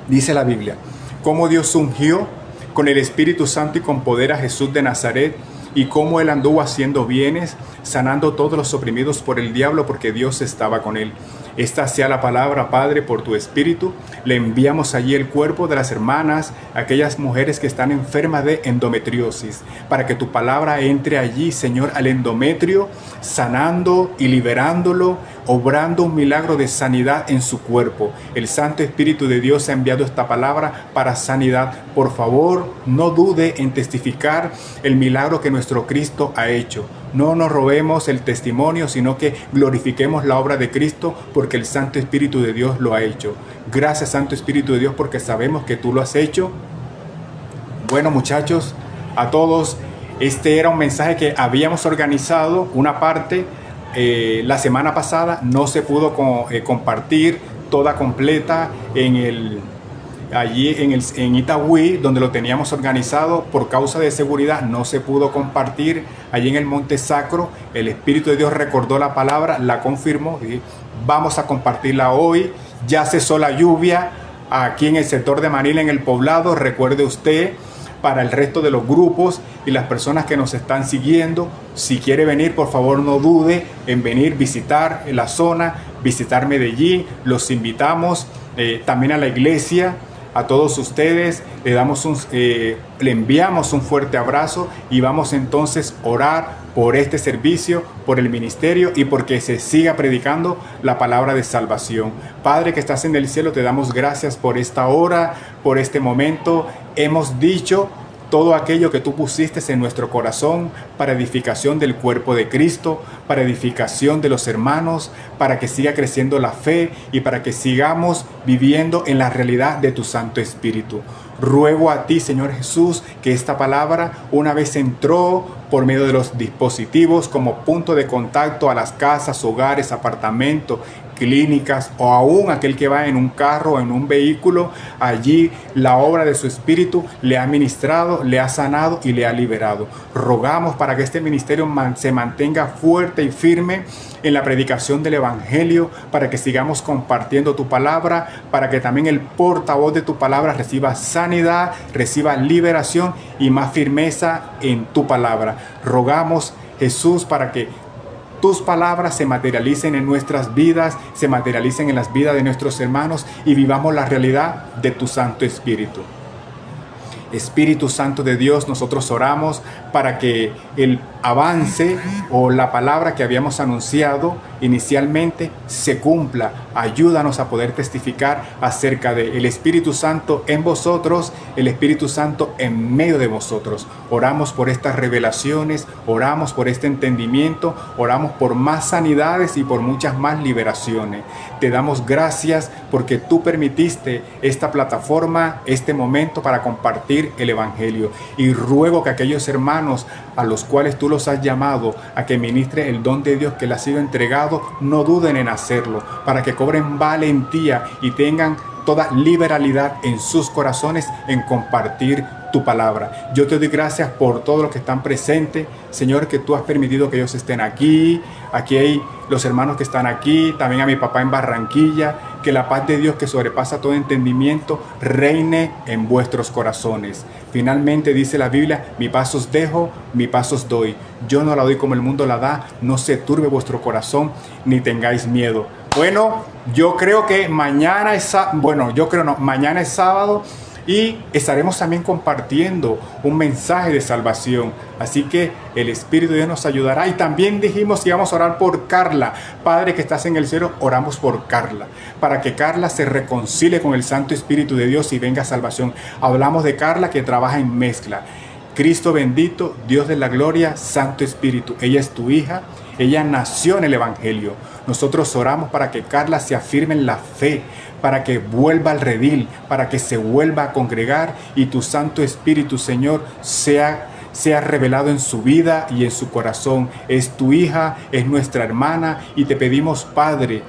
Dice la Biblia: cómo Dios ungió con el Espíritu Santo y con poder a Jesús de Nazaret, y cómo él anduvo haciendo bienes, sanando todos los oprimidos por el diablo, porque Dios estaba con él. Esta sea la palabra, Padre, por tu Espíritu. Le enviamos allí el cuerpo de las hermanas, aquellas mujeres que están enfermas de endometriosis, para que tu palabra entre allí, Señor, al endometrio, sanando y liberándolo, obrando un milagro de sanidad en su cuerpo. El Santo Espíritu de Dios ha enviado esta palabra para sanidad. Por favor, no dude en testificar el milagro que nuestro Cristo ha hecho. No nos robemos el testimonio, sino que glorifiquemos la obra de Cristo, porque el Santo Espíritu de Dios lo ha hecho. Gracias, Santo Espíritu de Dios, porque sabemos que tú lo has hecho. Bueno, muchachos, a todos, este era un mensaje que habíamos organizado, una parte. La semana pasada no se pudo compartir toda completa allí en Itagüí, donde lo teníamos organizado. Por causa de seguridad no se pudo compartir allí en el Monte Sacro. El Espíritu de Dios recordó la palabra, la confirmó, y vamos a compartirla hoy. Ya cesó la lluvia aquí en el sector de Manila, en el poblado. Recuerde usted, para el resto de los grupos y las personas que nos están siguiendo, si quiere venir, por favor no dude en venir, visitar la zona, visitar Medellín. Los invitamos también a la iglesia. a todos ustedes, le enviamos un fuerte abrazo y vamos entonces a orar por este servicio, por el ministerio y porque se siga predicando la palabra de salvación. Padre que estás en el cielo, te damos gracias por esta hora, por este momento. Hemos dicho todo aquello que tú pusiste en nuestro corazón para edificación del cuerpo de Cristo, para edificación de los hermanos, para que siga creciendo la fe y para que sigamos viviendo en la realidad de tu Santo Espíritu. Ruego a ti, Señor Jesús, que esta palabra una vez entró por medio de los dispositivos como punto de contacto a las casas, hogares, apartamentos, clínicas o aún aquel que va en un carro o en un vehículo, allí la obra de su Espíritu le ha ministrado, le ha sanado y le ha liberado. Rogamos para que este ministerio se mantenga fuerte y firme en la predicación del Evangelio, para que sigamos compartiendo tu palabra, para que también el portavoz de tu palabra reciba sanidad, reciba liberación y más firmeza en tu palabra. Rogamos, Jesús, para que tus palabras se materialicen en nuestras vidas, se materialicen en las vidas de nuestros hermanos y vivamos la realidad de tu Santo Espíritu. Espíritu Santo de Dios, nosotros oramos para que el avance o la palabra que habíamos anunciado inicialmente se cumpla. Ayúdanos a poder testificar acerca de el Espíritu Santo en vosotros, el Espíritu Santo en medio de vosotros. Oramos por estas revelaciones, oramos por este entendimiento, oramos por más sanidades y por muchas más liberaciones. Te damos gracias porque tú permitiste esta plataforma, este momento para compartir el Evangelio. Y ruego que aquellos hermanos a los cuales tú los has llamado a que ministre el don de Dios que les ha sido entregado, no duden en hacerlo, para que cobren valentía y tengan toda liberalidad en sus corazones en compartir tu palabra. Yo te doy gracias por todos los que están presentes, Señor, que tú has permitido que ellos estén aquí. Aquí hay los hermanos que están aquí, también a mi papá en Barranquilla. Que la paz de Dios, que sobrepasa todo entendimiento, reine en vuestros corazones. Finalmente dice la Biblia: mi paz os dejo, mi paz os doy. Yo no la doy como el mundo la da. No se turbe vuestro corazón, ni tengáis miedo. Bueno, yo creo que mañana es sábado y estaremos también compartiendo un mensaje de salvación. Así que el Espíritu de Dios nos ayudará. Y también dijimos que íbamos a orar por Carla. Padre que estás en el cielo, oramos por Carla, para que Carla se reconcilie con el Santo Espíritu de Dios y venga salvación. Hablamos de Carla que trabaja en mezcla. Cristo bendito, Dios de la gloria, Santo Espíritu. Ella es tu hija, ella nació en el Evangelio. Nosotros oramos para que Carla se afirme en la fe, para que vuelva al redil, para que se vuelva a congregar y tu Santo Espíritu, Señor, sea revelado en su vida y en su corazón. Es tu hija, es nuestra hermana y te pedimos, Padre,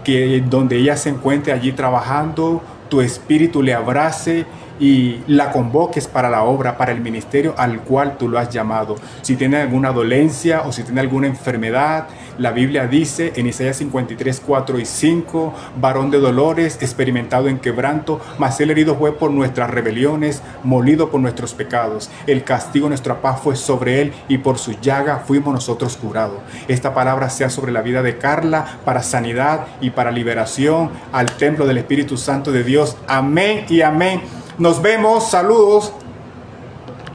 que donde ella se encuentre allí trabajando, tu Espíritu le abrace y la convoques para la obra, para el ministerio al cual tú lo has llamado. Si tiene alguna dolencia o si tiene alguna enfermedad, la Biblia dice en Isaías 53, 4 y 5, varón de dolores, experimentado en quebranto, mas él herido fue por nuestras rebeliones, molido por nuestros pecados. El castigo de nuestra paz fue sobre él y por su llaga fuimos nosotros curados. Esta palabra sea sobre la vida de Carla para sanidad y para liberación al templo del Espíritu Santo de Dios. Amén y amén. Nos vemos, saludos.